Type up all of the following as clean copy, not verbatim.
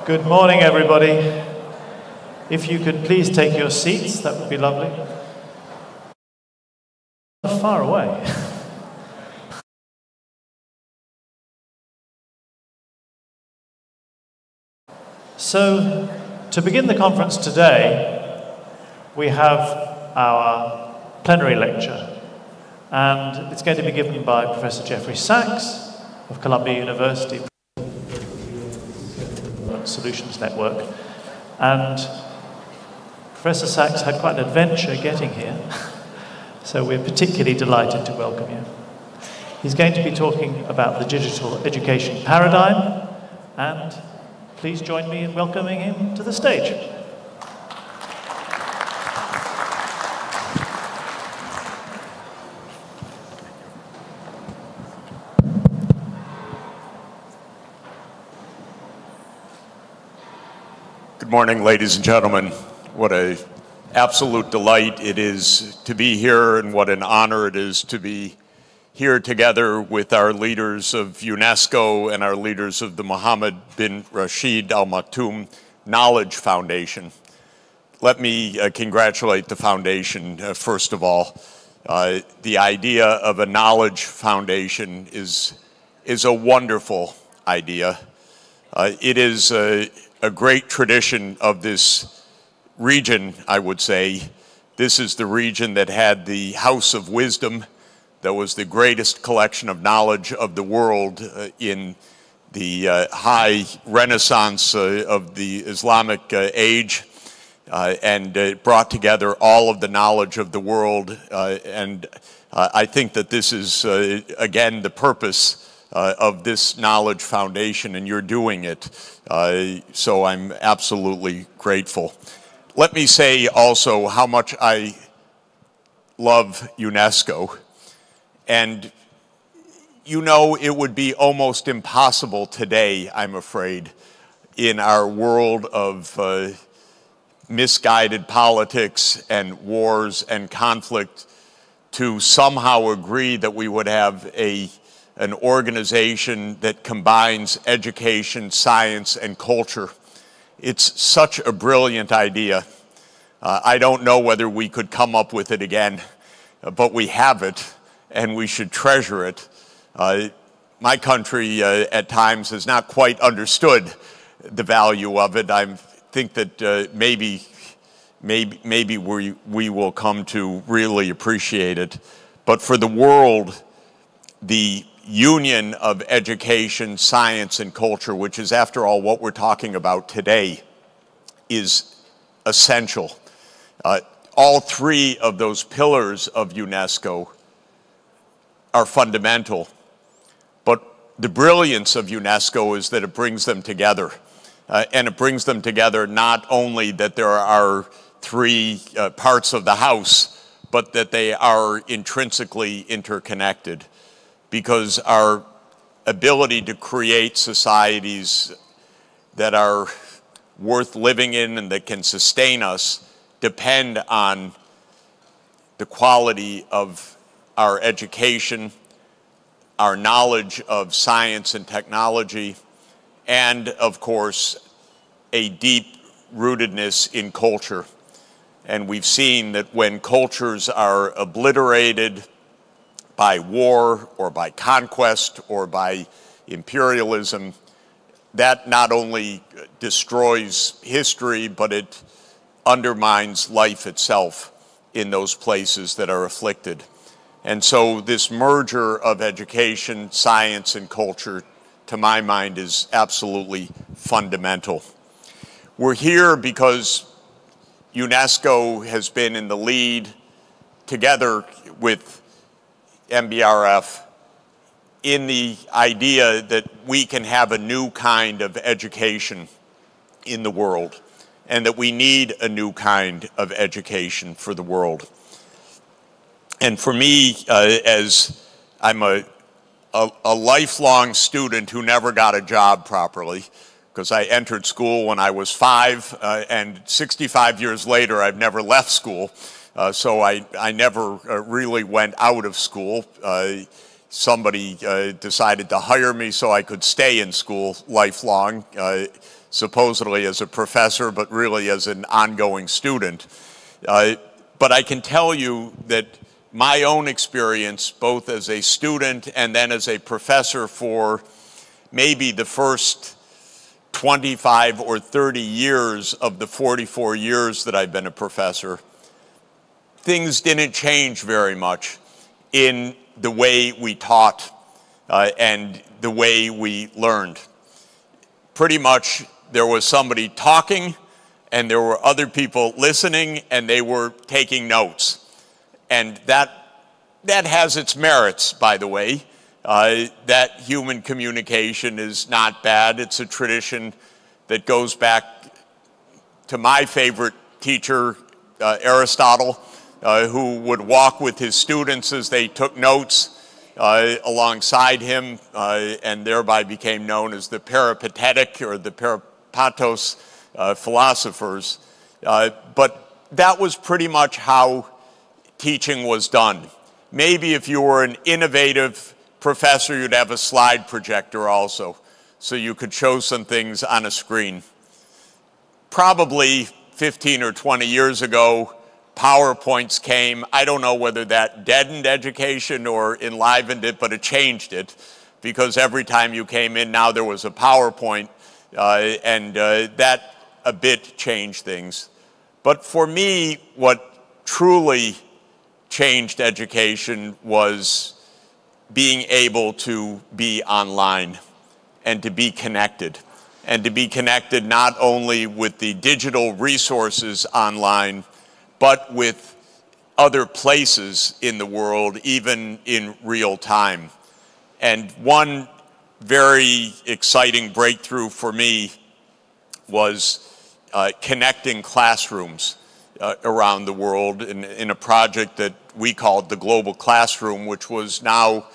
Good morning, everybody. If you could please take your seats, that would be lovely. Far away. So, to begin the conference today, we have our plenary lecture, and it's going to be given by Professor Jeffrey Sachs of Columbia University Solutions Network. And Professor Sachs had quite an adventure getting here, so we're particularly delighted to welcome you. He's going to be talking about the digital education paradigm, and please join me in welcoming him to the stage. Good morning, ladies and gentlemen. What an absolute delight it is to be here, and what an honor it is to be here together with our leaders of UNESCO and our leaders of the Mohammed bin Rashid Al Maktoum Knowledge Foundation. Let me congratulate the foundation, first of all. The idea of a knowledge foundation is a wonderful idea. It is a great tradition of this region, I would say. This is the region that had the House of Wisdom, that was the greatest collection of knowledge of the world in the high renaissance of the Islamic age, and it brought together all of the knowledge of the world. And I think that this is, again, the purpose of this knowledge foundation, and you're doing it. So I'm absolutely grateful. Let me say also how much I love UNESCO. And you know, it would be almost impossible today, I'm afraid, in our world of misguided politics and wars and conflict, to somehow agree that we would have an organization that combines education, science, and culture. It's such a brilliant idea. I don't know whether we could come up with it again, but we have it, and we should treasure it. My country at times has not quite understood the value of it. I think that maybe we will come to really appreciate it. But for the world, the union of education, science, and culture, which is, after all, what we're talking about today, is essential. All three of those pillars of UNESCO are fundamental. But the brilliance of UNESCO is that it brings them together. And it brings them together not only that there are three parts of the house, but that they are intrinsically interconnected. Because our ability to create societies that are worth living in and that can sustain us depend on the quality of our education, our knowledge of science and technology, and, of course, a deep rootedness in culture. And we've seen that when cultures are obliterated by war or by conquest or by imperialism, that not only destroys history, but it undermines life itself in those places that are afflicted. And so this merger of education, science, and culture, to my mind, is absolutely fundamental. We're here because UNESCO has been in the lead, together with MBRF, in the idea that we can have a new kind of education in the world, and that we need a new kind of education for the world. And for me, as I'm a lifelong student who never got a job properly, because I entered school when I was 5, and 65 years later, I've never left school. So I never really went out of school. Somebody decided to hire me so I could stay in school lifelong. supposedly as a professor, but really as an ongoing student. But I can tell you that my own experience, both as a student and then as a professor for maybe the first 25 or 30 years of the 44 years that I've been a professor, things didn't change very much in the way we taught and the way we learned. Pretty much there was somebody talking and there were other people listening and they were taking notes. And that has its merits, by the way. That human communication is not bad. It's a tradition that goes back to my favorite teacher, Aristotle, who would walk with his students as they took notes alongside him, and thereby became known as the peripatetic or the peripatos philosophers. But that was pretty much how teaching was done. Maybe if you were an innovative professor, you'd have a slide projector also, so you could show some things on a screen. Probably 15 or 20 years ago, PowerPoints came. I don't know whether that deadened education or enlivened it, but it changed it, because every time you came in now there was a PowerPoint, and that a bit changed things. But for me, what truly changed education was being able to be online and to be connected. And to be connected not only with the digital resources online, but with other places in the world, even in real time. And one very exciting breakthrough for me was connecting classrooms around the world in a project that we called the Global Classroom, which was now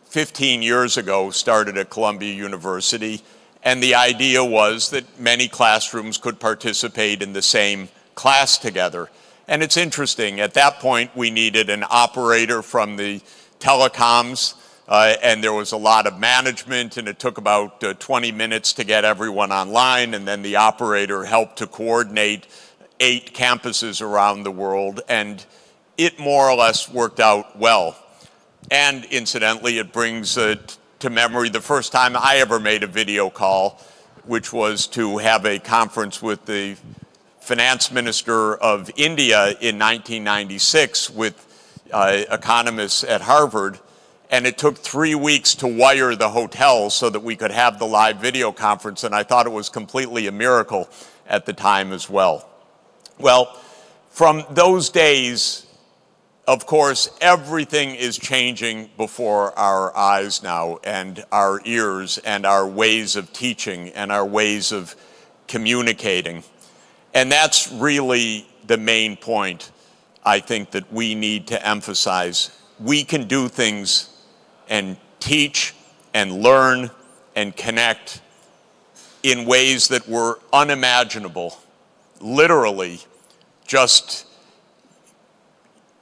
15 years ago, started at Columbia University. And the idea was that many classrooms could participate in the same class together. And it's interesting, at that point we needed an operator from the telecoms, and there was a lot of management, and it took about 20 minutes to get everyone online, and then the operator helped to coordinate 8 campuses around the world, and it more or less worked out well. And incidentally, it brings to memory the first time I ever made a video call, which was to have a conference with the finance minister of India in 1996 with economists at Harvard. And it took 3 weeks to wire the hotel so that we could have the live video conference, and I thought it was completely a miracle at the time as well. Well, from those days, of course, everything is changing before our eyes now, and our ears, and our ways of teaching, and our ways of communicating. And that's really the main point, I think, that we need to emphasize. We can do things and teach and learn and connect in ways that were unimaginable, literally, just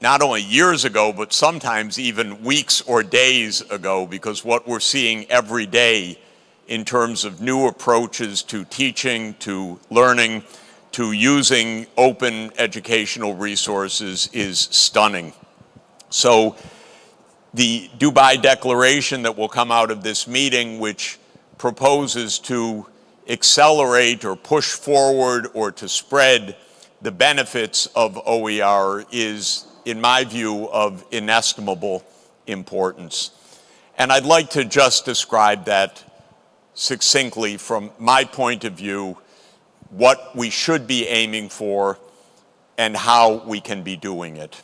not only years ago, but sometimes even weeks or days ago, because what we're seeing every day in terms of new approaches to teaching, to learning, to using open educational resources is stunning. So the Dubai Declaration that will come out of this meeting, which proposes to accelerate or push forward or to spread the benefits of OER, is, in my view, of inestimable importance. And I'd like to just describe that succinctly from my point of view, what we should be aiming for and how we can be doing it.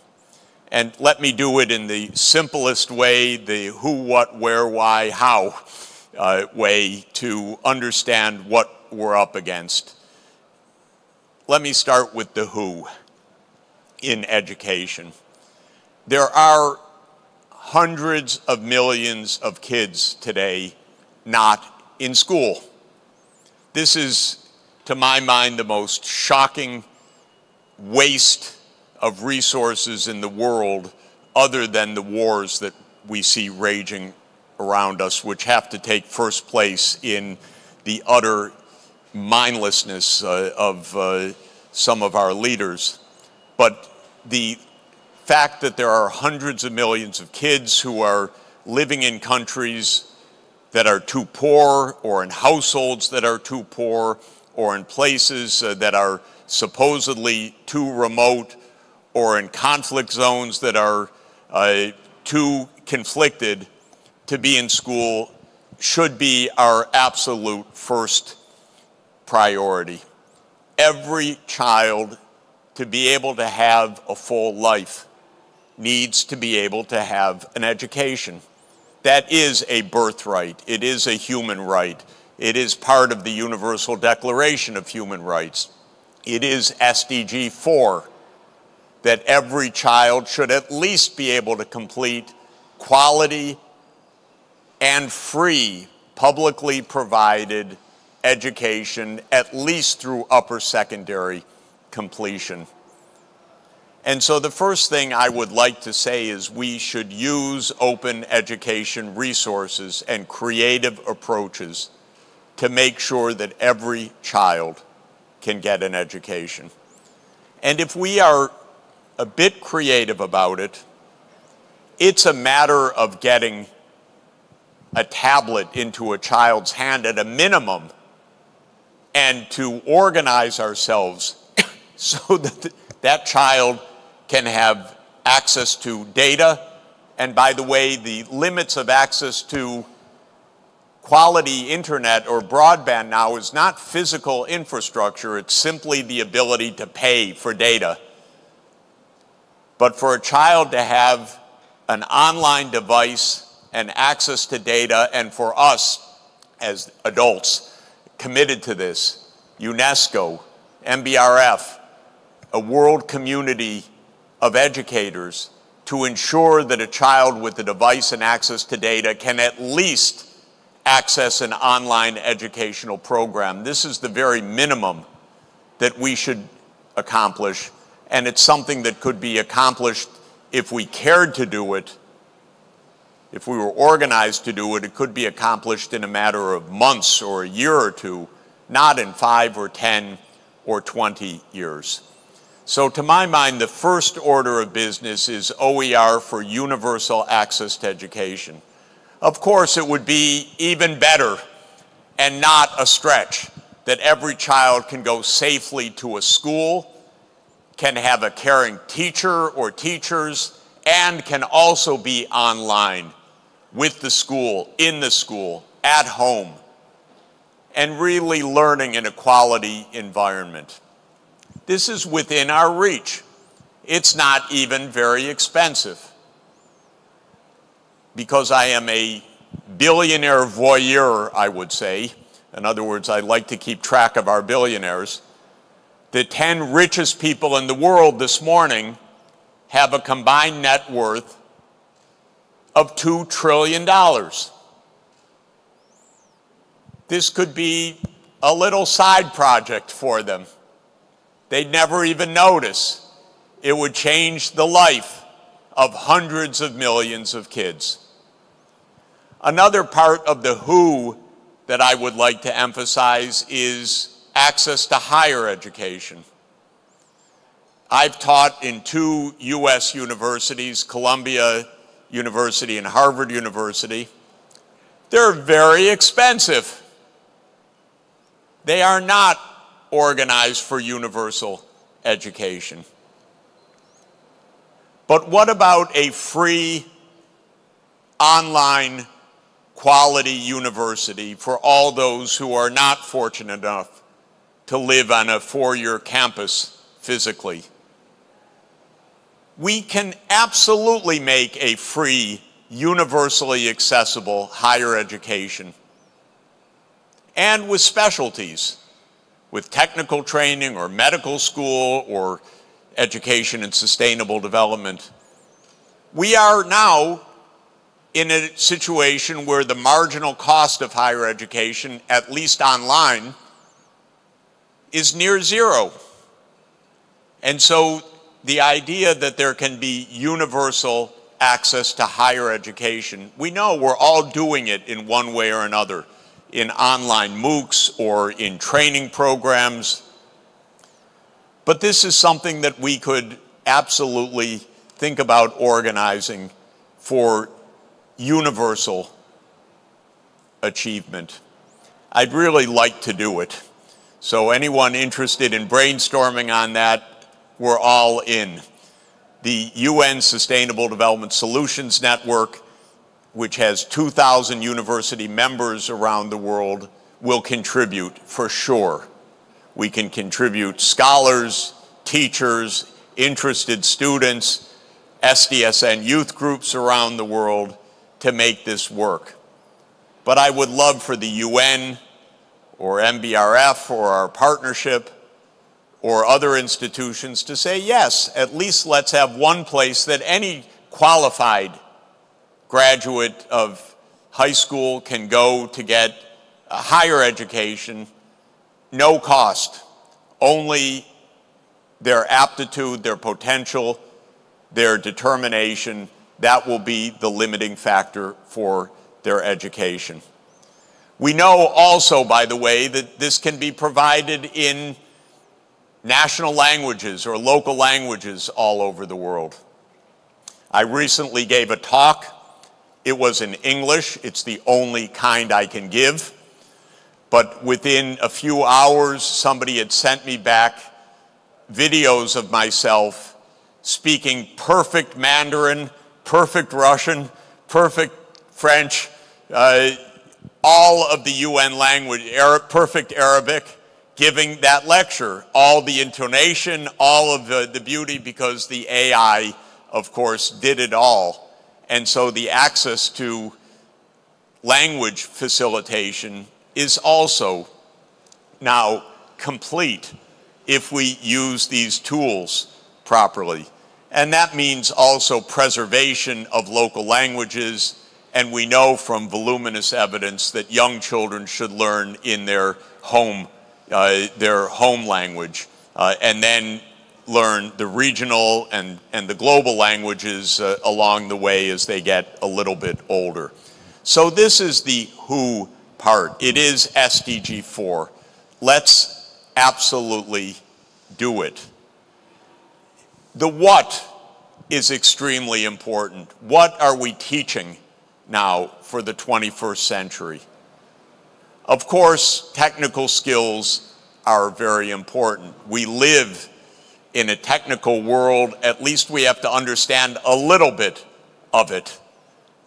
And let me do it in the simplest way, the who, what, where, why, how way to understand what we're up against. Let me start with the who in education. There are hundreds of millions of kids today not in school. This is, to my mind, the most shocking waste of resources in the world, other than the wars that we see raging around us, which have to take first place in the utter mindlessness of some of our leaders. But the fact that there are hundreds of millions of kids who are living in countries that are too poor, or in households that are too poor, or in places that are supposedly too remote, or in conflict zones that are too conflicted to be in school, should be our absolute first priority. Every child, to be able to have a full life, needs to be able to have an education. That is a birthright. It is a human right. It is part of the Universal Declaration of Human Rights. It is SDG 4, that every child should at least be able to complete quality and free, publicly provided education, at least through upper secondary completion. And so the first thing I would like to say is we should use open education resources and creative approaches to make sure that every child can get an education. And if we are a bit creative about it, it's a matter of getting a tablet into a child's hand at a minimum, and to organize ourselves so that that child can have access to data. And by the way, the limits of access to quality internet or broadband now is not physical infrastructure, it's simply the ability to pay for data. But for a child to have an online device and access to data, and for us as adults committed to this, UNESCO, MBRF, a world community of educators, to ensure that a child with a device and access to data can at least access an online educational program. This is the very minimum that we should accomplish, and it's something that could be accomplished if we cared to do it. If we were organized to do it, it could be accomplished in a matter of months or a year or two, not in 5 or 10 or 20 years. So to my mind, the first order of business is OER for universal access to education. Of course, it would be even better and not a stretch that every child can go safely to a school, can have a caring teacher or teachers, and can also be online with the school, in the school, at home, and really learning in a quality environment. This is within our reach. It's not even very expensive. Because I am a billionaire voyeur, I would say, in other words, I like to keep track of our billionaires, the 10 richest people in the world this morning have a combined net worth of $2 trillion. This could be a little side project for them. They'd never even notice. It would change the life of hundreds of millions of kids. Another part of the who that I would like to emphasize is access to higher education. I've taught in 2 US universities, Columbia University and Harvard University. They're very expensive. They are not organized for universal education. But what about a free online quality university for all those who are not fortunate enough to live on a 4-year campus physically? We can absolutely make a free, universally accessible higher education, and with specialties, with technical training or medical school or education and sustainable development. We are now in a situation where the marginal cost of higher education, at least online, is near zero. And so the idea that there can be universal access to higher education. We know we're all doing it in one way or another, in online MOOCs or in training programs. But this is something that we could absolutely think about organizing for universal achievement. I'd really like to do it. So anyone interested in brainstorming on that, we're all in. The UN Sustainable Development Solutions Network, which has 2,000 university members around the world, will contribute for sure. We can contribute scholars, teachers, interested students, SDSN youth groups around the world to make this work. But I would love for the UN or MBRF or our partnership or other institutions to say, yes, at least let's have one place that any qualified graduate of high school can go to get a higher education, no cost, only their aptitude, their potential, their determination, that will be the limiting factor for their education. We know also, by the way, that this can be provided in national languages or local languages all over the world. I recently gave a talk. It was in English. It's the only kind I can give. But within a few hours, somebody had sent me back videos of myself speaking perfect Mandarin, perfect Russian, perfect French, all of the UN language, perfect Arabic, giving that lecture, all the intonation, all of the beauty, because the AI, of course, did it all. And so the access to language facilitation is also now complete if we use these tools properly. And that means also preservation of local languages, and we know from voluminous evidence that young children should learn in their home language, and then learn the regional and the global languages along the way as they get a little bit older. So this is the who part. It is SDG 4. Let's absolutely do it. The what is extremely important. What are we teaching now for the 21st century? Of course, technical skills are very important. We live in a technical world. At least we have to understand a little bit of it,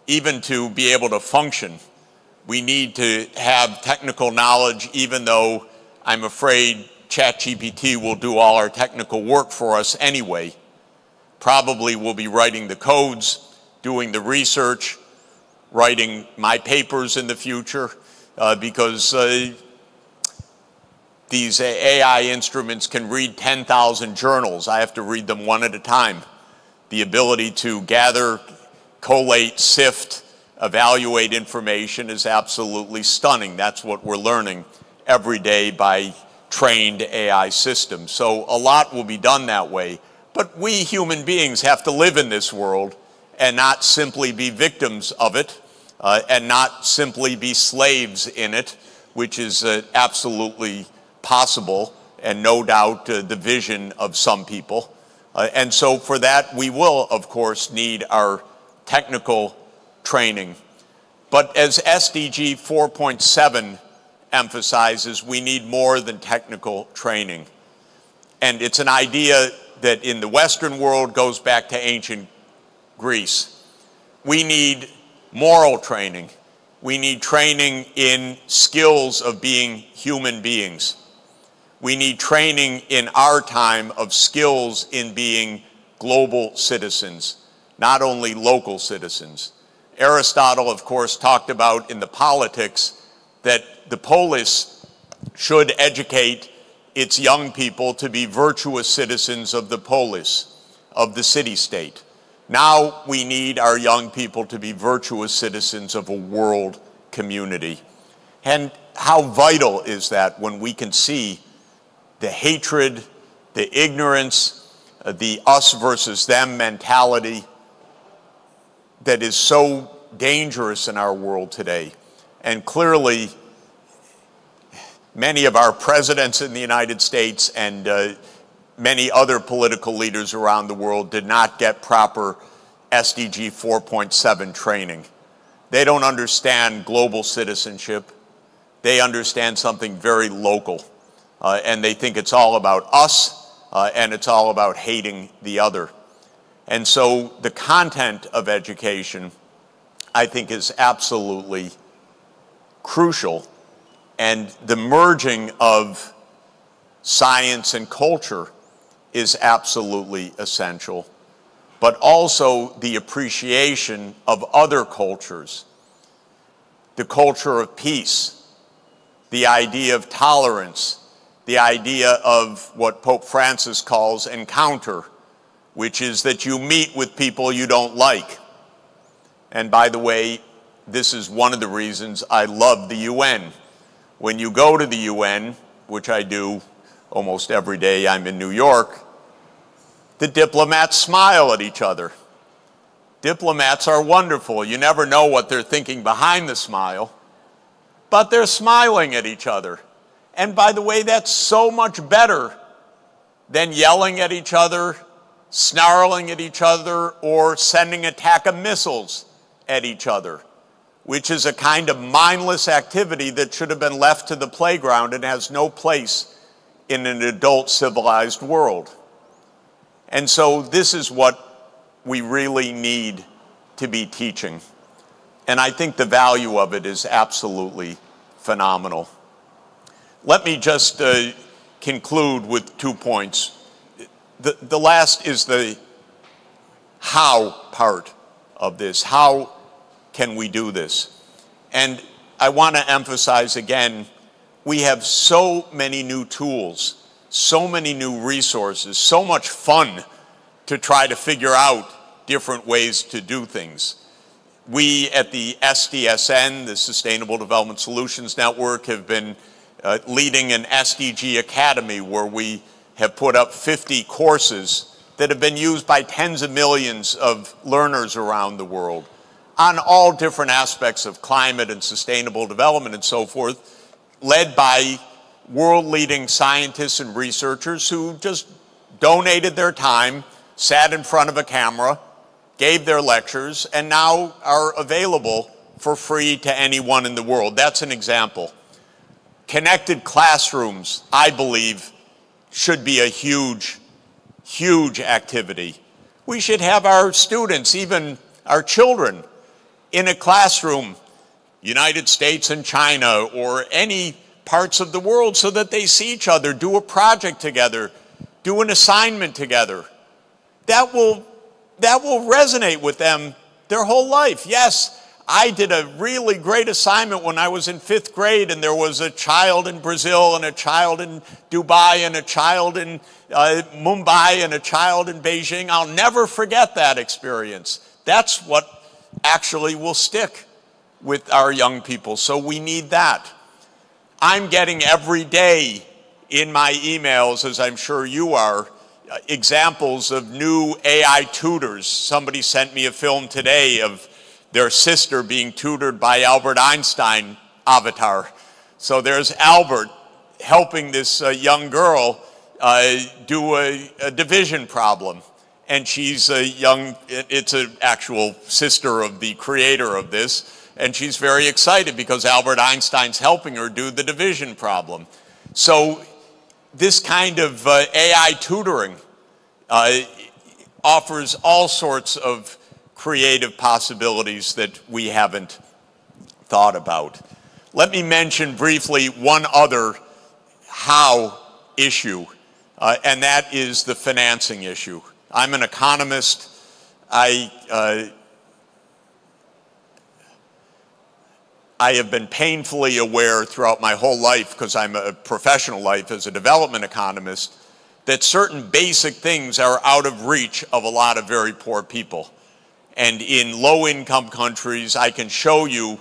even to be able to function. We need to have technical knowledge, even though I'm afraid ChatGPT will do all our technical work for us anyway. Probably we'll be writing the codes, doing the research, writing my papers in the future, because these AI instruments can read 10,000 journals. I have to read them one at a time. The ability to gather, collate, sift, evaluate information is absolutely stunning. That's what we're learning every day by trained AI systems. So a lot will be done that way. But we human beings have to live in this world and not simply be victims of it, and not simply be slaves in it, which is absolutely possible and no doubt the vision of some people. And so for that, we will, of course, need our technical training. But as SDG 4.7 emphasizes, we need more than technical training. And it's an idea that in the Western world goes back to ancient Greece. We need moral training. We need training in skills of being human beings. We need training in our time of skills in being global citizens, not only local citizens. Aristotle, of course, talked about in the Politics that the polis should educate its young people to be virtuous citizens of the polis, of the city-state. Now we need our young people to be virtuous citizens of a world community. And how vital is that when we can see the hatred, the ignorance, the us versus them mentality that is so dangerous in our world today. And clearly, many of our presidents in the United States and many other political leaders around the world did not get proper SDG 4.7 training. They don't understand global citizenship. They understand something very local. And they think it's all about us and it's all about hating the other. And so the content of education, I think, is absolutely crucial. And the merging of science and culture is absolutely essential. But also the appreciation of other cultures, the culture of peace, the idea of tolerance, the idea of what Pope Francis calls encounter, which is that you meet with people you don't like. And by the way, this is one of the reasons I love the UN. When you go to the UN, which I do almost every day I'm in New York, the diplomats smile at each other. Diplomats are wonderful. You never know what they're thinking behind the smile, but they're smiling at each other. And by the way, that's so much better than yelling at each other, snarling at each other, or sending attack of missiles at each other, which is a kind of mindless activity that should have been left to the playground and has no place in an adult civilized world. And so this is what we really need to be teaching. And I think the value of it is absolutely phenomenal. Let me just conclude with 2 points. The last is the how part of this. How can we do this? And I want to emphasize again, we have so many new tools, so many new resources, so much fun to try to figure out different ways to do things. We at the SDSN, the Sustainable Development Solutions Network, have been leading an SDG Academy where we have put up 50 courses that have been used by tens of millions of learners around the world on all different aspects of climate and sustainable development and so forth, led by world-leading scientists and researchers who just donated their time, sat in front of a camera, gave their lectures, and now are available for free to anyone in the world. That's an example. Connected classrooms, I believe, should be a huge, huge activity. We should have our students, even our children, in a classroom, United States and China, or any parts of the world, so that they see each other, do a project together, do an assignment together. That will resonate with them their whole life. Yes, I did a really great assignment when I was in 5th grade, and there was a child in Brazil, and a child in Dubai, and a child in Mumbai, and a child in Beijing. I'll never forget that experience. That's what actually will stick with our young people, so we need that. I'm getting every day in my emails, as I'm sure you are, examples of new AI tutors. Somebody sent me a film today of their sister being tutored by Albert Einstein avatar. So there's Albert helping this young girl do a division problem. And she's a young, it's an actual sister of the creator of this, and she's very excited because Albert Einstein's helping her do the division problem. So this kind of AI tutoring offers all sorts of creative possibilities that we haven't thought about. Let me mention briefly one other how issue, and that is the financing issue. I'm an economist. I have been painfully aware throughout my whole life, because I'm a professional life as a development economist, that certain basic things are out of reach of a lot of very poor people. And in low-income countries, I can show you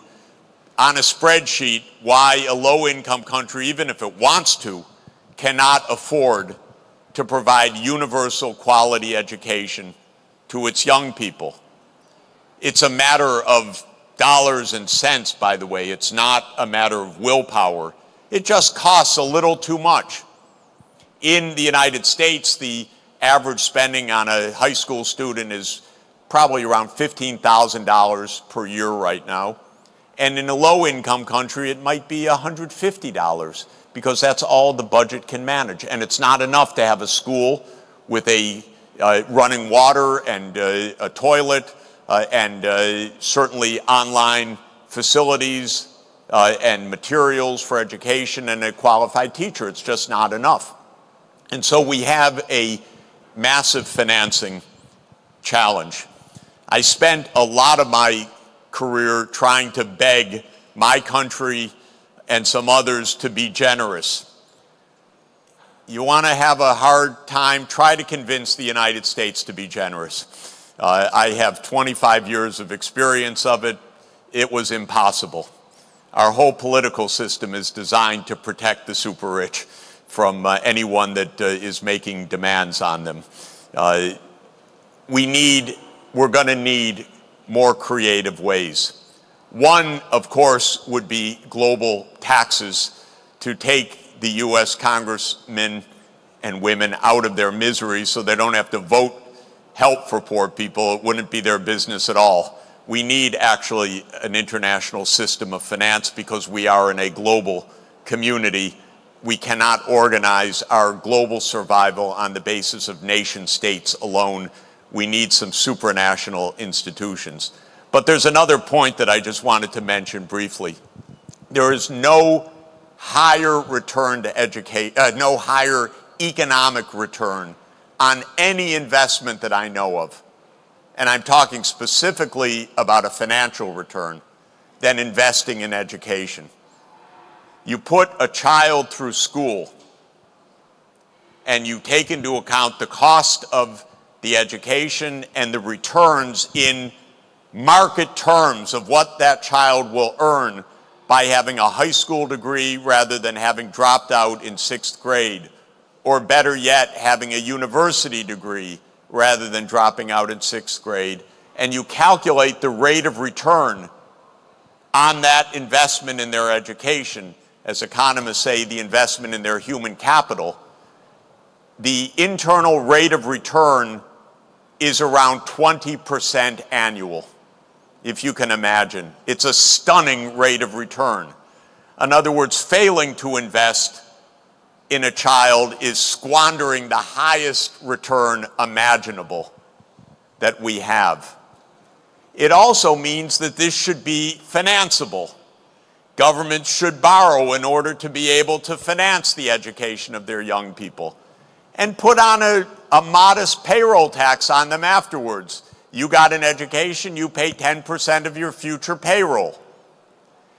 on a spreadsheet why a low-income country, even if it wants to, cannot afford to provide universal quality education to its young people. It's a matter of dollars and cents, by the way. It's not a matter of willpower. It just costs a little too much. In the United States, the average spending on a high school student is probably around $15,000 per year right now. And in a low-income country, it might be $150 because that's all the budget can manage. And it's not enough to have a school with a running water and a toilet and certainly online facilities and materials for education and a qualified teacher. It's just not enough. And so we have a massive financing challenge. I spent a lot of my career trying to beg my country and some others to be generous. You want to have a hard time, try to convince the United States to be generous. I have 25 years of experience of it. It was impossible. Our whole political system is designed to protect the super rich from anyone that is making demands on them. We're going to need more creative ways. One, of course, would be global taxes to take the US congressmen and women out of their misery so they don't have to vote help for poor people. It wouldn't be their business at all. We need actually an international system of finance because we are in a global community. We cannot organize our global survival on the basis of nation states alone. We need some supranational institutions. But there's another point that I just wanted to mention briefly. There is no higher return to educate, no higher economic return on any investment that I know of, and I'm talking specifically about a financial return, than investing in education. You put a child through school and you take into account the cost of the education and the returns in market terms of what that child will earn by having a high school degree rather than having dropped out in 6th grade, or better yet, having a university degree rather than dropping out in 6th grade, and you calculate the rate of return on that investment in their education, as economists say, the investment in their human capital, the internal rate of return is around 20% annual, if you can imagine. It's a stunning rate of return. In other words, failing to invest in a child is squandering the highest return imaginable that we have. It also means that this should be financeable. Governments should borrow in order to be able to finance the education of their young people and put on a modest payroll tax on them afterwards. You got an education, you pay 10% of your future payroll.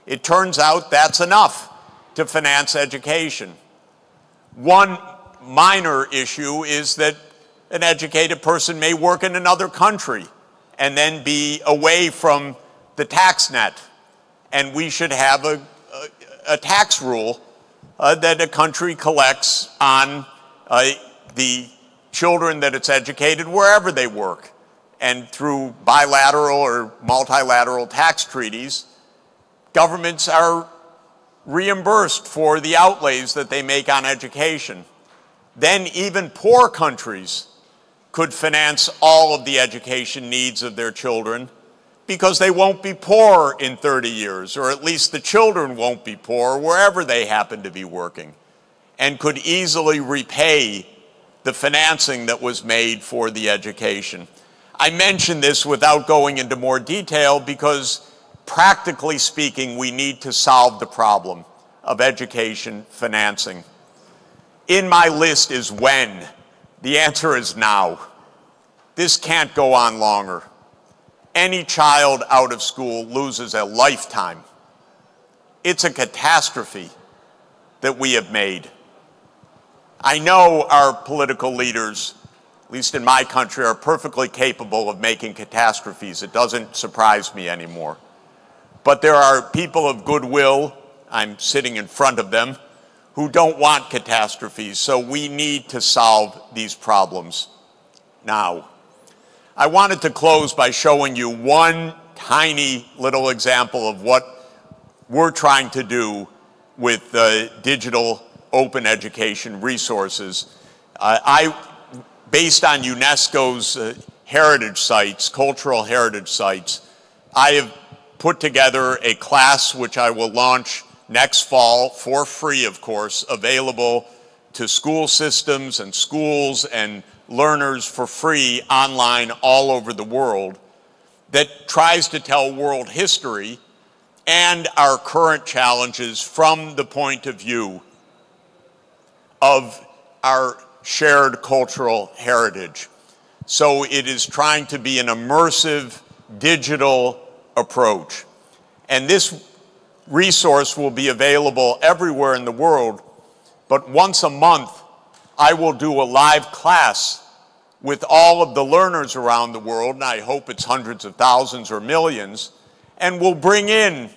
It turns out that's enough to finance education. One minor issue is that an educated person may work in another country and then be away from the tax net. And we should have a tax rule that a country collects on the children that it's educated wherever they work. And through bilateral or multilateral tax treaties, governments are reimbursed for the outlays that they make on education. Then even poor countries could finance all of the education needs of their children because they won't be poor in 30 years, or at least the children won't be poor wherever they happen to be working, and could easily repay the financing that was made for the education. I mention this without going into more detail because, practically speaking, we need to solve the problem of education financing. In my list is when. The answer is now. This can't go on longer. Any child out of school loses a lifetime. It's a catastrophe that we have made. I know our political leaders, at least in my country, are perfectly capable of making catastrophes. It doesn't surprise me anymore. But there are people of goodwill, I'm sitting in front of them, who don't want catastrophes. So we need to solve these problems now. I wanted to close by showing you one tiny little example of what we're trying to do with digital open education resources. Based on UNESCO's heritage sites, cultural heritage sites, I have put together a class which I will launch next fall for free, of course, available to school systems and schools and learners for free online all over the world, that tries to tell world history and our current challenges from the point of view of our shared cultural heritage. So it is trying to be an immersive digital approach. And this resource will be available everywhere in the world, but once a month, I will do a live class with all of the learners around the world, and I hope it's hundreds of thousands or millions, and we'll bring in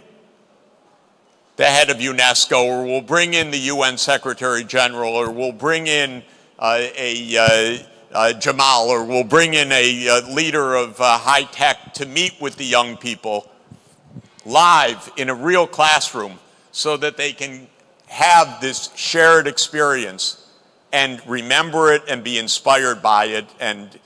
the head of UNESCO, or we'll bring in the UN Secretary General, or we'll bring in Jamal, or we'll bring in a leader of high tech to meet with the young people live in a real classroom so that they can have this shared experience and remember it and be inspired by it and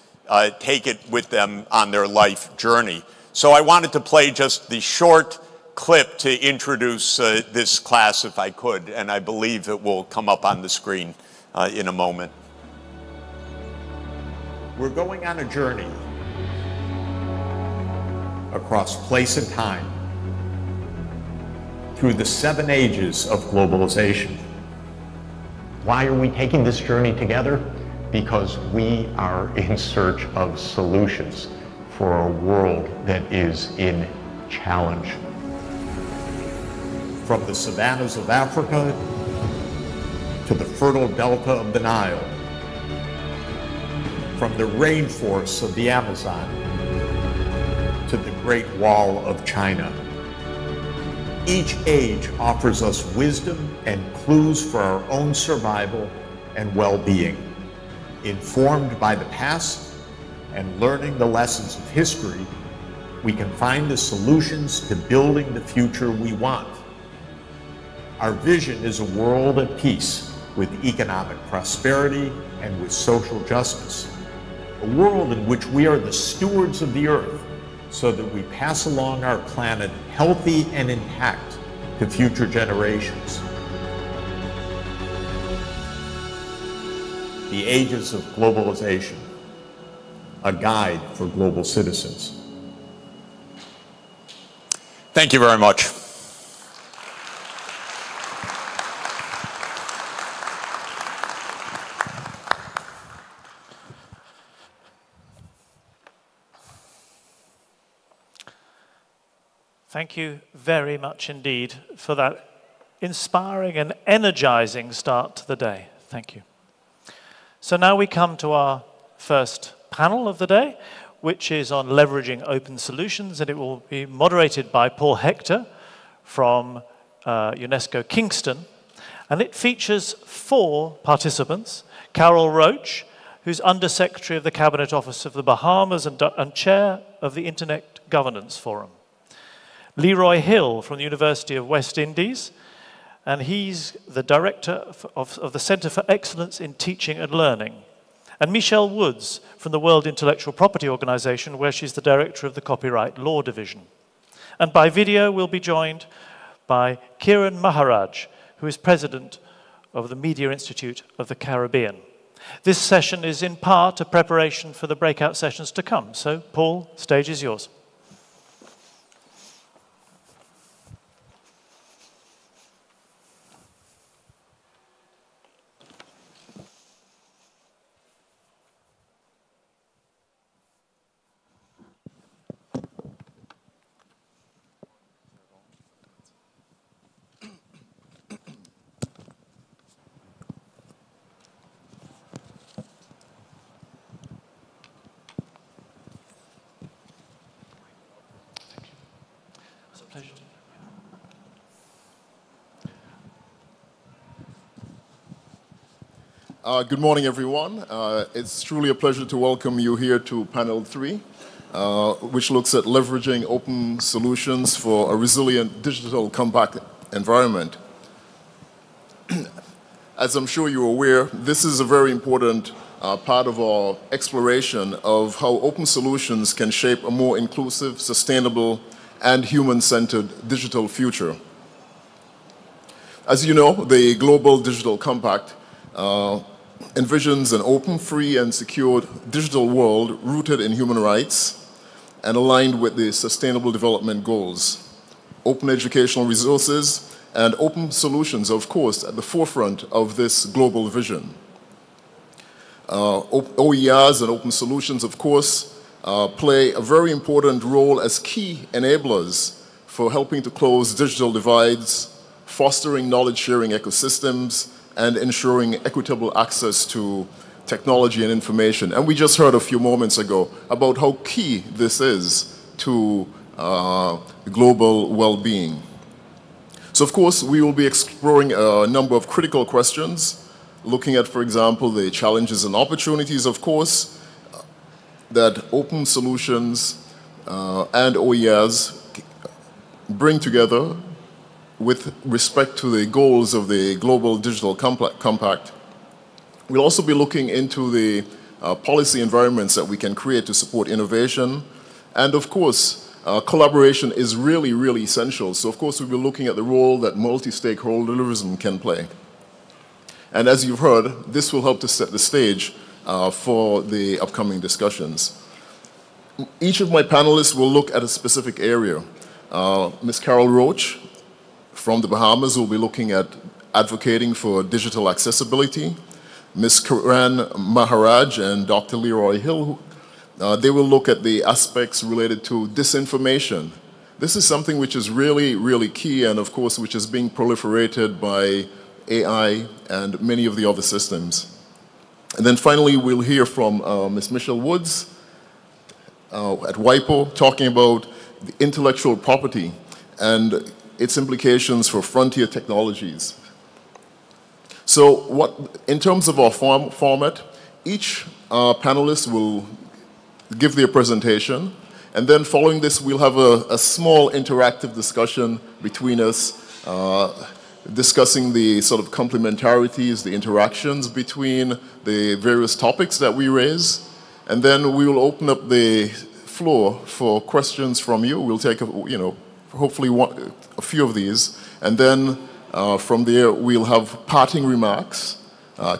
take it with them on their life journey. So I wanted to play just the short clip to introduce this class if I could, and I believe it will come up on the screen in a moment. We're going on a journey across place and time through the 7 ages of globalization. Why are we taking this journey together? Because we are in search of solutions for a world that is in challenge. From the savannas of Africa to the fertile delta of the Nile, from the rainforests of the Amazon to the Great Wall of China. Each age offers us wisdom and clues for our own survival and well-being. Informed by the past and learning the lessons of history, we can find the solutions to building the future we want. Our vision is a world at peace with economic prosperity and with social justice. A world in which we are the stewards of the earth so that we pass along our planet healthy and intact to future generations. The Ages of Globalization, a guide for global citizens. Thank you very much. Thank you very much indeed for that inspiring and energizing start to the day. Thank you. So now we come to our first panel of the day, which is on leveraging open solutions, and it will be moderated by Paul Hector from UNESCO Kingston. And it features 4 participants: Carol Roach, who's Undersecretary of the Cabinet Office of the Bahamas and Chair of the Internet Governance Forum; Leroy Hill from the University of West Indies, and he's the Director of the Center for Excellence in Teaching and Learning; and Michelle Woods from the World Intellectual Property Organization, where she's the Director of the Copyright Law Division. And by video, we'll be joined by Kiran Maharaj, who is President of the Media Institute of the Caribbean. This session is in part a preparation for the breakout sessions to come. So, Paul, stage is yours. Good morning, everyone. It's truly a pleasure to welcome you here to panel 3, which looks at leveraging open solutions for a resilient digital compact environment. As I'm sure you're aware, this is a very important part of our exploration of how open solutions can shape a more inclusive, sustainable, and human-centered digital future. As you know, the Global Digital Compact envisions an open, free, and secure digital world rooted in human rights and aligned with the Sustainable Development Goals. Open educational resources and open solutions, of course, at the forefront of this global vision. OERs and open solutions, of course, play a very important role as key enablers for helping to close digital divides, fostering knowledge-sharing ecosystems, and ensuring equitable access to technology and information. And we just heard a few moments ago about how key this is to global well-being. So, of course, we will be exploring a number of critical questions, looking at, for example, the challenges and opportunities, of course, that open solutions and OERs bring together with respect to the goals of the Global Digital Compact. We'll also be looking into the policy environments that we can create to support innovation. And of course, collaboration is really, really essential. So of course, we'll be looking at the role that multi-stakeholderism can play. And as you've heard, this will help to set the stage for the upcoming discussions. Each of my panelists will look at a specific area. Ms. Carol Roach from the Bahamas will be looking at advocating for digital accessibility. Ms. Karan Maharaj and Dr. Leroy Hill, they will look at the aspects related to disinformation. This is something which is really, really key and of course which is being proliferated by AI and many of the other systems. And then finally we'll hear from Ms. Michelle Woods at WIPO talking about the intellectual property and its implications for frontier technologies. So in terms of our format, each panelist will give their presentation, and then following this we'll have a small interactive discussion between us, discussing the sort of complementarities, the interactions between the various topics that we raise, and then we will open up the floor for questions from you. We'll take, hopefully a few of these, and then from there we'll have parting remarks,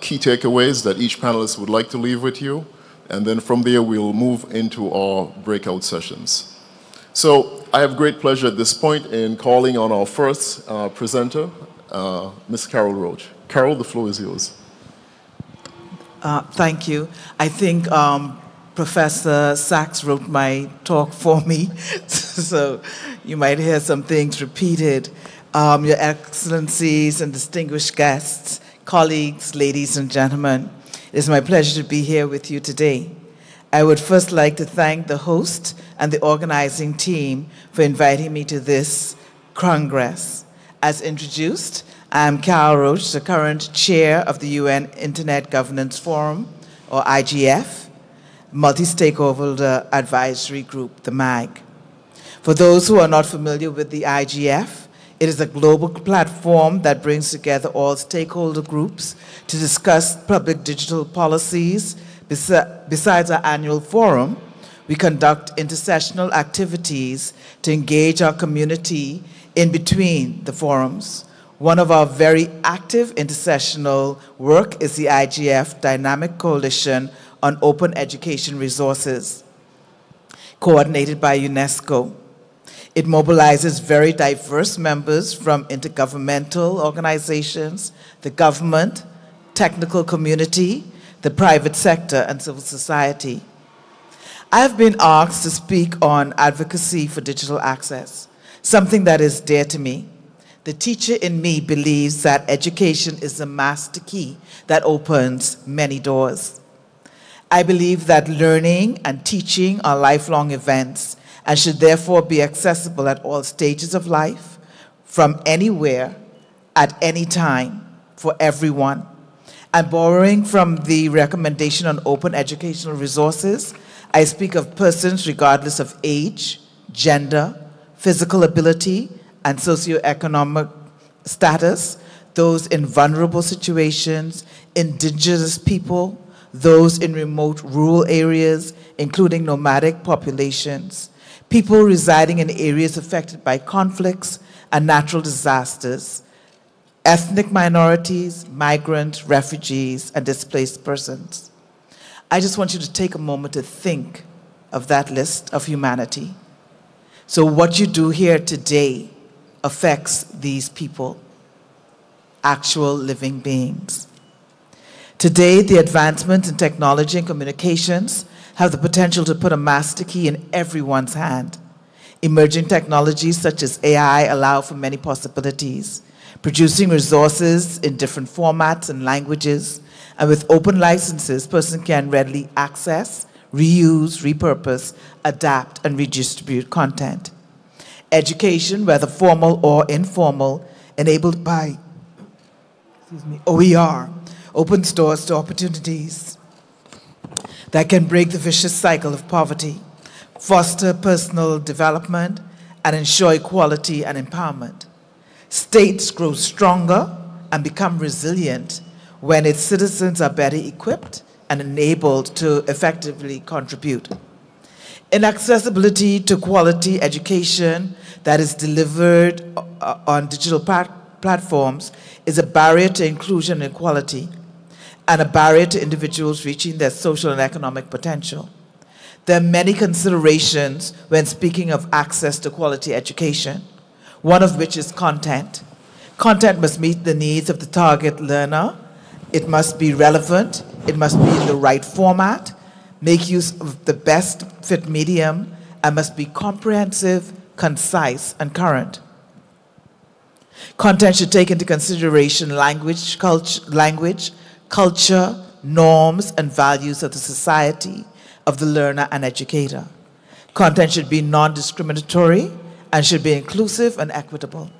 key takeaways that each panelist would like to leave with you, and then from there we'll move into our breakout sessions. So I have great pleasure at this point in calling on our first presenter, Ms. Carol Roach. Carol, the floor is yours. Thank you. I think Professor Sachs wrote my talk for me, so you might hear some things repeated. Your Excellencies and distinguished guests, colleagues, ladies and gentlemen, it is my pleasure to be here with you today. I would first like to thank the host and the organizing team for inviting me to this Congress. As introduced, I am Carol Roach, the current chair of the UN Internet Governance Forum, or IGF, Multi-Stakeholder Advisory Group, the MAG. For those who are not familiar with the IGF, it is a global platform that brings together all stakeholder groups to discuss public digital policies. Besides our annual forum, we conduct intersessional activities to engage our community in between the forums. One of our very active intersessional work is the IGF Dynamic Coalition on Open Education Resources, coordinated by UNESCO. It mobilizes very diverse members from intergovernmental organizations, the government, technical community, the private sector, and civil society. I have been asked to speak on advocacy for digital access, something that is dear to me. The teacher in me believes that education is the master key that opens many doors. I believe that learning and teaching are lifelong events and should therefore be accessible at all stages of life, from anywhere, at any time, for everyone. And borrowing from the recommendation on open educational resources, I speak of persons regardless of age, gender, physical ability, and socioeconomic status, those in vulnerable situations, indigenous people, those in remote rural areas, including nomadic populations, people residing in areas affected by conflicts and natural disasters, ethnic minorities, migrants, refugees, and displaced persons. I just want you to take a moment to think of that list of humanity. So what you do here today affects these people, actual living beings. Today, the advancements in technology and communications have the potential to put a master key in everyone's hand. Emerging technologies such as AI allow for many possibilities, producing resources in different formats and languages, and with open licenses, persons can readily access, reuse, repurpose, adapt, and redistribute content. Education, whether formal or informal, enabled by OER, opens doors to opportunities that can break the vicious cycle of poverty, foster personal development, and ensure equality and empowerment. States grow stronger and become resilient when its citizens are better equipped and enabled to effectively contribute. Inaccessibility to quality education that is delivered on digital platforms is a barrier to inclusion and equality, and a barrier to individuals reaching their social and economic potential. There are many considerations when speaking of access to quality education, one of which is content. Content must meet the needs of the target learner. It must be relevant. It must be in the right format, make use of the best fit medium, and must be comprehensive, concise, and current. Content should take into consideration language, culture, norms, and values of the society, of the learner and educator. Content should be non-discriminatory and should be inclusive and equitable.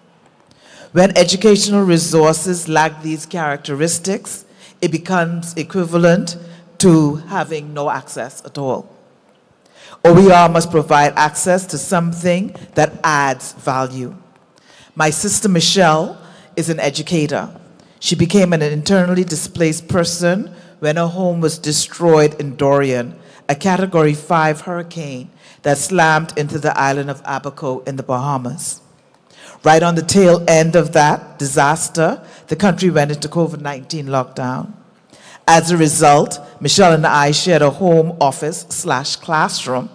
When educational resources lack these characteristics, it becomes equivalent to having no access at all. OER must provide access to something that adds value. My sister Michelle is an educator. She became an internally displaced person when her home was destroyed in Dorian, a Category 5 hurricane that slammed into the island of Abaco in the Bahamas. Right on the tail end of that disaster, the country went into COVID-19 lockdown. As a result, Michelle and I shared a home office/classroom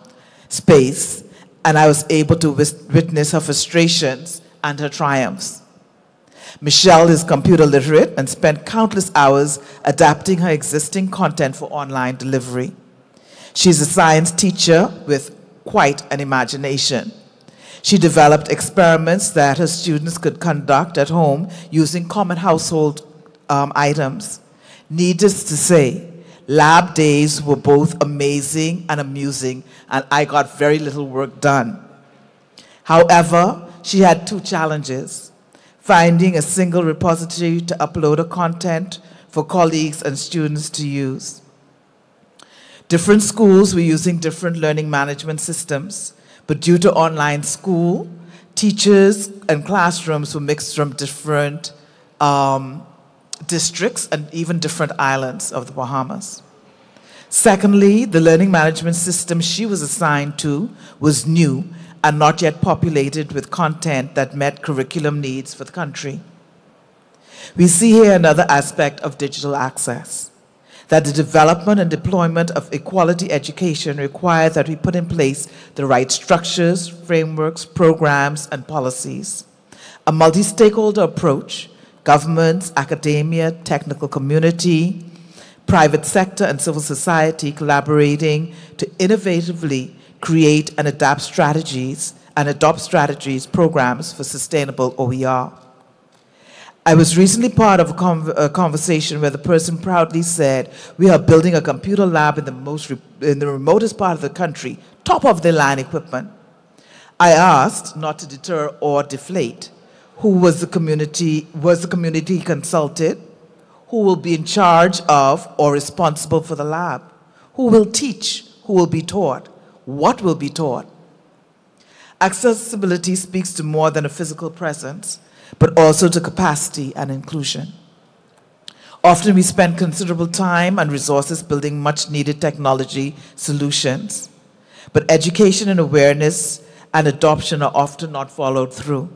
space, and I was able to witness her frustrations and her triumphs. Michelle is computer literate and spent countless hours adapting her existing content for online delivery. She's a science teacher with quite an imagination. She developed experiments that her students could conduct at home using common household items. Needless to say, lab days were both amazing and amusing, and I got very little work done. However, she had two challenges: finding a single repository to upload her content for colleagues and students to use. Different schools were using different learning management systems, but due to online school, teachers and classrooms were mixed from different districts and even different islands of the Bahamas. Secondly, the learning management system she was assigned to was new and not yet populated with content that met curriculum needs for the country. We see here another aspect of digital access, that the development and deployment of equality education require that we put in place the right structures, frameworks, programs, and policies. A multi-stakeholder approach, governments, academia, technical community, private sector, and civil society collaborating to innovatively create and adopt strategies, programs for sustainable OER. I was recently part of a conversation where the person proudly said, "We are building a computer lab in the remotest part of the country, top of the line equipment." I asked, not to deter or deflate, was the community consulted? Who will be in charge of or responsible for the lab? Who will teach? Who will be taught? What will be taught? Accessibility speaks to more than a physical presence, but also to capacity and inclusion. Often we spend considerable time and resources building much needed technology solutions, but education and awareness and adoption are often not followed through.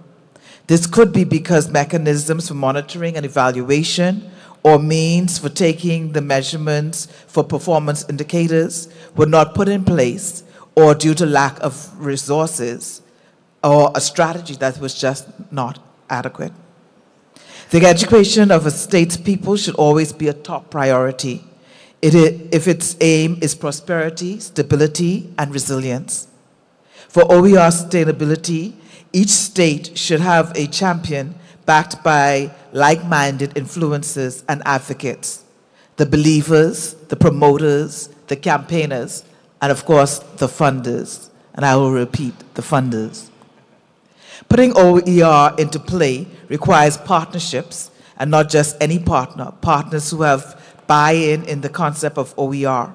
This could be because mechanisms for monitoring and evaluation or means for taking the measurements for performance indicators were not put in place, or due to lack of resources or a strategy that was just not adequate. The education of a state's people should always be a top priority if its aim is prosperity, stability, and resilience. For OER sustainability, each state should have a champion backed by like-minded influencers and advocates, the believers, the promoters, the campaigners, and of course, the funders. And I will repeat, the funders. Putting OER into play requires partnerships, and not just any partner, partners who have buy-in in the concept of OER,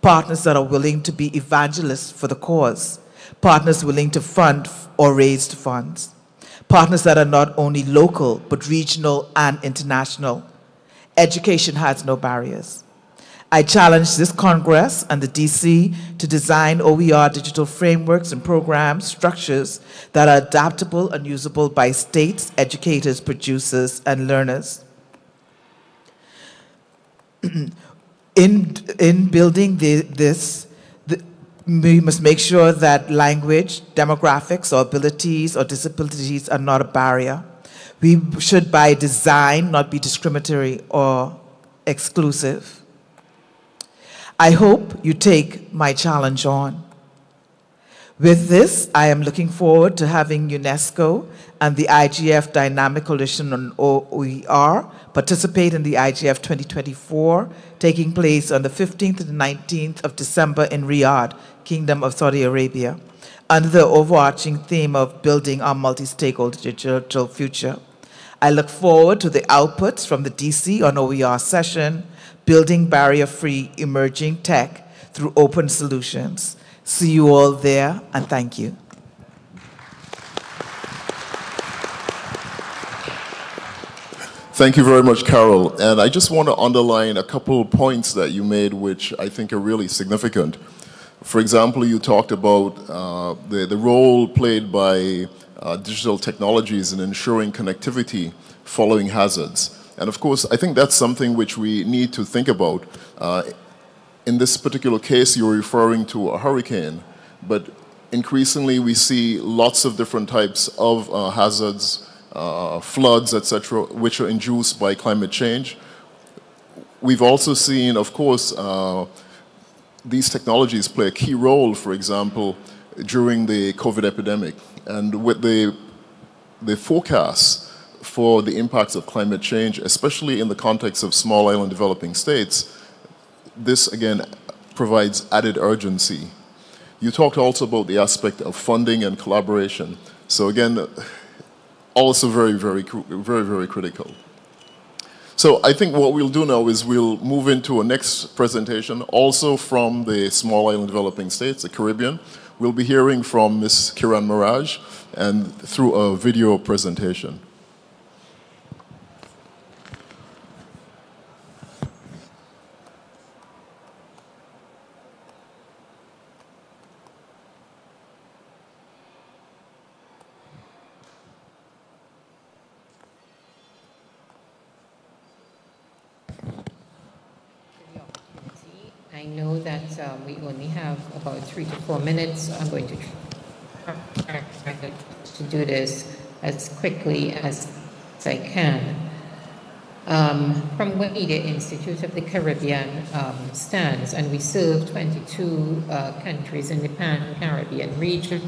partners that are willing to be evangelists for the cause, partners willing to fund or raise funds, partners that are not only local, but regional and international. Education has no barriers. I challenge this Congress and the DC to design OER digital frameworks and programs, structures that are adaptable and usable by states, educators, producers, and learners. In building this, we must make sure that language, demographics, or abilities or disabilities are not a barrier. We should, by design, not be discriminatory or exclusive. I hope you take my challenge on. With this, I am looking forward to having UNESCO and the IGF Dynamic Coalition on OER participate in the IGF 2024, taking place on the 15th and 19th of December in Riyadh, Kingdom of Saudi Arabia, under the overarching theme of building our multi-stakeholder digital future. I look forward to the outputs from the DC on OER session, building barrier-free emerging tech through open solutions. See you all there, and thank you. Thank you very much, Carol. And I just want to underline a couple of points that you made, which I think are really significant. For example, you talked about the role played by digital technologies in ensuring connectivity following hazards. And of course, I think that's something which we need to think about. In this particular case, you're referring to a hurricane, but increasingly we see lots of different types of hazards, floods, etc., which are induced by climate change. We've also seen, of course, these technologies play a key role, for example, during the COVID epidemic. And with the forecasts for the impacts of climate change, especially in the context of small island developing states, this again provides added urgency. You talked also about the aspect of funding and collaboration. So again, also very, very critical. So I think what we'll do now is we'll move into a next presentation, also from the small island developing states, the Caribbean. We'll be hearing from Ms. Kiran Miraj, and through a video presentation. I know that we only have about 3 to 4 minutes. I'm going to try to do this as quickly as I can. From Web Media Institute of the Caribbean stands, and we serve 22 countries in the Pan-Caribbean region.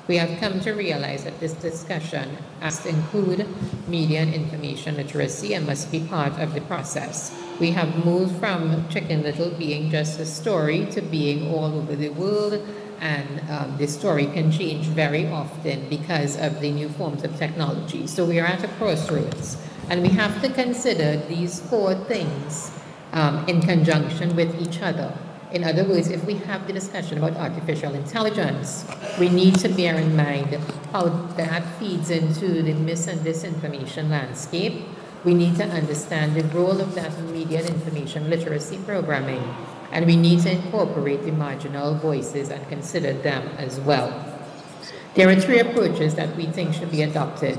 We have come to realize that this discussion has to include media and information literacy and must be part of the process. We have moved from Chicken Little being just a story to being all over the world, and the story can change very often because of the new forms of technology. So we are at a crossroads. And we have to consider these four things in conjunction with each other. In other words, if we have the discussion about artificial intelligence, we need to bear in mind how that feeds into the mis- and disinformation landscape. We need to understand the role of that in media and information literacy programming, and we need to incorporate the marginal voices and consider them as well. There are three approaches that we think should be adopted.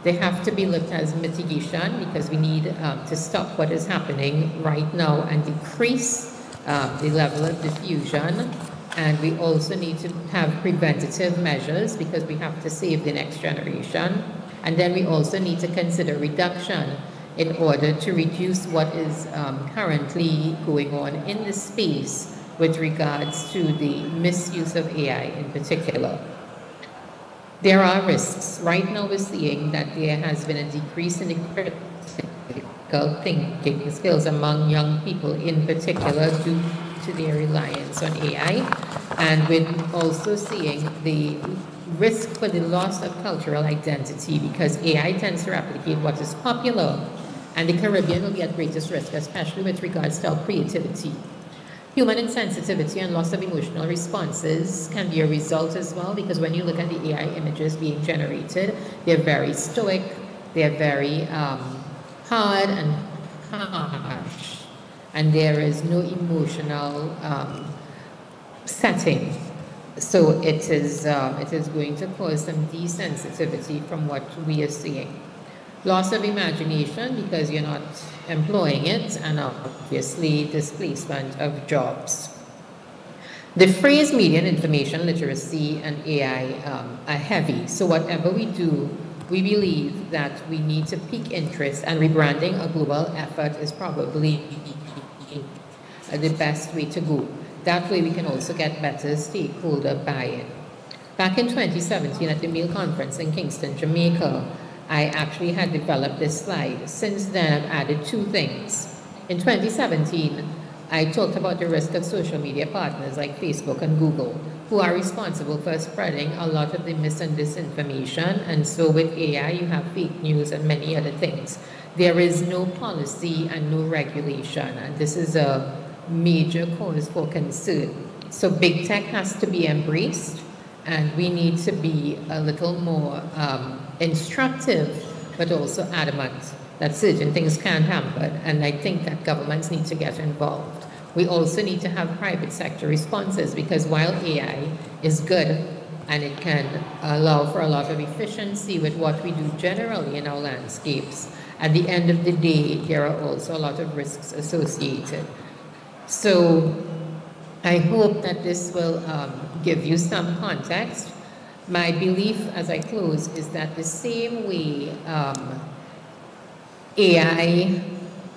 They have to be looked at as mitigation, because we need to stop what is happening right now and decrease the level of diffusion. And we also need to have preventative measures, because we have to save the next generation. And then we also need to consider reduction in order to reduce what is currently going on in the space with regards to the misuse of AI in particular. There are risks. Right now we're seeing that there has been a decrease in the critical thinking skills among young people in particular due to their reliance on AI. And we're also seeing the risk for the loss of cultural identity, because AI tends to replicate what is popular, and the Caribbean will be at greatest risk, especially with regards to our creativity. Human insensitivity and loss of emotional responses can be a result as well, because when you look at the AI images being generated, they're very stoic, they're very hard and harsh, and there is no emotional setting. So it is going to cause some desensitivity from what we are seeing. Loss of imagination, because you're not employing it, and obviously displacement of jobs. The phrase media and information literacy and AI are heavy, so whatever we do, we believe that we need to pique interest, and rebranding a global effort is probably the best way to go. That way we can also get better stakeholder buy-in. Back in 2017 at the Meal Conference in Kingston, Jamaica, I actually had developed this slide. Since then, I've added two things. In 2017, I talked about the risk of social media partners like Facebook and Google, who are responsible for spreading a lot of the mis- and disinformation. And so with AI, you have fake news and many other things. There is no policy and no regulation, and this is a major cause for concern. So big tech has to be embraced, and we need to be a little more instructive, but also adamant that certain things can't happen, and I think that governments need to get involved. We also need to have private sector responses, because while AI is good and it can allow for a lot of efficiency with what we do generally in our landscapes, at the end of the day, there are also a lot of risks associated. So I hope that this will give you some context. My belief as I close is that the same way AI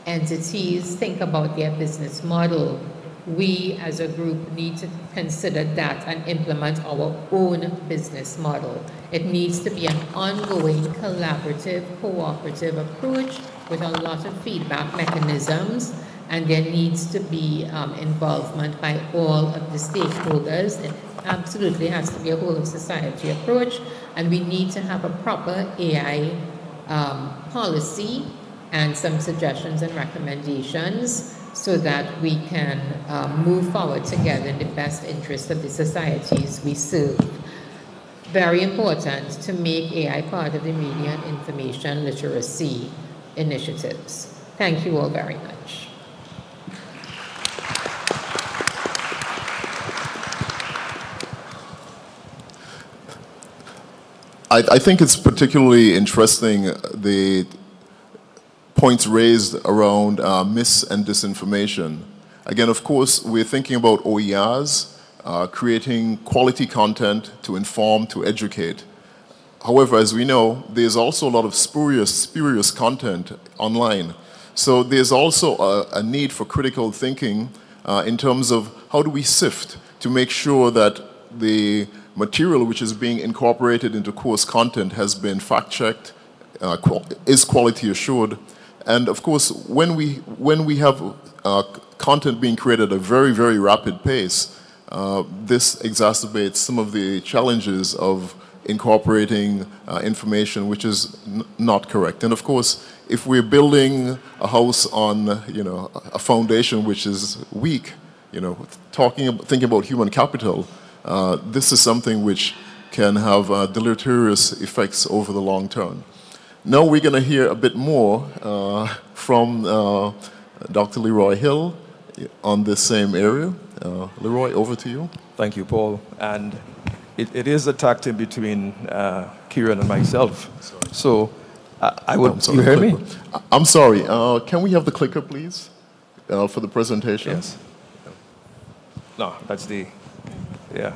entities think about their business model, we as a group need to consider that and implement our own business model. It needs to be an ongoing, collaborative, cooperative approach with a lot of feedback mechanisms, and there needs to be involvement by all of the stakeholders. It absolutely has to be a whole of society approach, and we need to have a proper AI policy and some suggestions and recommendations so that we can move forward together in the best interest of the societies we serve. Very important to make AI part of the media and information literacy initiatives. Thank you all very much. I think it's particularly interesting the points raised around mis- and disinformation. Again, of course, we're thinking about OERs, creating quality content to inform, to educate. However, as we know, there's also a lot of spurious content online. So there's also a need for critical thinking in terms of how do we sift to make sure that the material which is being incorporated into course content has been fact-checked, is quality assured. And of course, when we have content being created at a very, very rapid pace, this exacerbates some of the challenges of incorporating information which is not correct. And of course, if we're building a house on, you know, a foundation which is weak, you know, thinking about human capital, this is something which can have deleterious effects over the long term. Now we're going to hear a bit more from Dr. Leroy Hill on this same area. Leroy, over to you. Thank you, Paul. And it is a tag team between Kieran and myself. So I would, you hear me? I'm sorry. Can we have the clicker, please, for the presentation? Yes. No, that's the, yeah.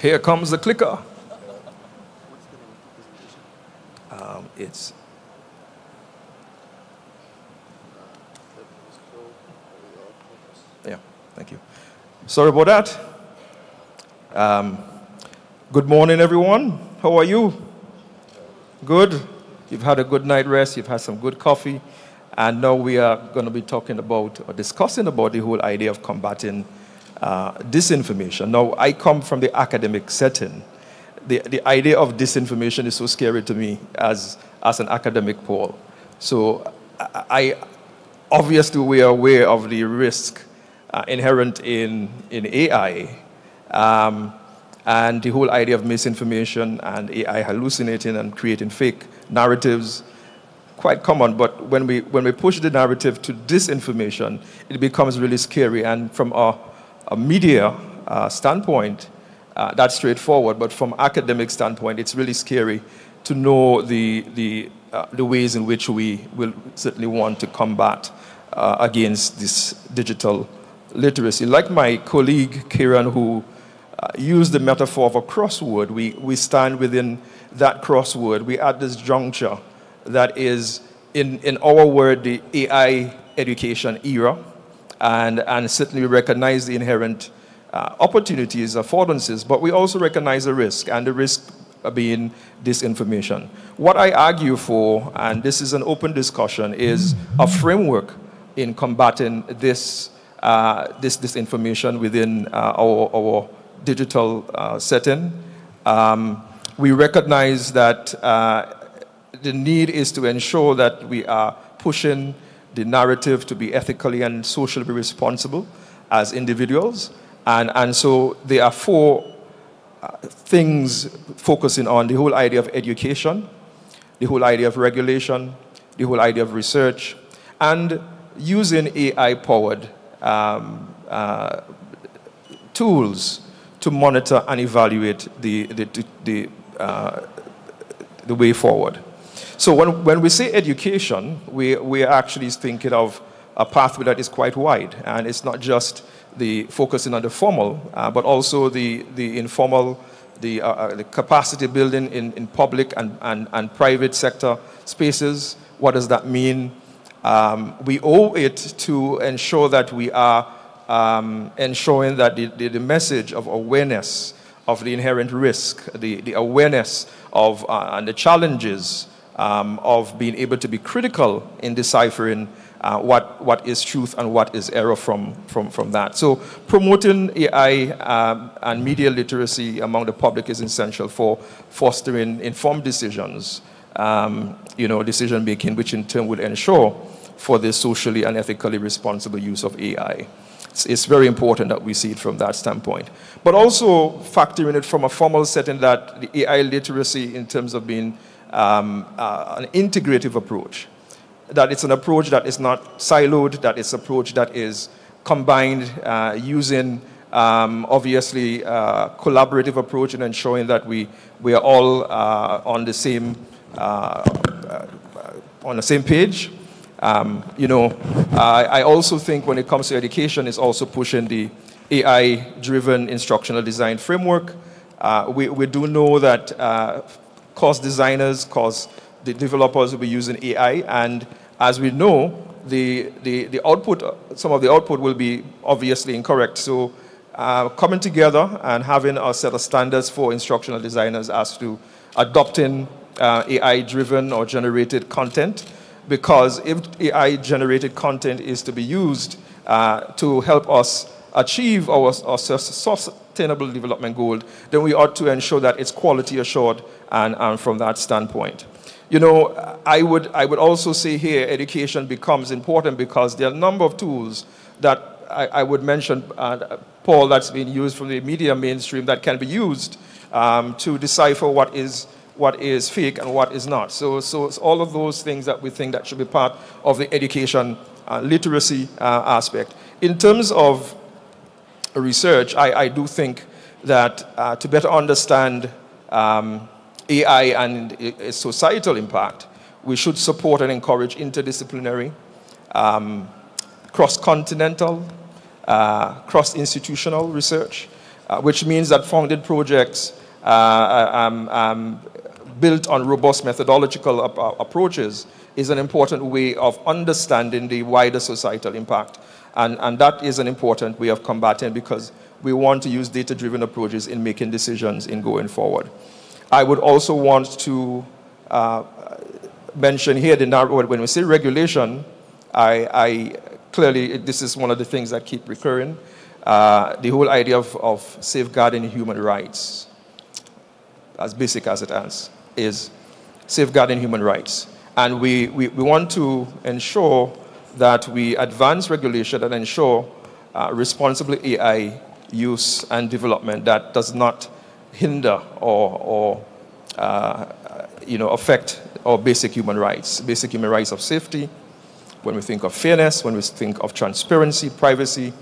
Here comes the clicker. It's yeah, thank you. Sorry about that. Good morning, everyone. How are you? Good? You've had a good night rest, you've had some good coffee, and now we are going to be talking about, or discussing about, the whole idea of combating disinformation. Now, I come from the academic setting. The idea of disinformation is so scary to me as an academic, Paul. So obviously we are aware of the risk inherent in AI, and the whole idea of misinformation and AI hallucinating and creating fake narratives, quite common. But when we push the narrative to disinformation, it becomes really scary. And from a media standpoint, that's straightforward. But from academic standpoint, it's really scary to know the ways in which we will certainly want to combat against this digital literacy. Like my colleague Kieran, who used the metaphor of a crossword, we stand within that crossword. We're at this juncture that is, in our word, the AI education era, and certainly recognize the inherent opportunities, affordances, but we also recognize the risk, and the risk being disinformation. What I argue for, and this is an open discussion, is a framework in combating this disinformation within our digital setting. We recognize that the need is to ensure that we are pushing the narrative to be ethically and socially responsible as individuals. And so there are four things focusing on the whole idea of education, the whole idea of regulation, the whole idea of research, and using AI-powered tools to monitor and evaluate the way forward. So when we say education, we are actually thinking of a pathway that is quite wide, and it's not just the focusing on the formal, but also the informal, the capacity building in public and private sector spaces. What does that mean? We owe it to ensure that we are ensuring that the message of awareness of the inherent risk, the awareness of and the challenges of being able to be critical in deciphering what is truth and what is error from that. So promoting AI and media literacy among the public is essential for fostering informed decisions, decision making, which in turn will ensure for the socially and ethically responsible use of AI. It's very important that we see it from that standpoint. But also factoring it from a formal setting, that the AI literacy in terms of being an integrative approach, that it's an approach that is not siloed, that it's an approach that is combined using obviously collaborative approach and ensuring that we are all on the same page. I also think when it comes to education, it's also pushing the AI-driven instructional design framework. We do know that course designers, course the developers will be using AI, and as we know, the output, some of the output will be obviously incorrect. So coming together and having a set of standards for instructional designers as to adopting AI-driven or generated content, because if AI-generated content is to be used to help us achieve our sustainable development goal, then we ought to ensure that it's quality assured and from that standpoint. You know, I would also say here education becomes important because there are a number of tools that I would mention, Paul, that's been used from the media mainstream that can be used to decipher what is fake and what is not. So it's all of those things that we think that should be part of the education literacy aspect. In terms of research, I do think that to better understand AI and its societal impact, we should support and encourage interdisciplinary, cross-continental, cross-institutional research, which means that funded projects built on robust methodological approaches is an important way of understanding the wider societal impact. And that is an important way of combating because we want to use data-driven approaches in making decisions in going forward. I would also want to mention here, when we say regulation, I clearly, this is one of the things that keep recurring, the whole idea of safeguarding human rights, as basic as it is safeguarding human rights. And we want to ensure that we advance regulation and ensure responsible AI use and development that does not hinder or affect our basic human rights of safety, when we think of fairness, when we think of transparency, privacy,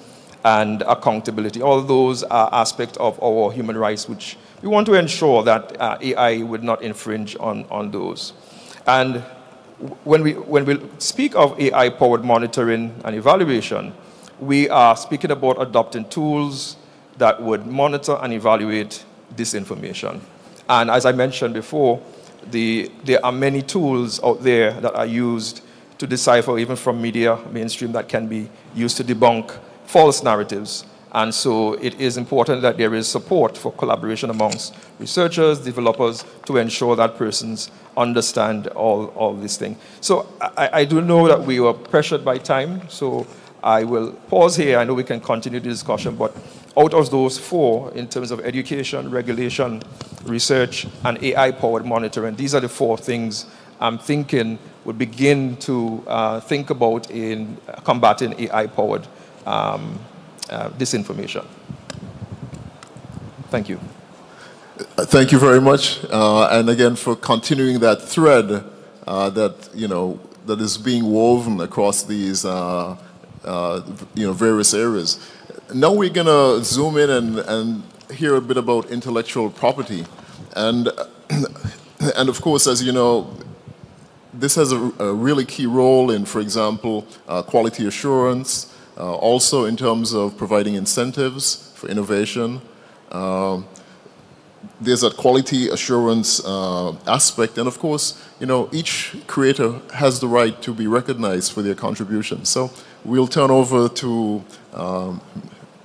and accountability. All those are aspects of our human rights which we want to ensure that AI would not infringe on those. And when we speak of AI-powered monitoring and evaluation, we are speaking about adopting tools that would monitor and evaluate disinformation. And as I mentioned before, there are many tools out there that are used to decipher, even from media mainstream, that can be used to debunk false narratives. And so it is important that there is support for collaboration amongst researchers, developers, to ensure that persons understand all these things. So I do know that we were pressured by time, so I will pause here. I know we can continue the discussion, but out of those four, in terms of education, regulation, research, and AI-powered monitoring, these are the four things I'm thinking would begin to think about in combating AI-powered disinformation. Thank you. Thank you very much, and again for continuing that thread that is being woven across these various areas. Now we're going to zoom in and hear a bit about intellectual property, and of course, as you know, this has a really key role in, for example, quality assurance. Also in terms of providing incentives for innovation. There's that quality assurance aspect, and of course, each creator has the right to be recognized for their contribution. So we'll turn over to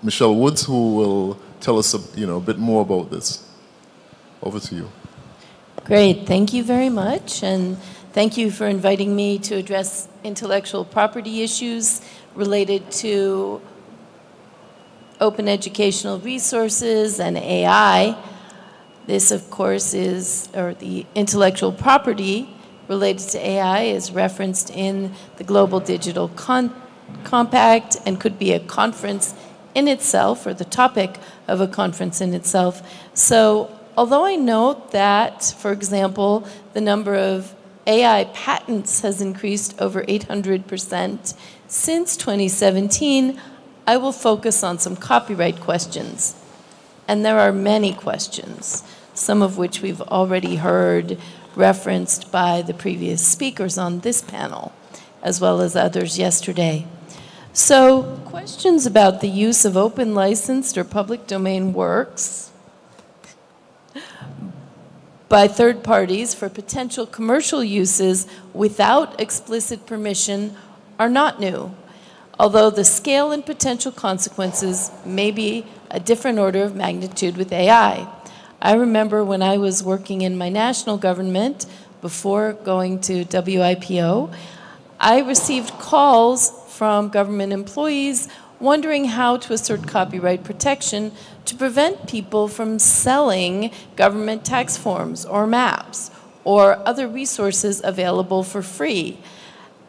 Michelle Woods, who will tell us a bit more about this. Over to you. Great, thank you very much, and thank you for inviting me to address intellectual property issues related to open educational resources and AI. This, of course, the intellectual property related to AI is referenced in the Global Digital Compact and could be a conference in itself, or the topic of a conference in itself. So, although I note that, for example, the number of AI patents has increased over 800% since 2017, I will focus on some copyright questions. And there are many questions, some of which we've already heard referenced by the previous speakers on this panel, as well as others yesterday. So, questions about the use of open licensed or public domain works by third parties for potential commercial uses without explicit permission are not new, although the scale and potential consequences may be a different order of magnitude with AI. I remember when I was working in my national government before going to WIPO, I received calls from government employees wondering how to assert copyright protection to prevent people from selling government tax forms or maps or other resources available for free.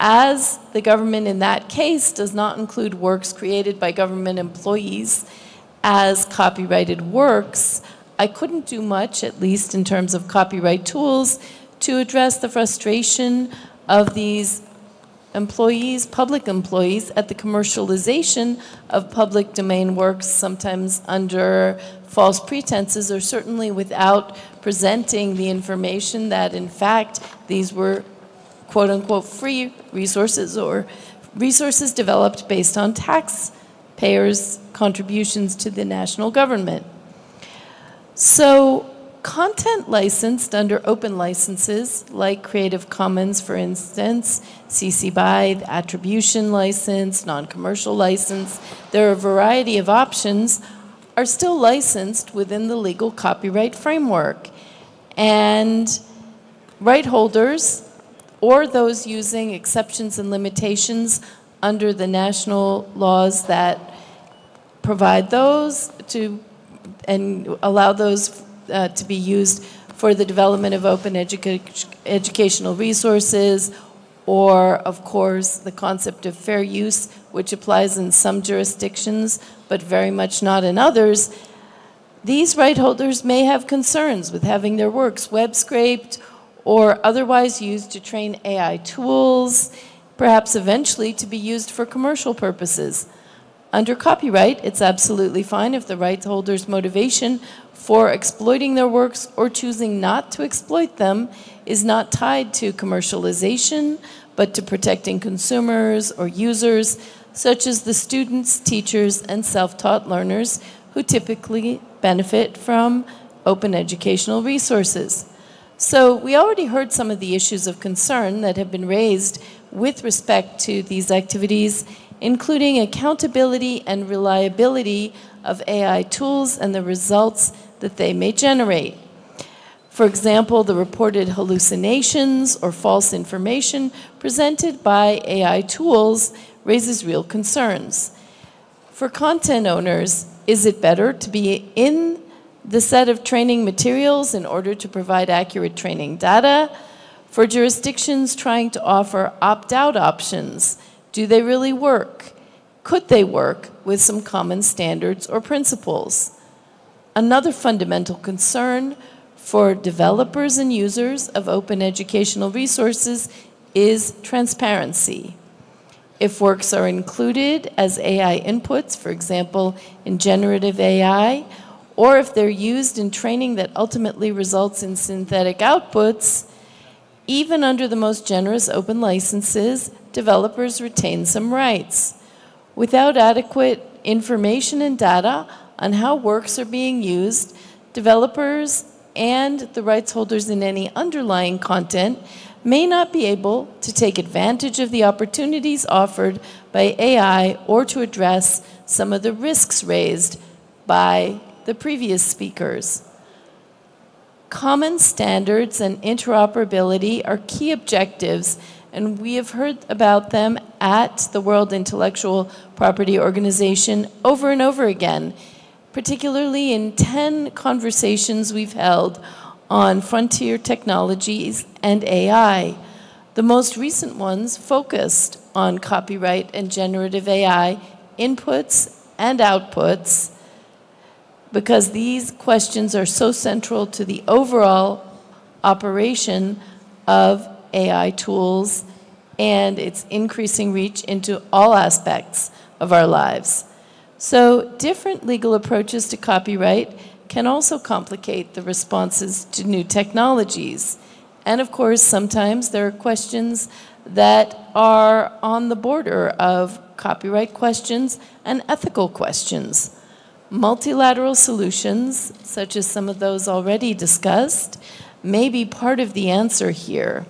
As the government in that case does not include works created by government employees as copyrighted works, I couldn't do much, at least in terms of copyright tools, to address the frustration of these employees, public employees, at the commercialization of public domain works, sometimes under false pretenses or certainly without presenting the information that in fact these were quote-unquote free resources or resources developed based on taxpayers' contributions to the national government. So content licensed under open licenses, like Creative Commons, for instance, CC BY, the attribution license, non-commercial license, there are a variety of options, are still licensed within the legal copyright framework. And right holders, or those using exceptions and limitations under the national laws that provide those to and allow those to be used for the development of open educational resources, or, of course, the concept of fair use, which applies in some jurisdictions, but very much not in others. These right holders may have concerns with having their works web scraped or otherwise used to train AI tools, perhaps eventually to be used for commercial purposes. Under copyright, it's absolutely fine if the rights holder's motivation for exploiting their works or choosing not to exploit them is not tied to commercialization, but to protecting consumers or users, such as the students, teachers, and self-taught learners who typically benefit from open educational resources. So we already heard some of the issues of concern that have been raised with respect to these activities, including accountability and reliability of AI tools and the results that they may generate. For example, the reported hallucinations or false information presented by AI tools raises real concerns. For content owners, is it better to be in the set of training materials in order to provide accurate training data? For jurisdictions trying to offer opt-out options, do they really work? Could they work with some common standards or principles? Another fundamental concern for developers and users of open educational resources is transparency. If works are included as AI inputs, for example, in generative AI, or if they're used in training that ultimately results in synthetic outputs, even under the most generous open licenses, developers retain some rights. Without adequate information and data on how works are being used, developers and the rights holders in any underlying content may not be able to take advantage of the opportunities offered by AI or to address some of the risks raised by the previous speakers. Common standards and interoperability are key objectives, and we have heard about them at the World Intellectual Property Organization over and over again, particularly in 10 conversations we've held on frontier technologies and AI. The most recent ones focused on copyright and generative AI inputs and outputs, because these questions are so central to the overall operation of AI tools and its increasing reach into all aspects of our lives. So different legal approaches to copyright can also complicate the responses to new technologies. And of course, sometimes there are questions that are on the border of copyright questions and ethical questions. Multilateral solutions, such as some of those already discussed, may be part of the answer here.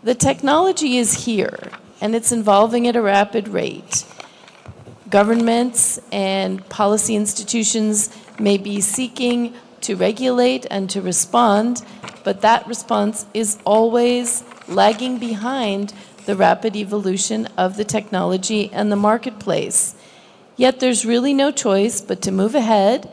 The technology is here, and it's evolving at a rapid rate. Governments and policy institutions may be seeking to regulate and to respond, but that response is always lagging behind the rapid evolution of the technology and the marketplace. Yet there's really no choice but to move ahead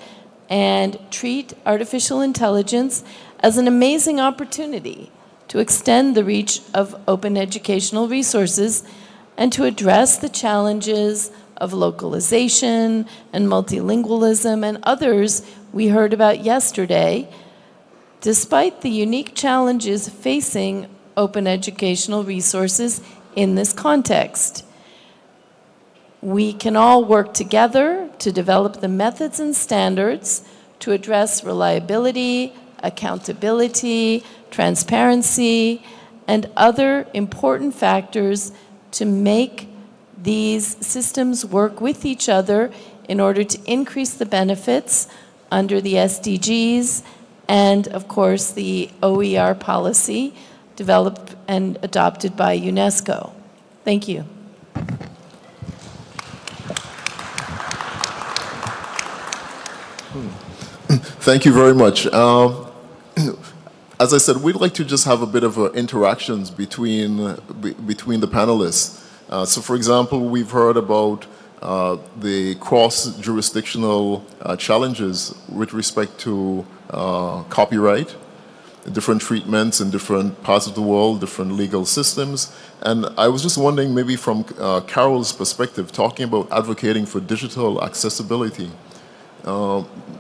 and treat artificial intelligence as an amazing opportunity to extend the reach of open educational resources and to address the challenges of localization and multilingualism and others we heard about yesterday, despite the unique challenges facing open educational resources in this context. We can all work together to develop the methods and standards to address reliability, accountability, transparency, and other important factors to make these systems work with each other in order to increase the benefits under the SDGs and, of course, the OER policy developed and adopted by UNESCO. Thank you. Thank you very much. As I said, we'd like to just have a bit of interactions between the panelists. So for example, we've heard about the cross-jurisdictional challenges with respect to copyright, different treatments in different parts of the world, different legal systems. And I was just wondering, maybe from Carol's perspective, talking about advocating for digital accessibility,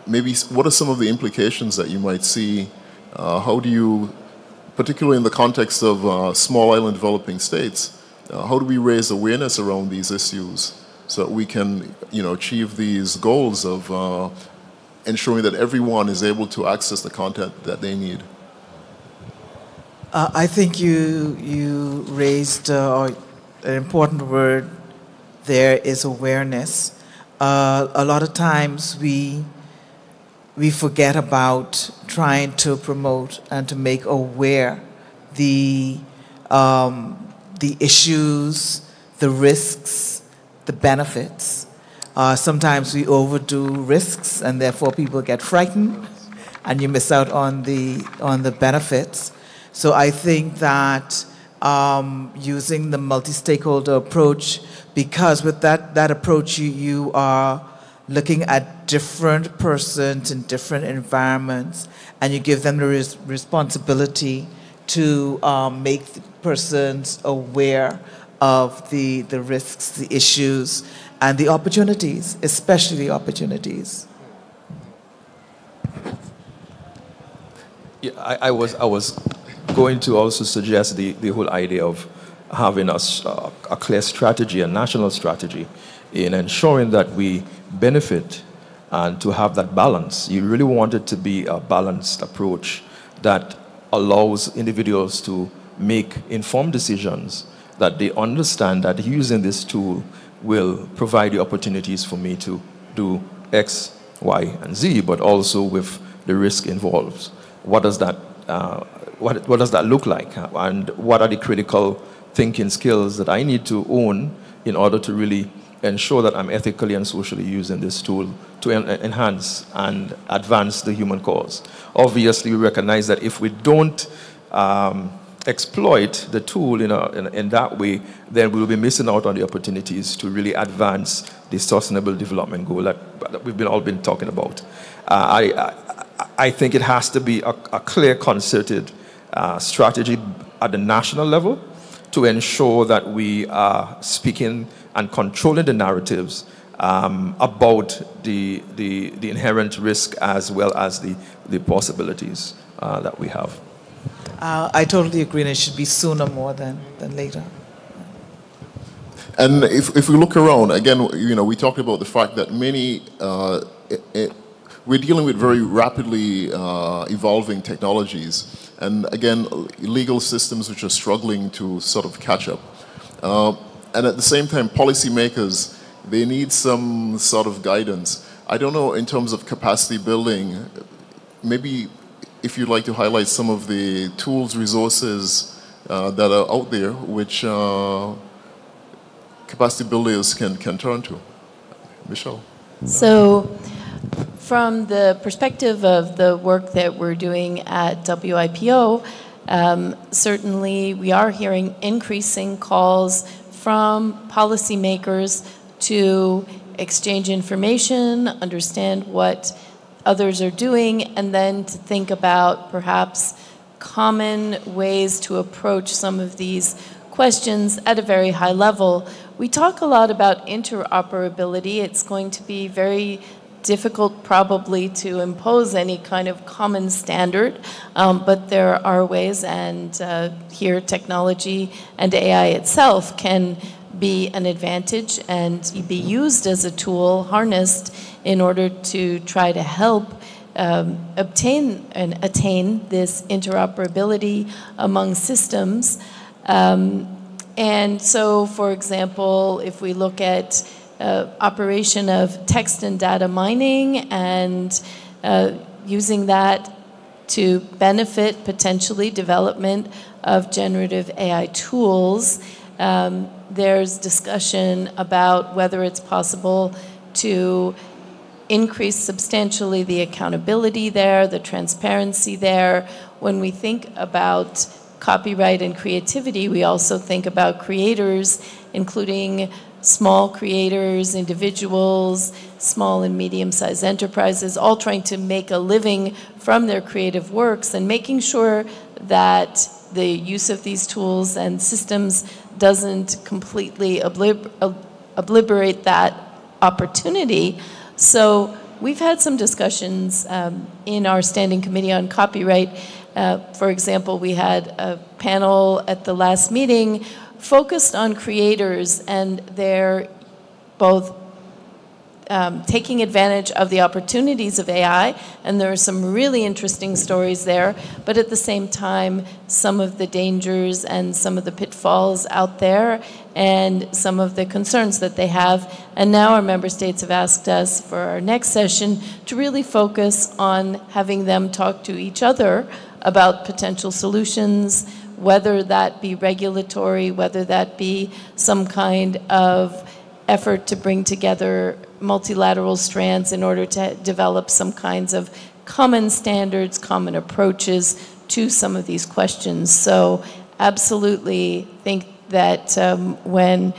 maybe what are some of the implications that you might see? How do you, particularly in the context of small island developing states, how do we raise awareness around these issues so that we can, achieve these goals of ensuring that everyone is able to access the content that they need? I think you raised an important word there is awareness. A lot of times we forget about trying to promote and to make aware the issues, the risks, the benefits. Sometimes we overdo risks, and therefore people get frightened, and you miss out on the benefits. So I think that using the multi-stakeholder approach, because with that approach you are looking at different persons in different environments, and you give them the responsibility to make the persons aware of the risks, the issues, and the opportunities, especially the opportunities. Yeah, I was going to also suggest the whole idea of having a clear strategy, a national strategy, in ensuring that we benefit and to have that balance. You really want it to be a balanced approach that allows individuals to make informed decisions, that they understand that using this tool will provide the opportunities for me to do X, Y, and Z, but also with the risk involved. What does that what does that look like? And what are the critical thinking skills that I need to own in order to really ensure that I'm ethically and socially using this tool to enhance and advance the human cause? Obviously, we recognize that if we don't exploit the tool in that way, then we will be missing out on the opportunities to really advance the sustainable development goal that we've all been talking about. I think it has to be a clear, concerted strategy at the national level to ensure that we are speaking and controlling the narratives about the inherent risk as well as the possibilities that we have. I totally agree, and it should be sooner more than later. And if we look around, again, we talked about the fact that many, we're dealing with very rapidly evolving technologies. And again, legal systems which are struggling to sort of catch up. And at the same time, policymakers, they need some sort of guidance. I don't know, in terms of capacity building, maybe if you'd like to highlight some of the tools, resources that are out there which capacity builders can turn to. Michelle? So, from the perspective of the work that we're doing at WIPO, certainly we are hearing increasing calls from policymakers to exchange information, understand what others are doing, and then to think about perhaps common ways to approach some of these questions at a very high level. We talk a lot about interoperability. It's going to be very difficult probably to impose any kind of common standard, but there are ways, and here technology and AI itself can be an advantage and be used as a tool, harnessed in order to try to help obtain and attain this interoperability among systems. And so, for example, if we look at operation of text and data mining and using that to benefit potentially development of generative AI tools, there's discussion about whether it's possible to increase substantially the accountability there, the transparency there. When we think about copyright and creativity, we also think about creators, including small creators, individuals, small and medium-sized enterprises, all trying to make a living from their creative works, and making sure that the use of these tools and systems doesn't completely obliterate that opportunity. So we've had some discussions in our Standing Committee on Copyright. For example, we had a panel at the last meeting focused on creators, and they're both taking advantage of the opportunities of AI, and there are some really interesting stories there, but at the same time, some of the dangers and some of the pitfalls out there, and some of the concerns that they have. And now our member states have asked us for our next session to really focus on having them talk to each other about potential solutions, whether that be regulatory, whether that be some kind of effort to bring together multilateral strands in order to develop some kinds of common standards, common approaches to some of these questions. So absolutely think that when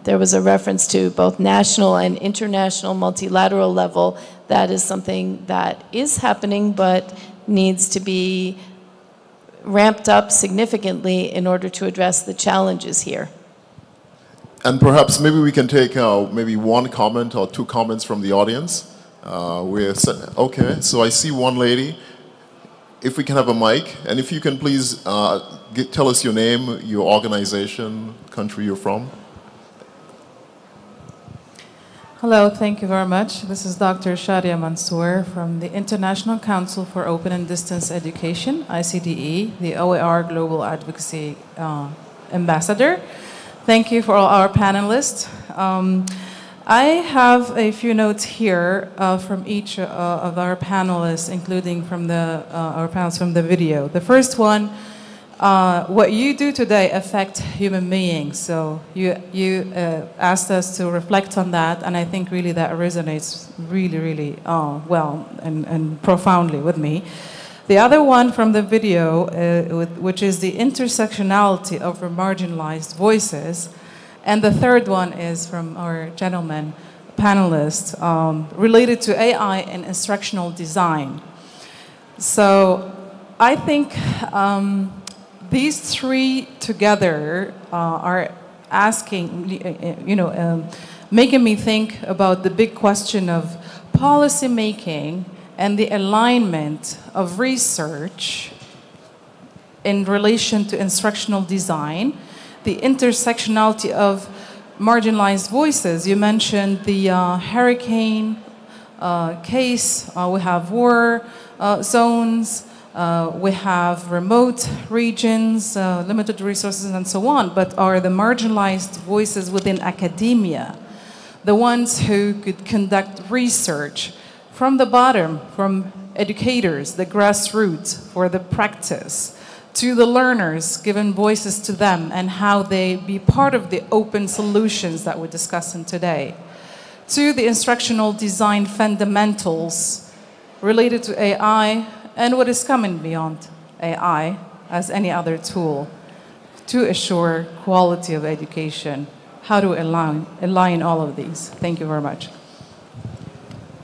there was a reference to both national and international multilateral level, that is something that is happening but needs to be ramped up significantly in order to address the challenges here. And perhaps maybe we can take maybe one comment or two comments from the audience. Okay, so I see one lady. If we can have a mic, and if you can please tell us your name, your organization, country you're from. Hello, thank you very much. This is Dr. Shadia Mansour from the International Council for Open and Distance Education, ICDE, the OER Global Advocacy Ambassador. Thank you for all our panelists. I have a few notes here from each of our panelists, including from our panelists from the video. The first one, what you do today affects human beings. So you asked us to reflect on that, and I think really that resonates really well and profoundly with me. The other one from the video, which is the intersectionality of marginalized voices. And the third one is from our gentleman panelist, related to AI and instructional design. So I think these three together are asking, making me think about the big question of policy making and the alignment of research in relation to instructional design, the intersectionality of marginalized voices. You mentioned the hurricane case, we have war zones, we have remote regions, limited resources and so on, but are the marginalized voices within academia, the ones who could conduct research from the bottom, from educators, the grassroots, for the practice, to the learners, given voices to them, and how they be part of the open solutions that we're discussing today, to the instructional design fundamentals related to AI and what is coming beyond AI as any other tool to assure quality of education how to align all of these. Thank you very much.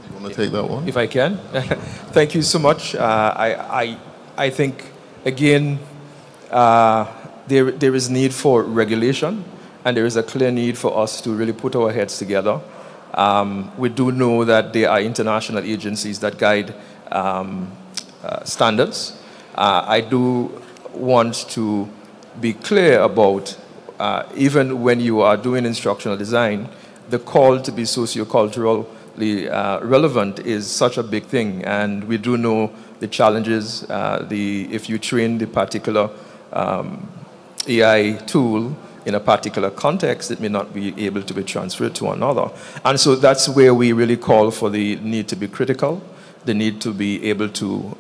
You want to take that one? If I can. Thank you so much. I think, again, there is need for regulation, and there is a clear need for us to really put our heads together. We do know that there are international agencies that guide standards. I do want to be clear about, even when you are doing instructional design, the call to be socioculturally relevant is such a big thing, and we do know the challenges. If you train the particular AI tool in a particular context, it may not be able to be transferred to another. And so that's where we really call for the need to be critical, the need to be able to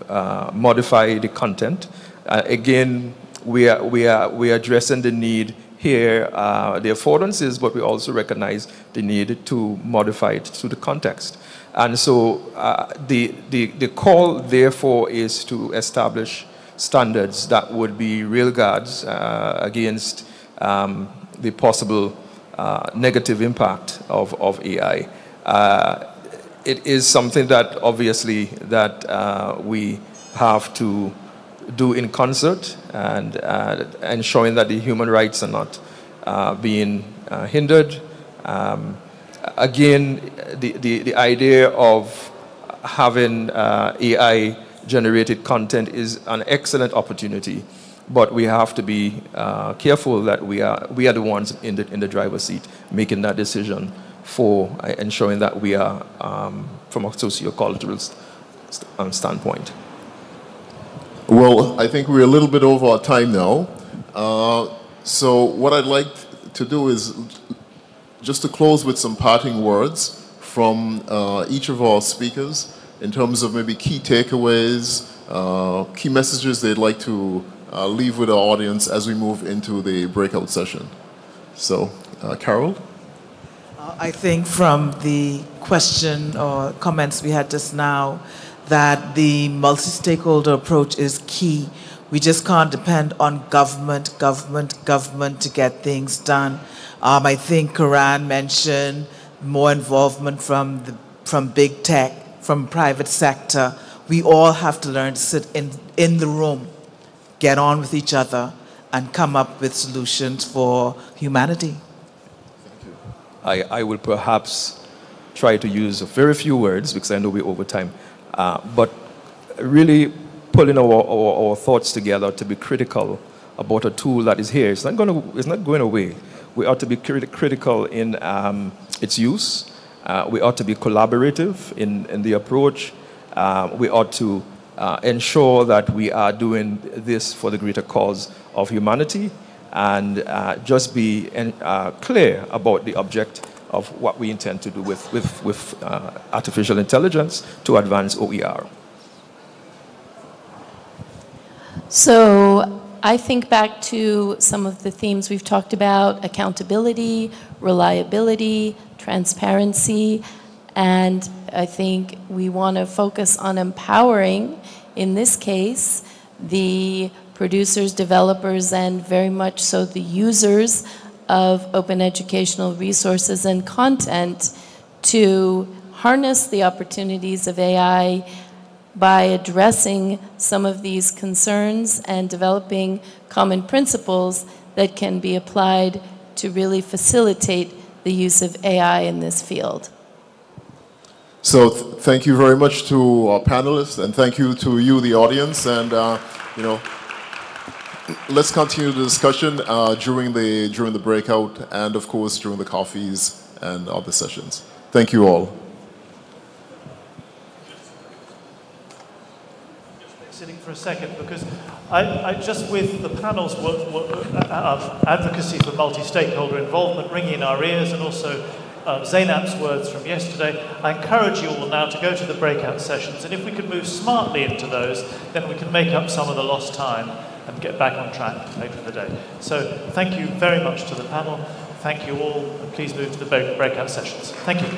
modify the content. Again, we are addressing the need here, the affordances, but we also recognize the need to modify it to the context. And so the call, therefore, is to establish standards that would be real guards against the possible negative impact of AI. It is something that obviously that we have to do in concert, and ensuring that the human rights are not being hindered. Again, the idea of having AI-generated content is an excellent opportunity, but we have to be careful that we are the ones in the driver's seat making that decision for ensuring that we are from a socio-cultural standpoint. Well, I think we're a little bit over our time now. So what I'd like to do is just to close with some parting words from each of our speakers in terms of maybe key takeaways, key messages they'd like to leave with our audience as we move into the breakout session. So, Carol? I think from the question or comments we had just now, that the multi-stakeholder approach is key. We just can't depend on government to get things done. I think Karan mentioned more involvement from big tech, from private sector. We all have to learn to sit in the room, get on with each other, and come up with solutions for humanity. I will perhaps try to use very few words because I know we're over time. But really pulling our thoughts together to be critical about a tool that is here. It's not going away. We ought to be critical in its use. We ought to be collaborative in the approach. We ought to ensure that we are doing this for the greater cause of humanity, and just be clear about the object of what we intend to do with artificial intelligence to advance OER. So I think back to some of the themes we've talked about: accountability, reliability, transparency, and I think we want to focus on empowering, in this case, the producers, developers, and very much so the users of open educational resources and content to harness the opportunities of AI by addressing some of these concerns and developing common principles that can be applied to really facilitate the use of AI in this field. So thank you very much to our panelists, and thank you to you, the audience, and let's continue the discussion during the breakout, and of course during the coffees and other sessions. Thank you all. Sitting for a second, because I just with the panel's advocacy for multi-stakeholder involvement ringing in our ears, and also Zainab's words from yesterday, I encourage you all now to go to the breakout sessions, and if we could move smartly into those, then we can make up some of the lost time and get back on track later in the day. So thank you very much to the panel. Thank you all, and please move to the breakout sessions. Thank you.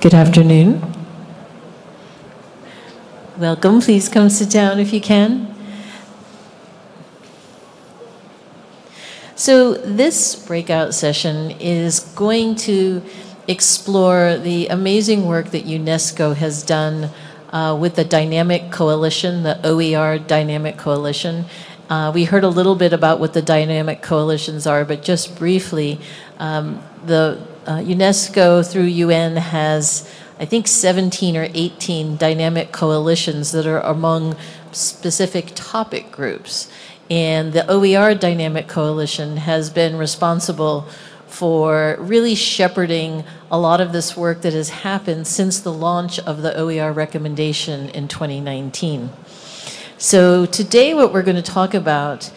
Good afternoon. Welcome. Please come sit down if you can. So this breakout session is going to explore the amazing work that UNESCO has done with the Dynamic Coalition, the OER Dynamic Coalition. We heard a little bit about what the dynamic coalitions are, but just briefly, the UNESCO through UN has, I think, 17 or 18 dynamic coalitions that are among specific topic groups. And the OER Dynamic Coalition has been responsible for really shepherding a lot of this work that has happened since the launch of the OER recommendation in 2019. So today what we're going to talk about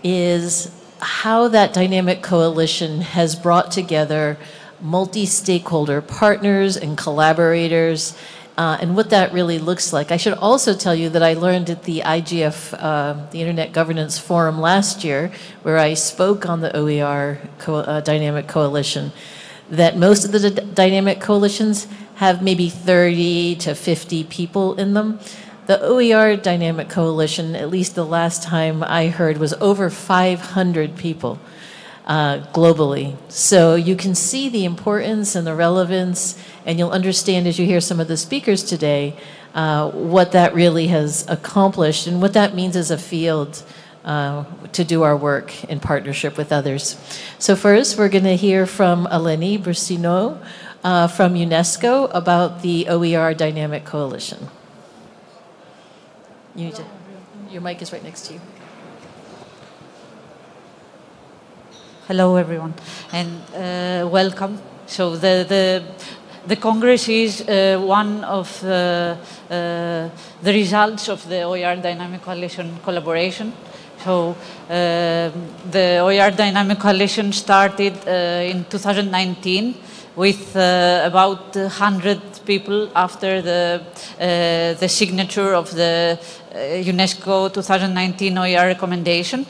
is how that dynamic coalition has brought together multi-stakeholder partners and collaborators, and what that really looks like. I should also tell you that I learned at the IGF, the Internet Governance Forum last year, where I spoke on the OER Dynamic Coalition, that most of the dynamic coalitions have maybe 30 to 50 people in them. The OER Dynamic Coalition, at least the last time I heard, was over 500 people globally. So you can see the importance and the relevance, and you'll understand as you hear some of the speakers today what that really has accomplished and what that means as a field to do our work in partnership with others. So first, we're going to hear from Eleni Brusino from UNESCO about the OER Dynamic Coalition. Your mic is right next to you. Hello, everyone, and welcome. So the Congress is one of the results of the OER Dynamic Coalition collaboration. So the OER Dynamic Coalition started in 2019 with about 100 people after the signature of the UNESCO 2019 OER recommendation.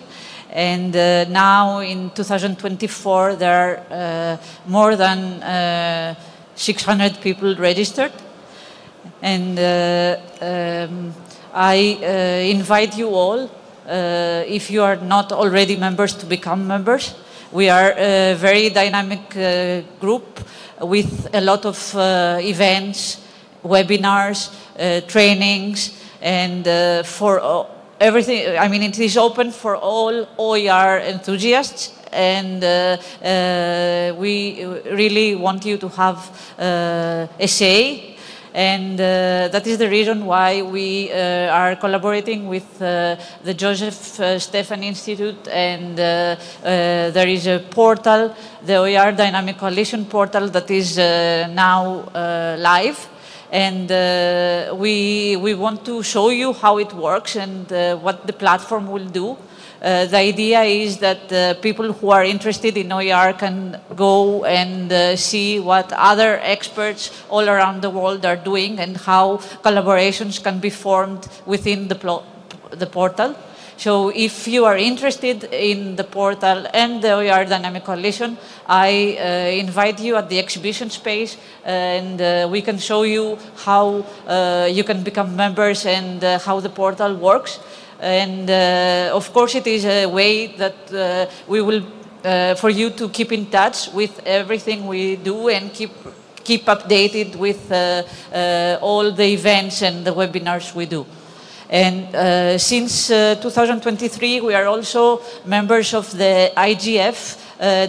And now in 2024, there are more than 600 people registered. And I invite you all, if you are not already members, to become members. We are a very dynamic group with a lot of events, webinars, trainings, and for everything. I mean, it is open for all OER enthusiasts, and we really want you to have a say. And that is the reason why we are collaborating with the Joseph Stefan Institute, and there is a portal, the OER Dynamic Coalition portal, that is now live. And we want to show you how it works and what the platform will do. The idea is that people who are interested in OER can go and see what other experts all around the world are doing and how collaborations can be formed within the portal. So if you are interested in the portal and the OER Dynamic Coalition, I invite you at the exhibition space, and we can show you how you can become members and how the portal works. And of course, it is a way that we will, for you to keep in touch with everything we do and keep updated with all the events and the webinars we do. And since 2023, we are also members of the IGF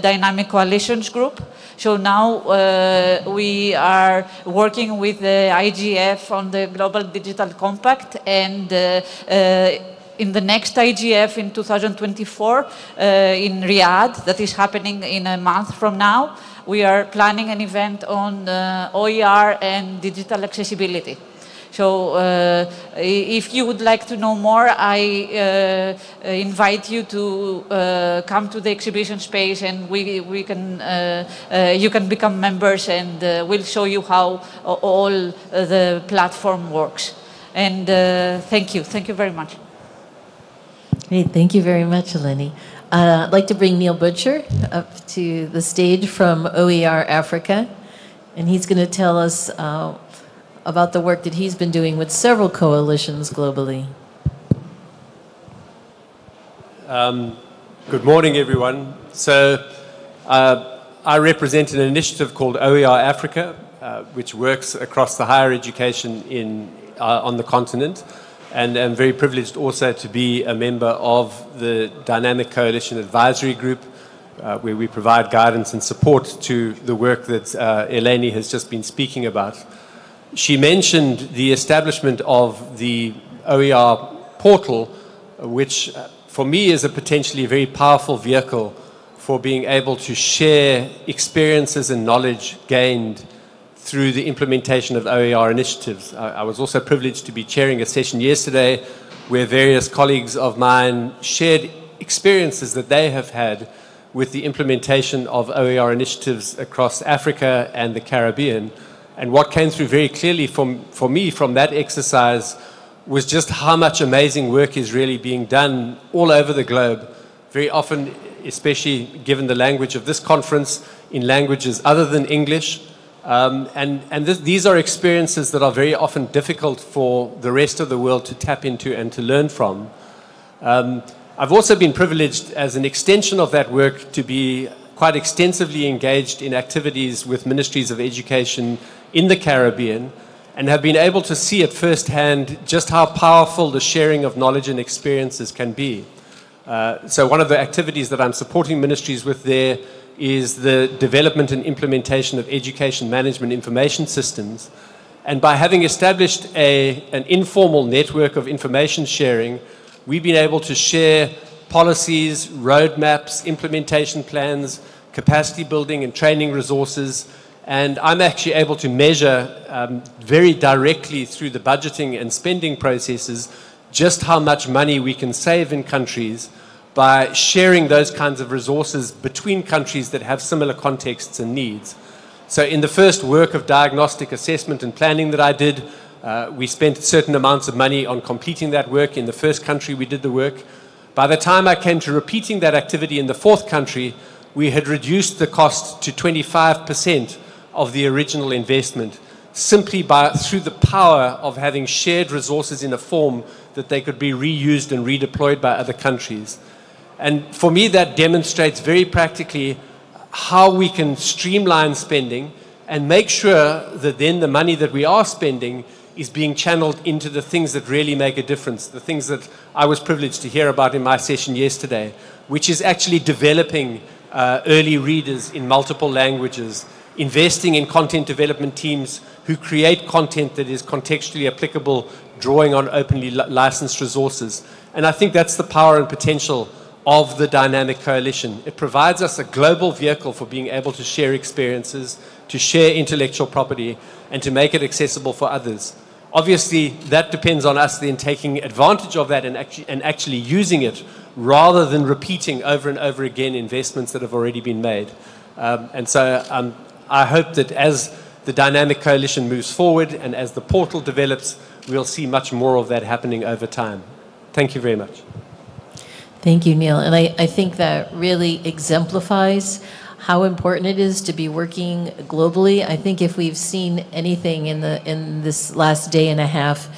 Dynamic Coalitions Group. So now we are working with the IGF on the Global Digital Compact, and in the next IGF in 2024 in Riyadh, that is happening in a month from now, we are planning an event on OER and digital accessibility. So if you would like to know more, I invite you to come to the exhibition space, and we can you can become members, and we'll show you how all the platform works. And thank you very much. Great, thank you very much, Eleni. I'd like to bring Neil Butcher up to the stage from OER Africa. And he's going to tell us about the work that he's been doing with several coalitions globally. Good morning, everyone. So I represent an initiative called OER Africa, which works across the higher education on the continent. And I'm very privileged also to be a member of the Dynamic Coalition Advisory Group, where we provide guidance and support to the work that Eleni has just been speaking about. She mentioned the establishment of the OER portal, which for me is a potentially very powerful vehicle for being able to share experiences and knowledge gained through the implementation of OER initiatives. I was also privileged to be chairing a session yesterday where various colleagues of mine shared experiences that they have had with the implementation of OER initiatives across Africa and the Caribbean. And what came through very clearly for me from that exercise was just how much amazing work is really being done all over the globe, very often, especially given the language of this conference, in languages other than English. These are experiences that are very often difficult for the rest of the world to tap into and to learn from. I've also been privileged as an extension of that work to be quite extensively engaged in activities with ministries of education in the Caribbean and have been able to see at firsthand just how powerful the sharing of knowledge and experiences can be. So one of the activities that I'm supporting ministries with there is the development and implementation of education management information systems. And by having established an informal network of information sharing, we've been able to share policies, roadmaps, implementation plans, capacity building and training resources. And I'm actually able to measure very directly through the budgeting and spending processes just how much money we can save in countries by sharing those kinds of resources between countries that have similar contexts and needs. So in the first work of diagnostic assessment and planning that I did, we spent certain amounts of money on completing that work in the first country we did the work. By the time I came to repeating that activity in the fourth country, we had reduced the cost to 25% of the original investment, simply through the power of having shared resources in a form that they could be reused and redeployed by other countries. And for me, that demonstrates very practically how we can streamline spending and make sure that then the money that we are spending is being channeled into the things that really make a difference, the things that I was privileged to hear about in my session yesterday, which is actually developing early readers in multiple languages, investing in content development teams who create content that is contextually applicable, drawing on openly licensed resources. And I think that's the power and potential of the Dynamic Coalition. It provides us a global vehicle for being able to share experiences, to share intellectual property, and to make it accessible for others. Obviously, that depends on us then taking advantage of that and actually using it rather than repeating over and over again investments that have already been made. I hope that as the Dynamic Coalition moves forward and as the portal develops, we'll see much more of that happening over time. Thank you very much. Thank you, Neil. And I think that really exemplifies how important it is to be working globally. I think if we've seen anything in this last day and a half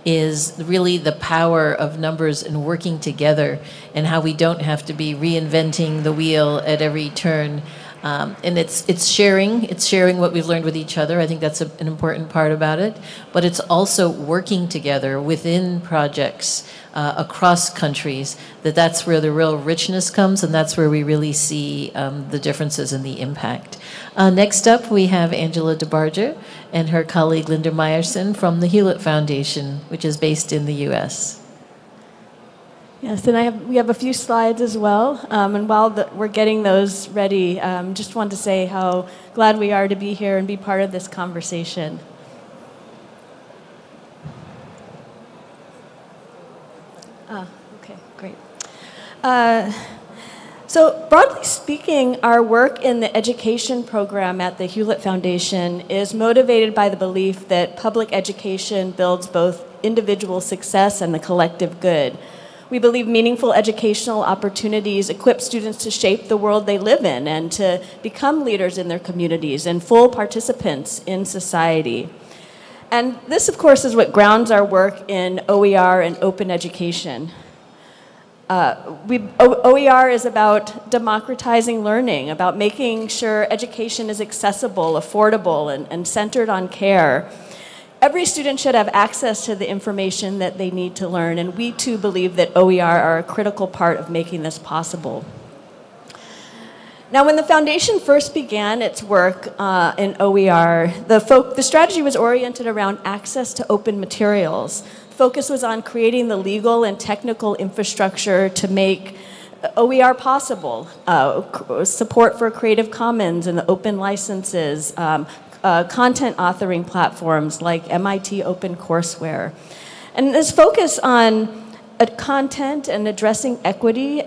is really the power of numbers and working together and how we don't have to be reinventing the wheel at every turn. And it's sharing what we've learned with each other. I think that's an important part about it. But it's also working together within projects across countries, that's where the real richness comes, and that's where we really see the differences and the impact. Next up, we have Angela DeBarger and her colleague Linda Meyerson from the Hewlett Foundation, which is based in the U.S. Yes, and we have a few slides as well. And while we're getting those ready, just want to say how glad we are to be here and be part of this conversation. Okay, great. So broadly speaking, our work in the education program at the Hewlett Foundation is motivated by the belief that public education builds both individual success and the collective good. We believe meaningful educational opportunities equip students to shape the world they live in and to become leaders in their communities and full participants in society. And this, of course, is what grounds our work in OER and open education. OER is about democratizing learning, about making sure education is accessible, affordable, and centered on care. Every student should have access to the information that they need to learn, and we too believe that OER are a critical part of making this possible. Now, when the foundation first began its work in OER, the strategy was oriented around access to open materials. Focus was on creating the legal and technical infrastructure to make OER possible, support for Creative Commons and the open licenses, content authoring platforms like MIT OpenCourseWare. And this focus on content and addressing equity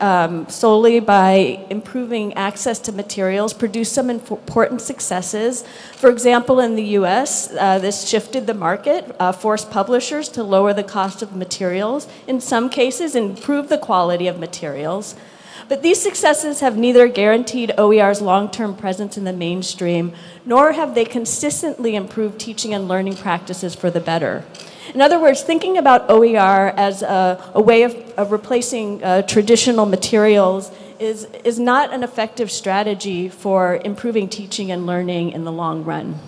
solely by improving access to materials produced some important successes. For example, in the US, this shifted the market, forced publishers to lower the cost of materials, in some cases improve the quality of materials. But these successes have neither guaranteed OER's long-term presence in the mainstream, nor have they consistently improved teaching and learning practices for the better. In other words, thinking about OER as a way of replacing traditional materials is not an effective strategy for improving teaching and learning in the long run.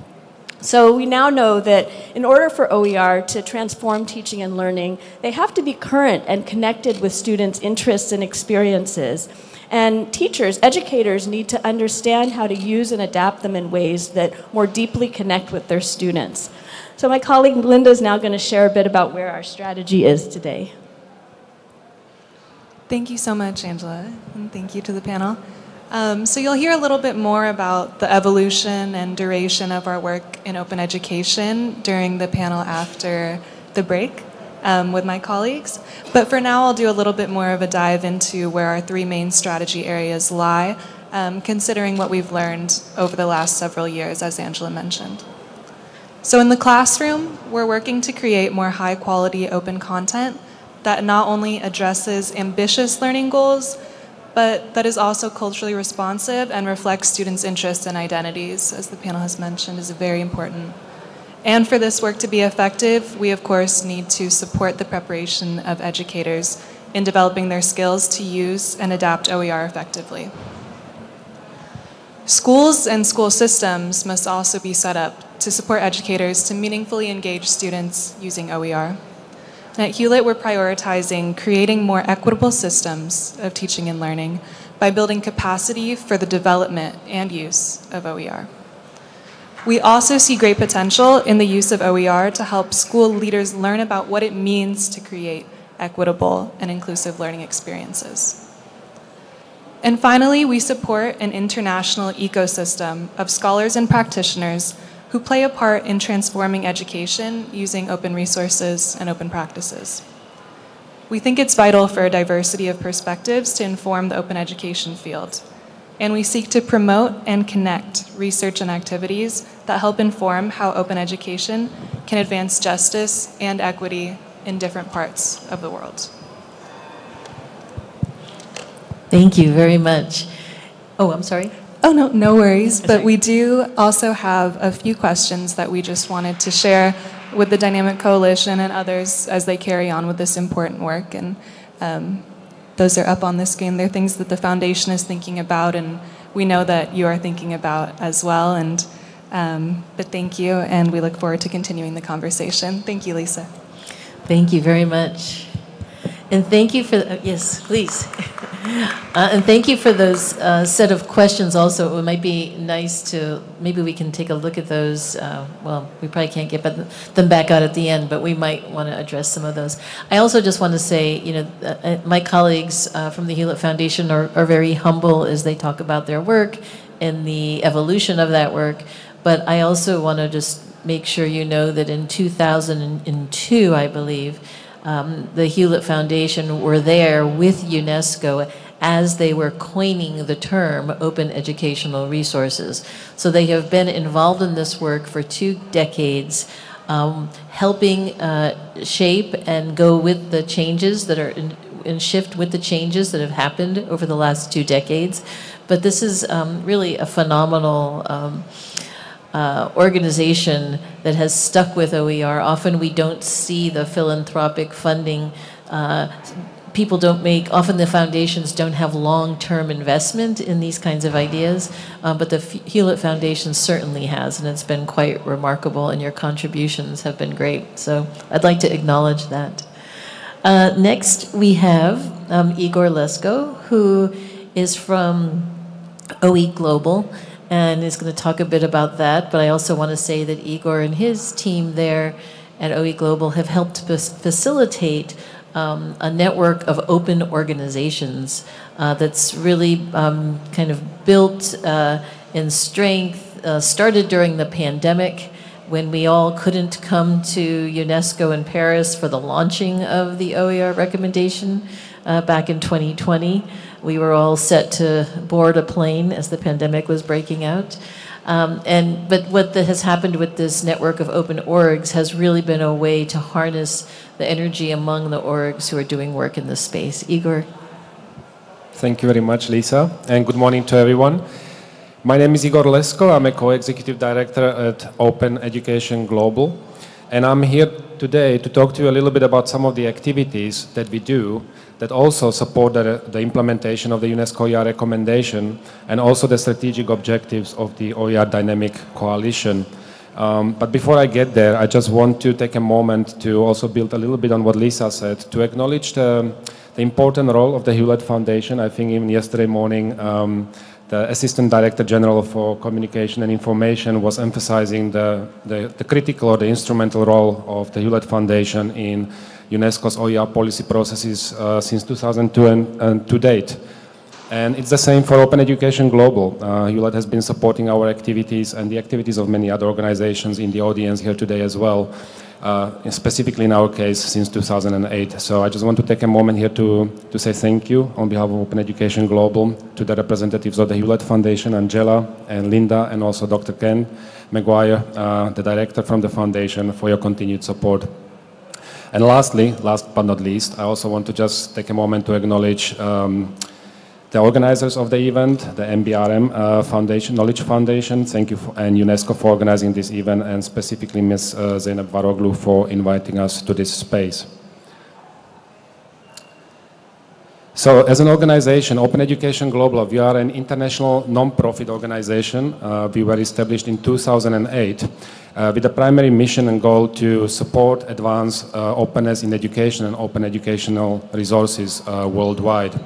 So we now know that in order for OER to transform teaching and learning, they have to be current and connected with students' interests and experiences. And teachers, educators need to understand how to use and adapt them in ways that more deeply connect with their students. So my colleague Linda is now going to share a bit about where our strategy is today. Thank you so much, Angela, and thank you to the panel. So you'll hear a little bit more about the evolution and duration of our work in open education during the panel after the break with my colleagues. But for now, I'll do a little bit more of a dive into where our three main strategy areas lie, considering what we've learned over the last several years, as Angela mentioned. So in the classroom, we're working to create more high-quality open content that not only addresses ambitious learning goals, but that is also culturally responsive and reflects students' interests and identities, as the panel has mentioned, is very important. And for this work to be effective, we of course need to support the preparation of educators in developing their skills to use and adapt OER effectively. Schools and school systems must also be set up to support educators to meaningfully engage students using OER. And at Hewlett, we're prioritizing creating more equitable systems of teaching and learning by building capacity for the development and use of OER. We also see great potential in the use of OER to help school leaders learn about what it means to create equitable and inclusive learning experiences. And finally, we support an international ecosystem of scholars and practitioners who play a part in transforming education using open resources and open practices. We think it's vital for a diversity of perspectives to inform the open education field, and we seek to promote and connect research and activities that help inform how open education can advance justice and equity in different parts of the world. Thank you very much. Oh, I'm sorry. Oh, no, no worries. But we do also have a few questions that we just wanted to share with the Dynamic Coalition and others as they carry on with this important work. And those are up on the screen. They're things that the foundation is thinking about, and we know that you are thinking about as well. And but thank you, and we look forward to continuing the conversation. Thank you, Lisa. Thank you very much. And thank you for, yes, please. And thank you for those set of questions also. It might be nice to, maybe we can take a look at those. Well, we probably can't get them back out at the end, but we might want to address some of those. I also just want to say, you know, my colleagues from the Hewlett Foundation are very humble as they talk about their work and the evolution of that work. But I also want to just make sure you know that in 2002, I believe, the Hewlett Foundation were there with UNESCO as they were coining the term open educational resources. So they have been involved in this work for 2 decades, helping shape and go with the changes that are and shift with the changes that have happened over the last 2 decades. But this is really a phenomenal organization that has stuck with OER. Often we don't see the philanthropic funding. People don't make, often the foundations don't have long-term investment in these kinds of ideas, but the Hewlett Foundation certainly has, and it's been quite remarkable, and your contributions have been great. So I'd like to acknowledge that. Next, we have Igor Lesko, who is from OE Global, and is going to talk a bit about that, but I also want to say that Igor and his team there at OE Global have helped facilitate a network of open organizations that's really kind of built in strength, started during the pandemic when we all couldn't come to UNESCO in Paris for the launching of the OER recommendation back in 2020. We were all set to board a plane as the pandemic was breaking out. But what has happened with this network of open orgs has really been a way to harness the energy among the orgs who are doing work in this space. Igor. Thank you very much, Lisa, and good morning to everyone. My name is Igor Lesko. I'm a co-executive director at Open Education Global, and I'm here today to talk to you a little bit about some of the activities that we do that also support the implementation of the UNESCO OER recommendation and also the strategic objectives of the OER Dynamic Coalition. But before I get there, I just want to take a moment to also build a little bit on what Lisa said, to acknowledge the important role of the Hewlett Foundation. I think even yesterday morning, the Assistant Director General for Communication and Information was emphasizing the critical or the instrumental role of the Hewlett Foundation in UNESCO's OER policy processes since 2002 and to date. And it's the same for Open Education Global. Hewlett has been supporting our activities and the activities of many other organizations in the audience here today as well, specifically in our case since 2008. So I just want to take a moment here to say thank you on behalf of Open Education Global to the representatives of the Hewlett Foundation, Angela and Linda, and also Dr. Ken McGuire, the director from the foundation, for your continued support. And lastly, last but not least, I also want to just take a moment to acknowledge the organizers of the event, the MBRM Foundation, Knowledge Foundation. Thank you, and UNESCO for organizing this event, and specifically Ms. Zeynep Varoglu for inviting us to this space. So as an organization, Open Education Global, we are an international non-profit organization. We were established in 2008 with a primary mission and goal to support, advance openness in education and open educational resources worldwide.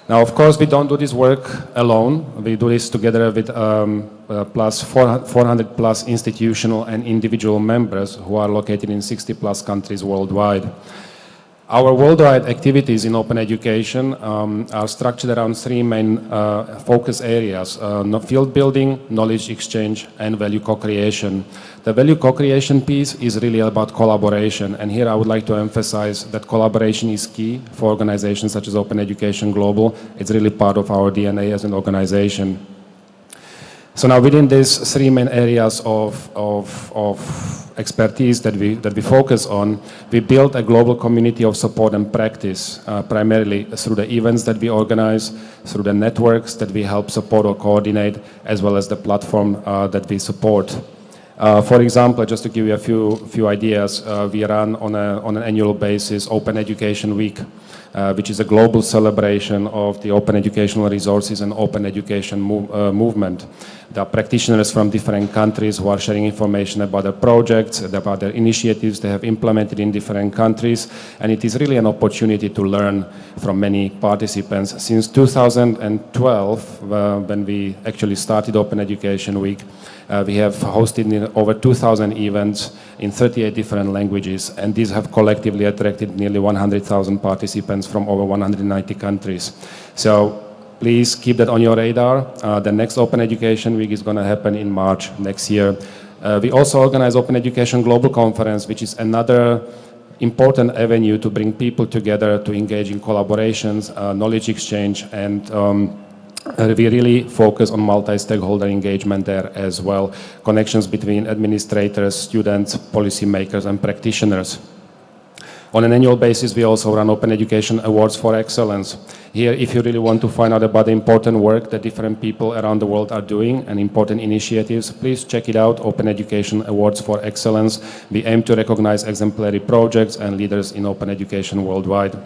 Now, of course, we don't do this work alone. We do this together with 400 plus institutional and individual members who are located in 60 plus countries worldwide. Our worldwide activities in open education are structured around 3 main focus areas: field building, knowledge exchange, and value co-creation. The value co-creation piece is really about collaboration, and here I would like to emphasize that collaboration is key for organizations such as Open Education Global. It's really part of our DNA as an organization. So now within these 3 main areas of expertise that we focus on, we build a global community of support and practice, primarily through the events that we organize, through the networks that we help support or coordinate, as well as the platform that we support. For example, just to give you a few ideas, we run on an annual basis Open Education Week, which is a global celebration of the open educational resources and open education movement. There are practitioners from different countries who are sharing information about their projects, about their initiatives they have implemented in different countries, and it is really an opportunity to learn from many participants. Since 2012, when we actually started Open Education Week, we have hosted over 2,000 events in 38 different languages, and these have collectively attracted nearly 100,000 participants from over 190 countries. So please keep that on your radar. The next Open Education Week is going to happen in March next year. We also organize Open Education Global Conference, which is another important avenue to bring people together to engage in collaborations, knowledge exchange, and we really focus on multi-stakeholder engagement there as well, connections between administrators, students, policymakers, and practitioners. On an annual basis, we also run Open Education Awards for Excellence. Here, if you really want to find out about the important work that different people around the world are doing and important initiatives, please check it out, Open Education Awards for Excellence. We aim to recognize exemplary projects and leaders in open education worldwide.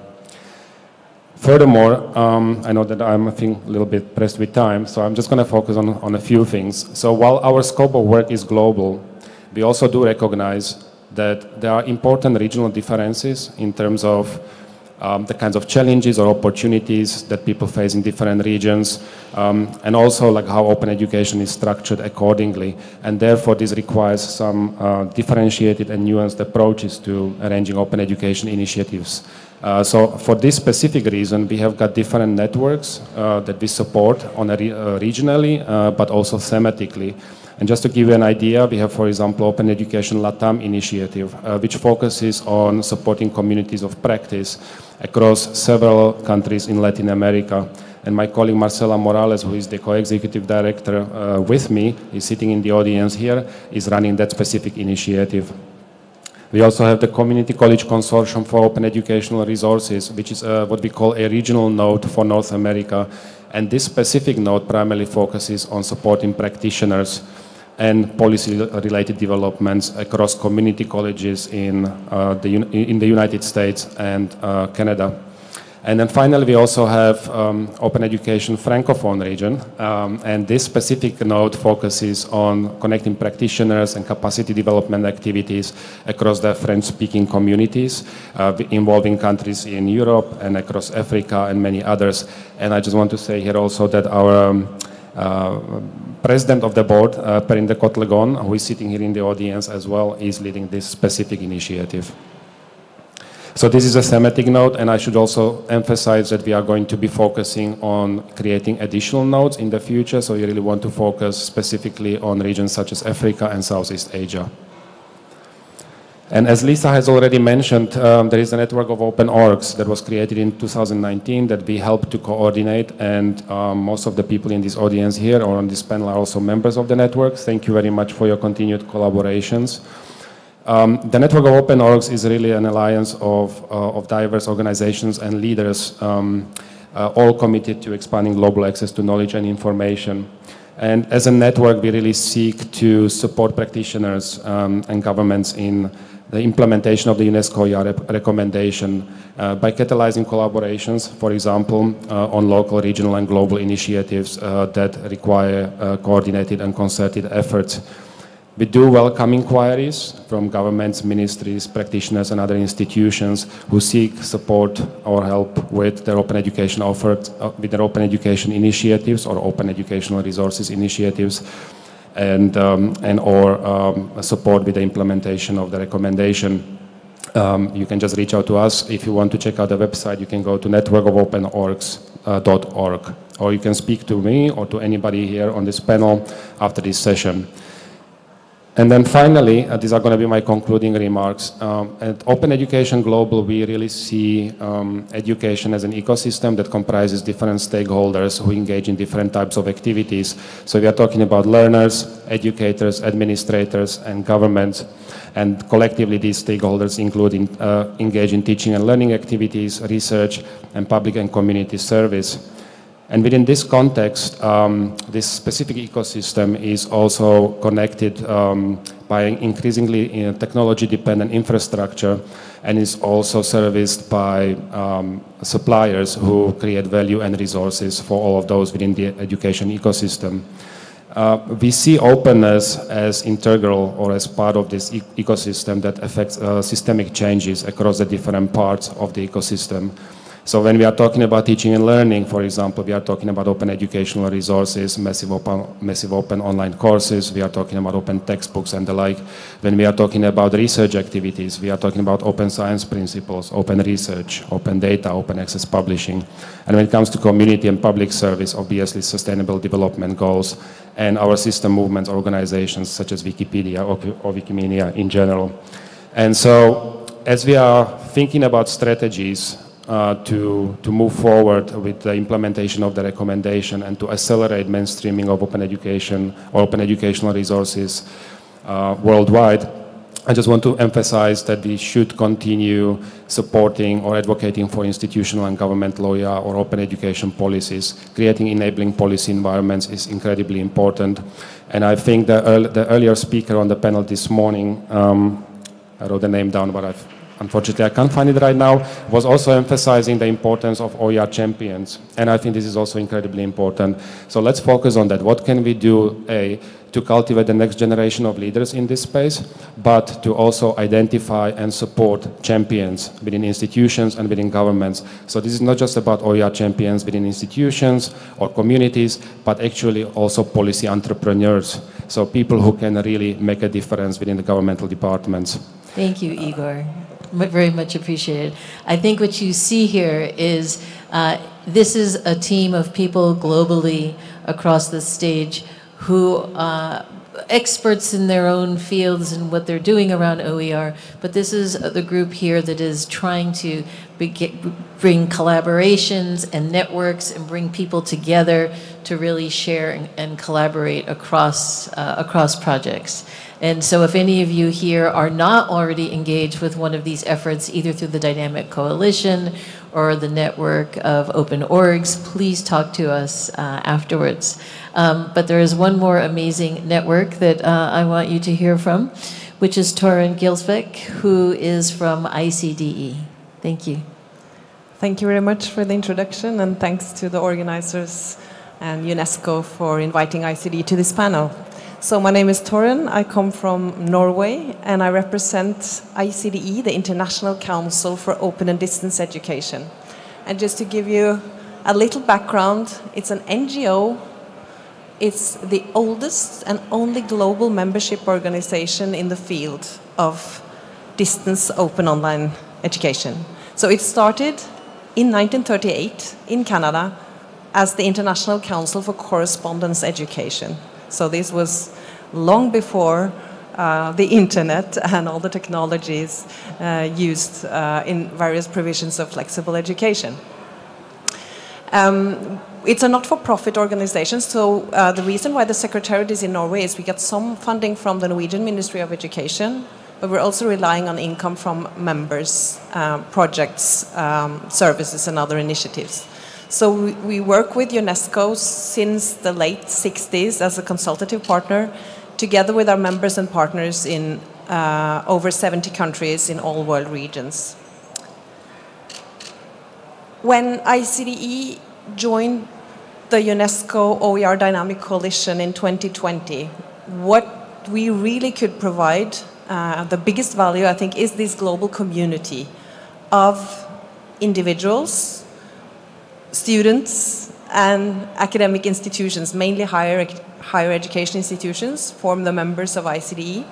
Furthermore, I know that I'm, I think, a little bit pressed with time, so I'm just going to focus on a few things. So while our scope of work is global, we also do recognize that there are important regional differences in terms of the kinds of challenges or opportunities that people face in different regions, and also like how open education is structured accordingly. And therefore, this requires some differentiated and nuanced approaches to arranging open education initiatives. So for this specific reason, we have got different networks that we support on a regionally, but also thematically. And just to give you an idea, we have, for example, Open Education LATAM initiative, which focuses on supporting communities of practice across several countries in Latin America. And my colleague Marcela Morales, who is the co-executive director with me, is sitting in the audience here, is running that specific initiative. We also have the Community College Consortium for Open Educational Resources, which is what we call a regional node for North America. And this specific node primarily focuses on supporting practitioners and policy-related developments across community colleges in the United States and Canada. And then finally, we also have Open Education Francophone region, and this specific node focuses on connecting practitioners and capacity development activities across the French-speaking communities, involving countries in Europe and across Africa and many others. And I just want to say here also that our president of the board, Perinde Kotlegon, who is sitting here in the audience as well, is leading this specific initiative. So this is a thematic node, and I should also emphasize that we are going to be focusing on creating additional nodes in the future, so you really want to focus specifically on regions such as Africa and Southeast Asia. And as Lisa has already mentioned, there is a network of open orgs that was created in 2019 that we helped to coordinate, and most of the people in this audience here or on this panel are also members of the network. Thank you very much for your continued collaborations. The network of open orgs is really an alliance of diverse organizations and leaders, all committed to expanding global access to knowledge and information. And as a network, we really seek to support practitioners and governments in the implementation of the UNESCO OER recommendation by catalyzing collaborations, for example, on local, regional, and global initiatives that require coordinated and concerted efforts. We do welcome inquiries from governments, ministries, practitioners, and other institutions who seek support or help with their open education with their open education initiatives or open educational resources initiatives, and or support with the implementation of the recommendation. You can just reach out to us. If you want to check out the website, you can go to networkofopenorgs.org, or you can speak to me or to anybody here on this panel after this session. And then finally, these are going to be my concluding remarks. At Open Education Global, we really see education as an ecosystem that comprises different stakeholders who engage in different types of activities. So we are talking about learners, educators, administrators, and governments. And collectively, these stakeholders engage in teaching and learning activities, research, and public and community service. And within this context, this specific ecosystem is also connected by increasingly technology-dependent infrastructure, and is also serviced by suppliers who create value and resources for all of those within the education ecosystem. We see openness as integral or as part of this ecosystem that affects systemic changes across the different parts of the ecosystem. So when we are talking about teaching and learning, for example, we are talking about open educational resources, massive open online courses, we are talking about open textbooks and the like. When we are talking about research activities, we are talking about open science principles, open research, open data, open access publishing. And when it comes to community and public service, obviously sustainable development goals and our system movements organizations such as Wikipedia or Wikimedia in general. And so as we are thinking about strategies to move forward with the implementation of the recommendation and to accelerate mainstreaming of open education or open educational resources worldwide, I just want to emphasize that we should continue supporting or advocating for institutional and governmental OER or open education policies. Creating enabling policy environments is incredibly important. And I think the earlier speaker on the panel this morning, I wrote the name down, but unfortunately I can't find it right now, was also emphasizing the importance of OER champions. And I think this is also incredibly important. So let's focus on that. What can we do, to cultivate the next generation of leaders in this space, but to also identify and support champions within institutions and within governments. So this is not just about OER champions within institutions or communities, but actually also policy entrepreneurs. So people who can really make a difference within the governmental departments. Thank you, Igor. Very much appreciated. I think what you see here is this is a team of people globally across the stage who experts in their own fields and what they're doing around OER, but this is the group here that is trying to bring collaborations and networks and bring people together to really share and collaborate across projects. And so if any of you here are not already engaged with one of these efforts, either through the Dynamic Coalition or the network of open orgs, please talk to us afterwards. But there is one more amazing network that I want you to hear from, which is Torun Gilsbeck, who is from ICDE. Thank you. Thank you very much for the introduction, and thanks to the organizers and UNESCO for inviting ICDE to this panel. So my name is Torun, I come from Norway, and I represent ICDE, the International Council for Open and Distance Education. And just to give you a little background, it's an NGO. It's the oldest and only global membership organization in the field of distance open online education. So it started in 1938 in Canada as the International Council for Correspondence Education. So this was long before the internet and all the technologies used in various provisions of flexible education. It's a not-for-profit organization, so the reason why the Secretariat is in Norway is we get some funding from the Norwegian Ministry of Education, but we're also relying on income from members, projects, services, and other initiatives. So we work with UNESCO since the late 60s as a consultative partner, together with our members and partners in over 70 countries in all world regions. When ICDE joined the UNESCO OER Dynamic Coalition in 2020, what we really could provide, the biggest value, I think, is this global community of individuals, students, and academic institutions, mainly higher education institutions, form the members of ICDE,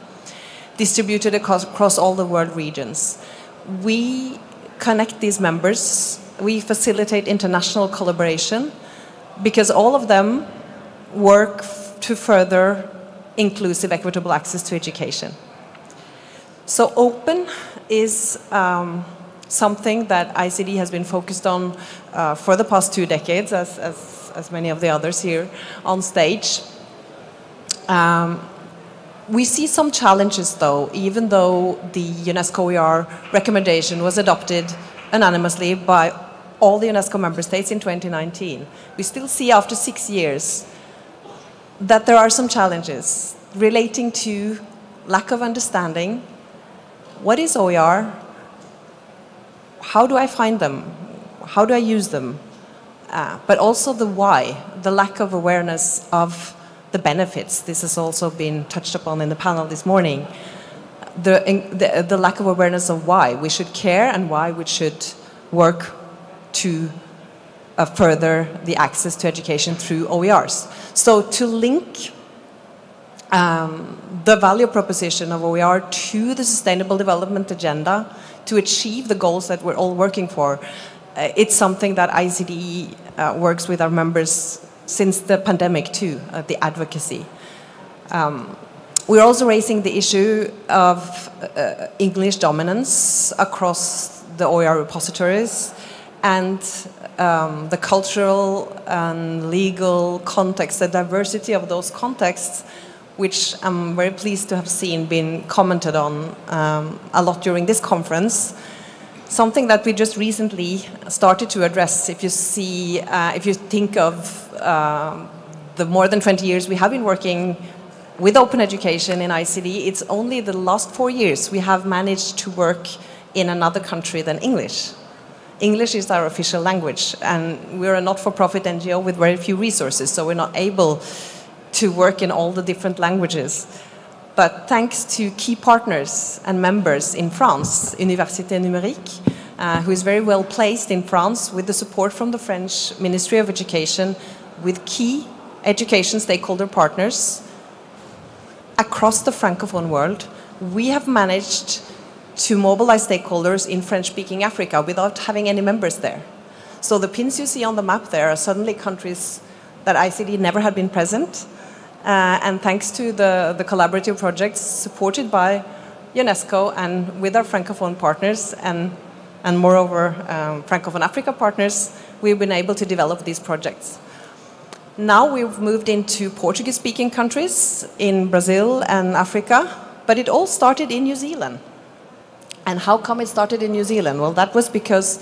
distributed across all the world regions. We connect these members. We facilitate international collaboration because all of them work to further inclusive, equitable access to education. So open is something that ICDE has been focused on for the past 2 decades, as many of the others here on stage. We see some challenges, though, even though the UNESCO OER recommendation was adopted unanimously by all the UNESCO member states in 2019. We still see, after 6 years, that there are some challenges relating to lack of understanding. What is OER? How do I find them? How do I use them? But also the why, the lack of awareness of the benefits. This has also been touched upon in the panel this morning. The lack of awareness of why we should care and why we should work to further the access to education through OERs. So to link the value proposition of OER to the Sustainable Development Agenda to achieve the goals that we're all working for, it's something that ICDE works with our members since the pandemic too, the advocacy. We're also raising the issue of English dominance across the OER repositories and the cultural and legal context, the diversity of those contexts which I'm very pleased to have seen been commented on a lot during this conference. Something that we just recently started to address. If you think of the more than 20 years we have been working with open education in ICD, it's only the last 4 years we have managed to work in another country than English. English is our official language, and we're a not-for-profit NGO with very few resources, so we're not able to work in all the different languages. But thanks to key partners and members in France, Université Numérique, who is very well placed in France with the support from the French Ministry of Education, with key education stakeholder partners across the Francophone world, we have managed to mobilize stakeholders in French-speaking Africa without having any members there. So the pins you see on the map there are suddenly countries that ICD never had been present. And thanks to the collaborative projects supported by UNESCO and with our Francophone partners and moreover Francophone Africa partners, we've been able to develop these projects. Now we've moved into Portuguese-speaking countries in Brazil and Africa, but it all started in New Zealand. And how come it started in New Zealand? Well, that was because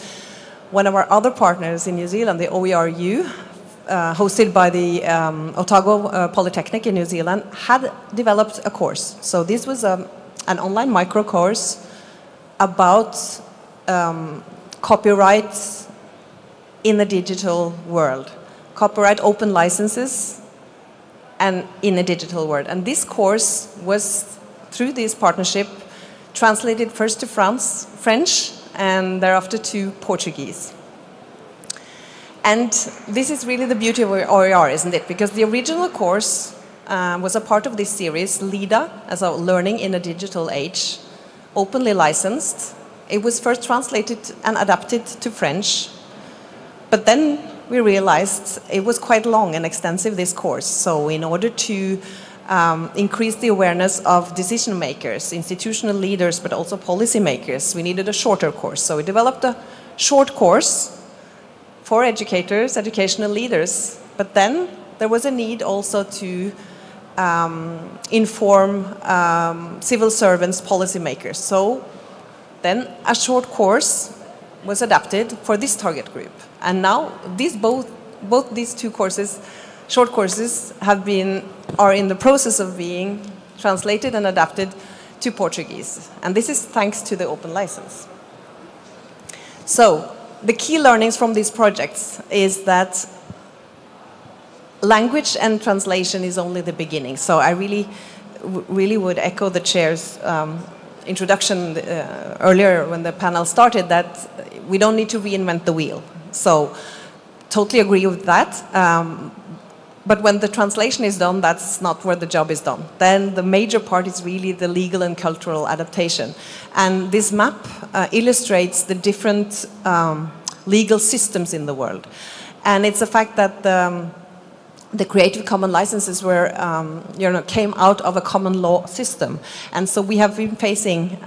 one of our other partners in New Zealand, the OERU, hosted by the Otago Polytechnic in New Zealand, had developed a course. So this was an online micro course about copyright in the digital world. Copyright open licenses and in a digital world. And this course was, through this partnership, translated first to French, and thereafter to Portuguese. And this is really the beauty of OER, isn't it? Because the original course was a part of this series, LIDA, as a Learning in a Digital Age, openly licensed. It was first translated and adapted to French, but then we realized it was quite long and extensive, this course. So in order to increase the awareness of decision makers, institutional leaders, but also policy makers, we needed a shorter course. So we developed a short course for educators, educational leaders, but then there was a need also to inform civil servants, policymakers. So then a short course was adapted for this target group. And now both these two courses, short courses, are in the process of being translated and adapted to Portuguese. And this is thanks to the open license. So the key learnings from these projects is that language and translation is only the beginning. So I really would echo the chair's introduction earlier when the panel started, that we don't need to reinvent the wheel. So totally agree with that. But when the translation is done, that's not where the job is done. Then the major part is really the legal and cultural adaptation. And this map illustrates the different legal systems in the world. And it's a fact that the Creative Commons licenses were, came out of a common law system. And so we have been facing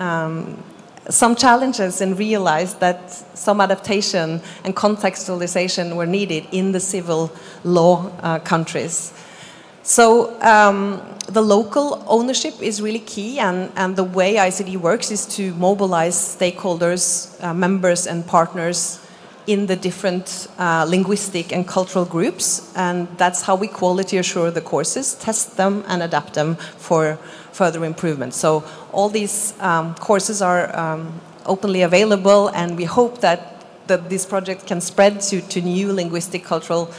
some challenges and realized that some adaptation and contextualization were needed in the civil law countries. So the local ownership is really key, and the way ICD works is to mobilize stakeholders, members and partners in the different linguistic and cultural groups, and that's how we quality assure the courses, test them and adapt them for further improvement. So all these courses are openly available, and we hope that this project can spread to new linguistic cultural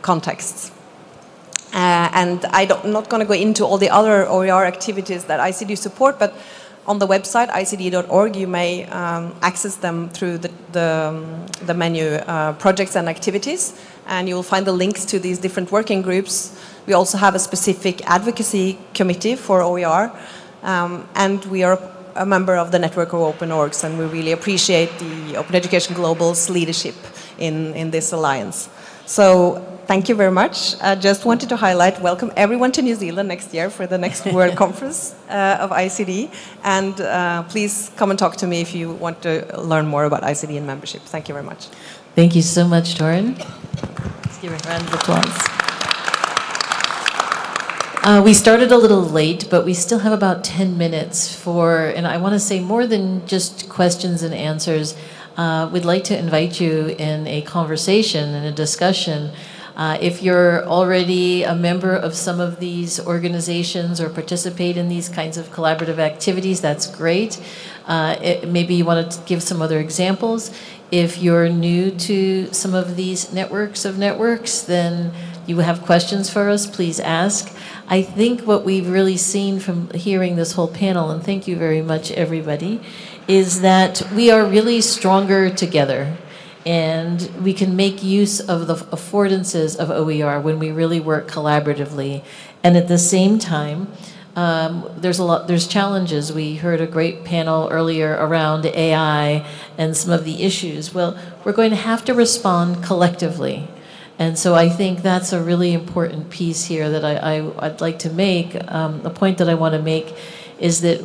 contexts. And I'm not going to go into all the other OER activities that ICD support, but on the website, icd.org, you may access them through the menu projects and activities, and you will find the links to these different working groups. We also have a specific advocacy committee for OER, and we are a member of the network of open orgs, and we really appreciate the Open Education Global's leadership in this alliance. So thank you very much. I just wanted to highlight, welcome everyone to New Zealand next year for the next World Conference of ICD. And please come and talk to me if you want to learn more about ICD and membership. Thank you very much. Thank you so much, Torin. Let's give a round of applause. We started a little late, but we still have about 10 minutes for, and I want to say more than just questions and answers. We'd like to invite you in a conversation and a discussion. If you're already a member of some of these organizations or participate in these kinds of collaborative activities, that's great. Maybe you want to give some other examples. If you're new to some of these networks of networks, then you have questions for us, please ask. I think what we've really seen from hearing this whole panel, and thank you very much, everybody, is that we are really stronger together. And we can make use of the affordances of OER when we really work collaboratively. And at the same time, there's challenges. We heard a great panel earlier around AI and some of the issues. Well, we're going to have to respond collectively. And so I think that's a really important piece here that I'd like to make. The point that I want to make is that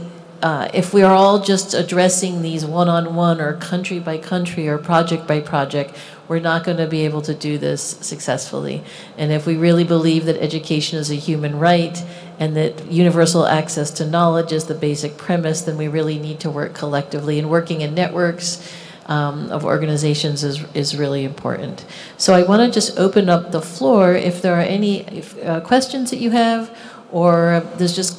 if we are all just addressing these one-on-one or country by country or project by project, we're not going to be able to do this successfully. And if we really believe that education is a human right and that universal access to knowledge is the basic premise, then we really need to work collectively. And working in networks of organizations is really important. So I want to just open up the floor if there are any questions that you have, or there's just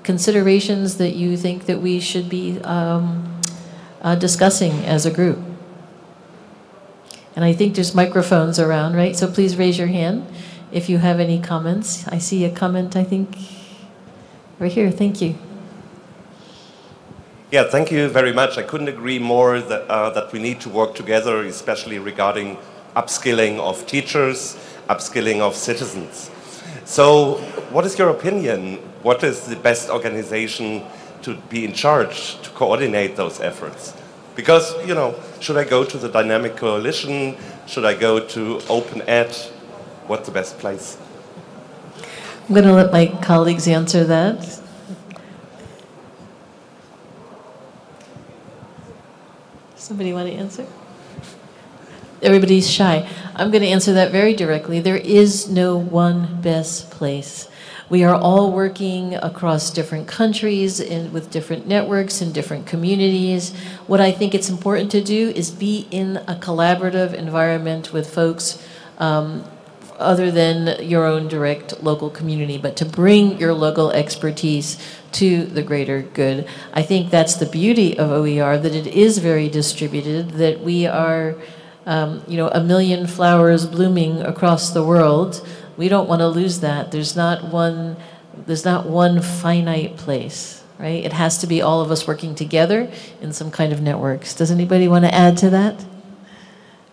considerations that you think that we should be discussing as a group. And I think there's microphones around, right? So please raise your hand if you have any comments. I see a comment, I think, right here. Thank you. Yeah, thank you very much. I couldn't agree more that we need to work together, especially regarding upskilling of teachers, upskilling of citizens. So what is your opinion? What is the best organization to be in charge to coordinate those efforts? Because, you know, should I go to the Dynamic Coalition? Should I go to Open Ed? What's the best place? I'm going to let my colleagues answer that. Somebody want to answer? Everybody's shy. I'm going to answer that very directly. There is no one best place. We are all working across different countries and with different networks and different communities. What I think it's important to do is be in a collaborative environment with folks other than your own direct local community, but to bring your local expertise to the greater good. I think that's the beauty of OER, that it is very distributed, that we are you know, a million flowers blooming across the world. We don't want to lose that. There's not one finite place, right? It has to be all of us working together in some kind of networks. Does anybody want to add to that?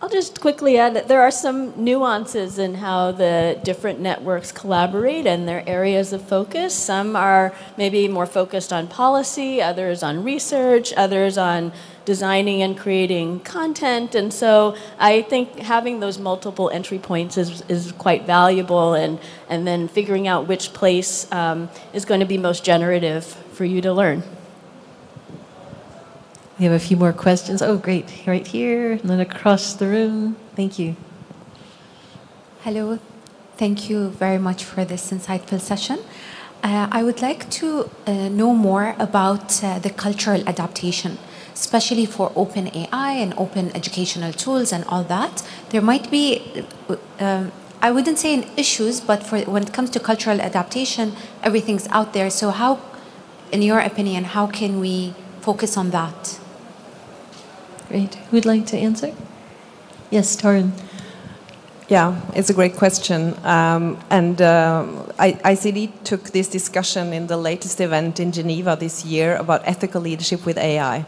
I'll just quickly add that there are some nuances in how the different networks collaborate and their areas of focus. Some are maybe more focused on policy, others on research, others on designing and creating content. And so I think having those multiple entry points is quite valuable, and then figuring out which place is going to be most generative for you to learn. We have a few more questions. Oh, great. Right here, and then across the room. Thank you. Hello. Thank you very much for this insightful session. I would like to know more about the cultural adaptation, especially for open AI and open educational tools and all that. There might be, I wouldn't say issues, but when it comes to cultural adaptation, everything's out there. So how, in your opinion, how can we focus on that? Great. Who'd like to answer? Yes, Torrin. Yeah, it's a great question. ICD took this discussion in the latest event in Geneva this year about ethical leadership with AI.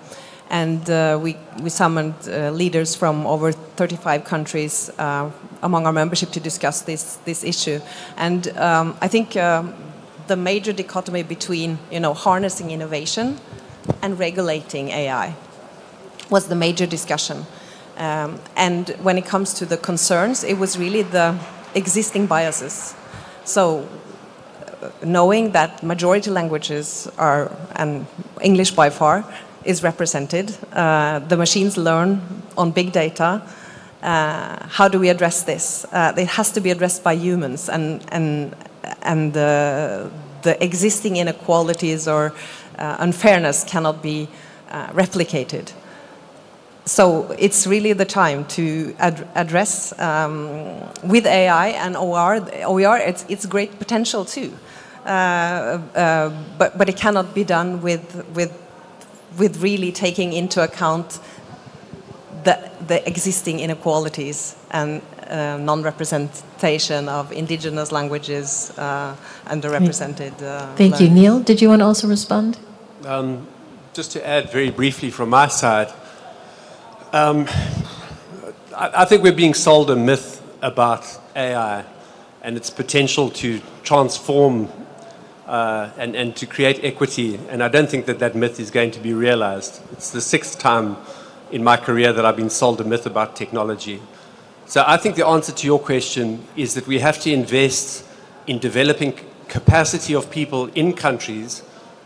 And we summoned leaders from over 35 countries among our membership to discuss this issue. And I think the major dichotomy between, you know, harnessing innovation and regulating AI was the major discussion. And when it comes to the concerns, it was really the existing biases. So knowing that majority languages are, and English by far, is represented, the machines learn on big data. How do we address this? It has to be addressed by humans, and and the existing inequalities or unfairness cannot be replicated. So it's really the time to address with AI and OER, it's great potential too. But it cannot be done with really taking into account the existing inequalities and non-representation of indigenous languages, underrepresented. Thank you. Neil, did you want to also respond? Just to add very briefly from my side, I think we're being sold a myth about AI and its potential to transform and to create equity, and I don't think that that myth is going to be realized. It's the 6th time in my career that I've been sold a myth about technology. So I think the answer to your question is that we have to invest in developing capacity of people in countries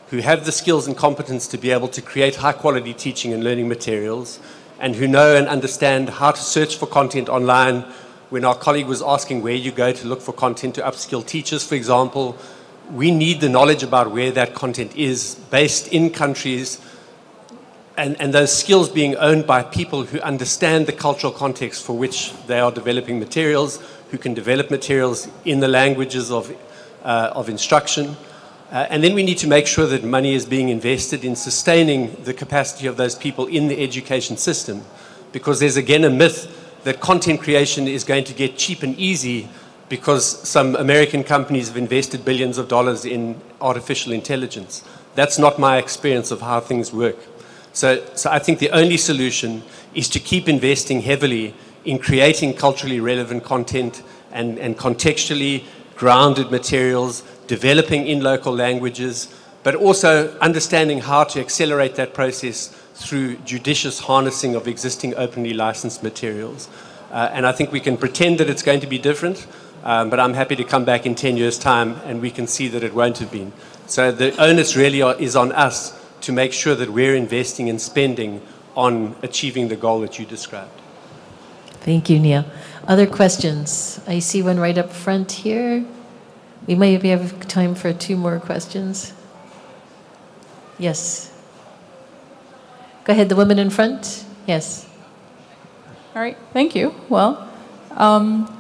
who have the skills and competence to be able to create high quality teaching and learning materials, and who know and understand how to search for content online. When our colleague was asking where you go to look for content to upskill teachers, for example, we need the knowledge about where that content is based in countries, and those skills being owned by people who understand the cultural context for which they are developing materials, who can develop materials in the languages of instruction. And then we need to make sure that money is being invested in sustaining the capacity of those people in the education system, because there's again a myth that content creation is going to get cheap and easy because some American companies have invested billions of dollars in artificial intelligence. That's not my experience of how things work. So I think the only solution is to keep investing heavily in creating culturally relevant content and contextually grounded materials, developing in local languages, but also understanding how to accelerate that process through judicious harnessing of existing openly licensed materials. And I think we can pretend that it's going to be different, but I'm happy to come back in 10 years' time and we can see that it won't have been. So the onus really is on us to make sure that we're investing and spending on achieving the goal that you described. Thank you, Neil. Other questions? I see one right up front here. We maybe have time for 2 more questions. Yes. Go ahead, the woman in front. Yes. All right, thank you. Well,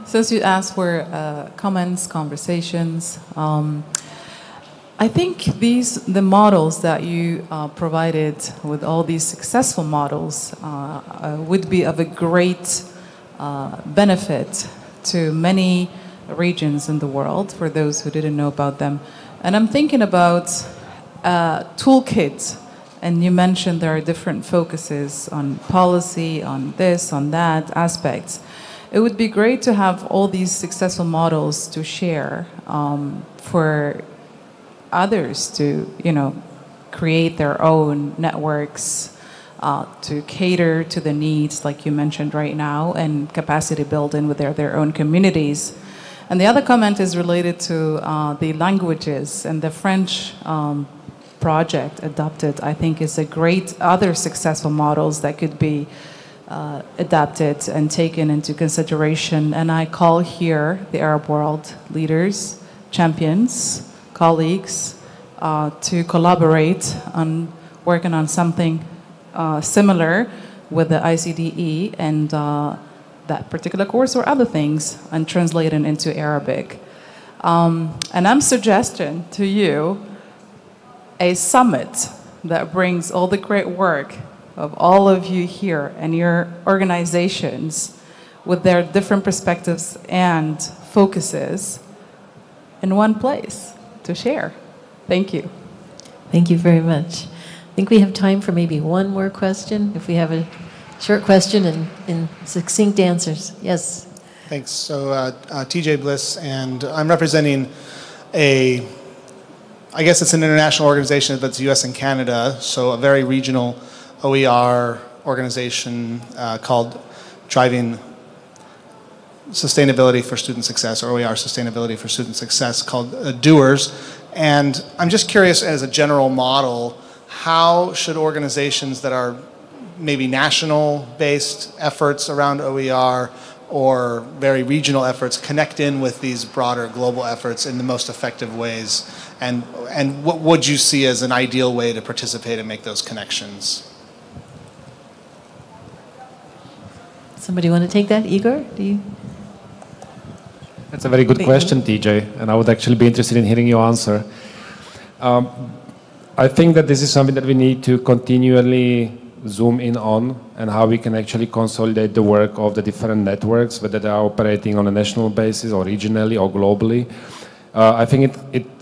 since you asked for comments, conversations, I think the models that you provided with all these successful models would be of a great benefit to many regions in the world for those who didn't know about them. And I'm thinking about toolkits, and you mentioned there are different focuses on policy, on this, on that aspects. It would be great to have all these successful models to share for others to, create their own networks to cater to the needs, like you mentioned right now, and capacity building with their own communities. And the other comment is related to the languages, and the French project adopted, I think, is a great other successful models that could be adapted and taken into consideration. And I call here the Arab world leaders, champions, colleagues, to collaborate on working on something similar with the ICDE and that particular course or other things, and translating into Arabic. And I'm suggesting to you a summit that brings all the great work of all of you here and your organizations with their different perspectives and focuses in one place to share. Thank you. Thank you very much. I think we have time for maybe one more question, if we have a short question and succinct answers. Yes. Thanks. So TJ Bliss, and I'm representing I guess it's an international organization that's US and Canada, so a very regional OER organization called Driving Sustainability for Student Success, or OER Sustainability for Student Success, called Doers. And I'm just curious, as a general model, how should organizations that are maybe national-based efforts around OER or very regional efforts connect in with these broader global efforts in the most effective ways? And what would you see as an ideal way to participate and make those connections? Somebody want to take that? Igor, do you? That's a very good question, TJ, and I would actually be interested in hearing your answer. I think that this is something that we need to continually zoom in on, and how we can actually consolidate the work of the different networks, whether they are operating on a national basis or regionally or globally. I think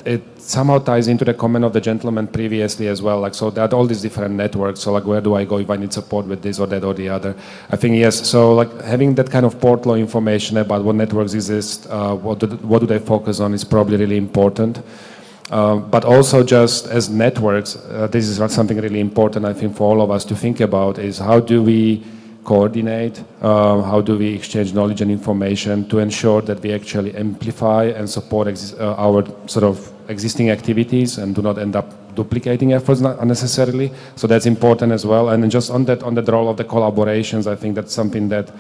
it somehow ties into the comment of the gentleman previously as well. Like, so there are all these different networks. So like, where do I go if I need support with this or that or the other? I think yes. So like, having that kind of portal information about what networks exist, what do they focus on, is probably really important. But also, just as networks, this is something really important, I think, for all of us to think about, is how do we coordinate, how do we exchange knowledge and information to ensure that we actually amplify and support our sort of existing activities and do not end up duplicating efforts unnecessarily. So that's important as well. And just on the role of the collaborations, I think that's something that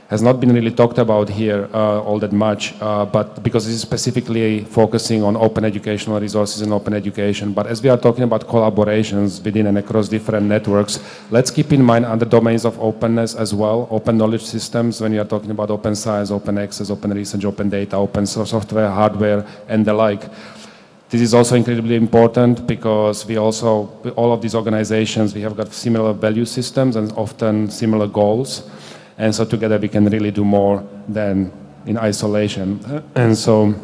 has not been really talked about here all that much, but because this is specifically focusing on open educational resources and open education. But as we are talking about collaborations within and across different networks, let's keep in mind other domains of openness as well, open knowledge systems, when you are talking about open science, open access, open research, open data, open software, hardware, and the like. This is also incredibly important because we also, all of these organizations, we have got similar value systems and often similar goals. And so together we can really do more than in isolation. And so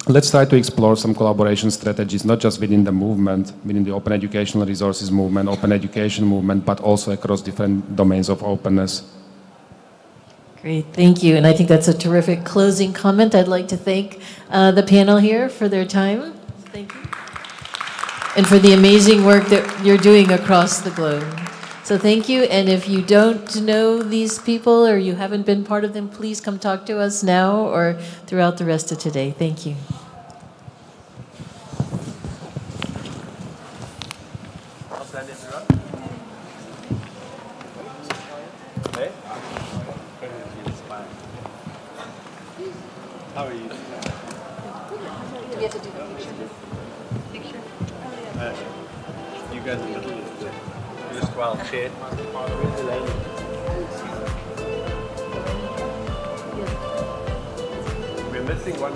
let's try to explore some collaboration strategies, not just within the movement, within the open educational resources movement, open education movement, but also across different domains of openness. Great, thank you. And I think that's a terrific closing comment. I'd like to thank the panel here for their time. Thank you. And for the amazing work that you're doing across the globe. So thank you, and if you don't know these people or you haven't been part of them, please come talk to us now or throughout the rest of today. Thank you. Hey? How are you? Do we have to do the picture? You guys in the middle. Just while chat. Where's the lady? We're missing one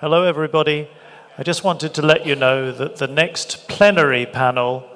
Hello, everybody. I just wanted to let you know that the next plenary panel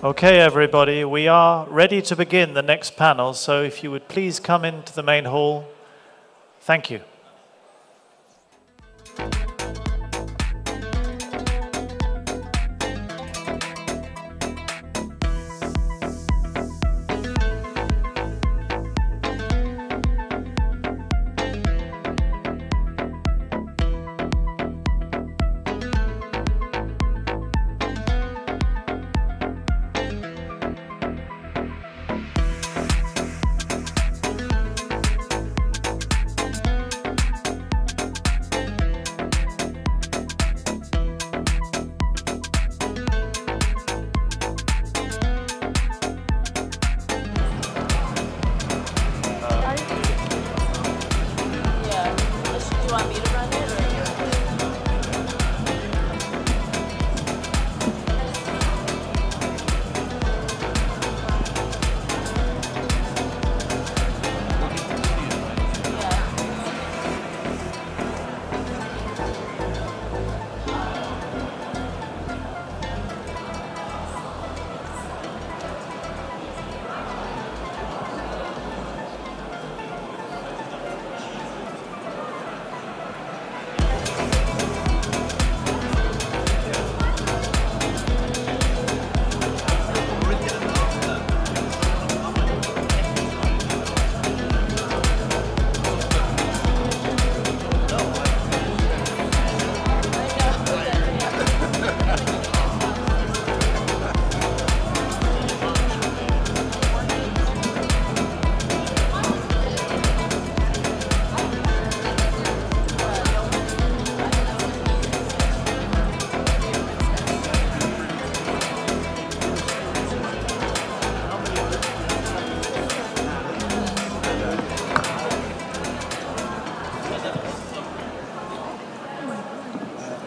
Okay, everybody, we are ready to begin the next panel, so if you would please come into the main hall. Thank you.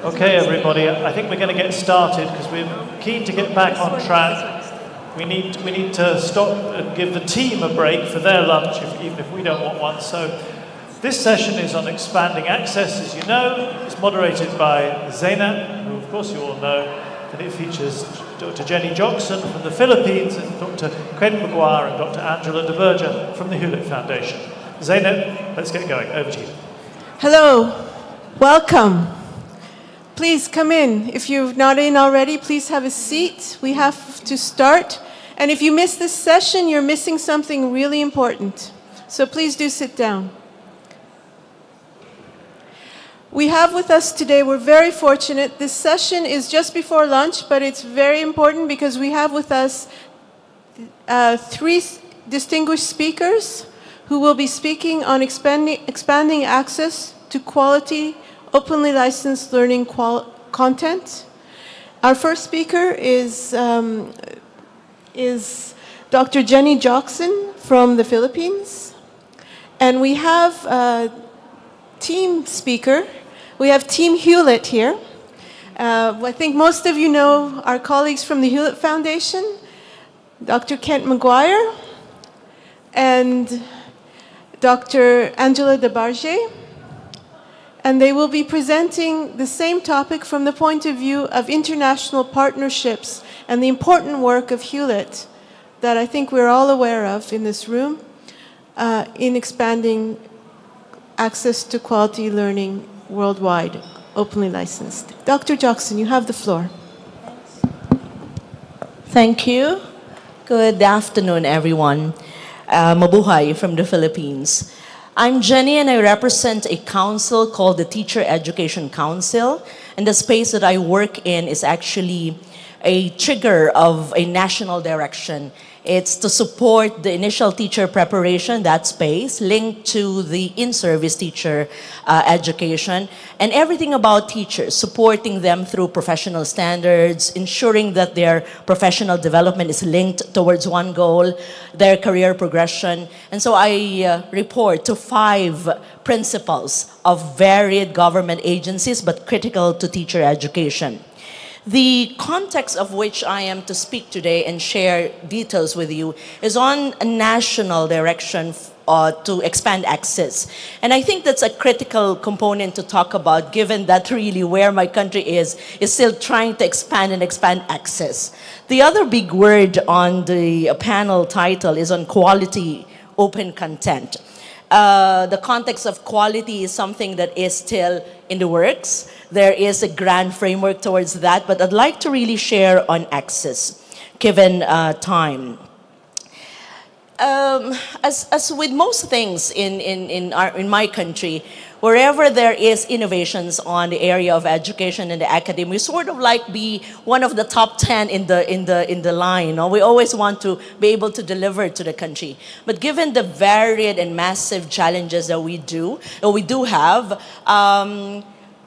Okay, everybody, I think we're going to get started because we're keen to get back on track. We need to stop and give the team a break for their lunch, even if we don't want one. So this session is on expanding access, as you know. It's moderated by Zeynep, who of course you all know, and it features Dr. Jenny Joxon from the Philippines and Dr. Quentin Maguire and Dr. Angela de Berger from the Hewlett Foundation. Zeynep, let's get going. Over to you. Hello, welcome. Please come in. If you're not in already, please have a seat. We have to start. And if you miss this session, you're missing something really important. So please do sit down. We have with us today, we're very fortunate. This session is just before lunch, but it's very important because we have with us three distinguished speakers who will be speaking on expanding access to quality openly licensed learning content. Our first speaker is Dr. Jenny Joxon from the Philippines. And we have a team speaker. We have Team Hewlett here. I think most of you know our colleagues from the Hewlett Foundation, Dr. Kent Maguire and Dr. Angela de Berger. And they will be presenting the same topic from the point of view of international partnerships and the important work of Hewlett that I think we're all aware of in this room in expanding access to quality learning worldwide, openly licensed. Dr. Joxon, you have the floor. Thank you. Good afternoon, everyone. Mabuhay from the Philippines. I'm Jenny and I represent a council called the Teacher Education Council, and the space that I work in is actually a trigger of a national direction. It's to support the initial teacher preparation, that space, linked to the in-service teacher education, and everything about teachers, supporting them through professional standards, ensuring that their professional development is linked towards one goal, their career progression. And so I report to 5 principles of varied government agencies, but critical to teacher education. The context of which I am to speak today and share details with you is on a national direction to expand access. And I think that's a critical component to talk about, given that really where my country is still trying to expand and expand access. The other big word on the panel title is on quality open content. The context of quality is something that is still in the works. There is a grand framework towards that, but I'd like to really share on access, given time. As with most things in my country, wherever there is innovations on the area of education and the academy, we sort of like be one of the top 10 in the line. You know? We always want to be able to deliver to the country. But given the varied and massive challenges that we do have,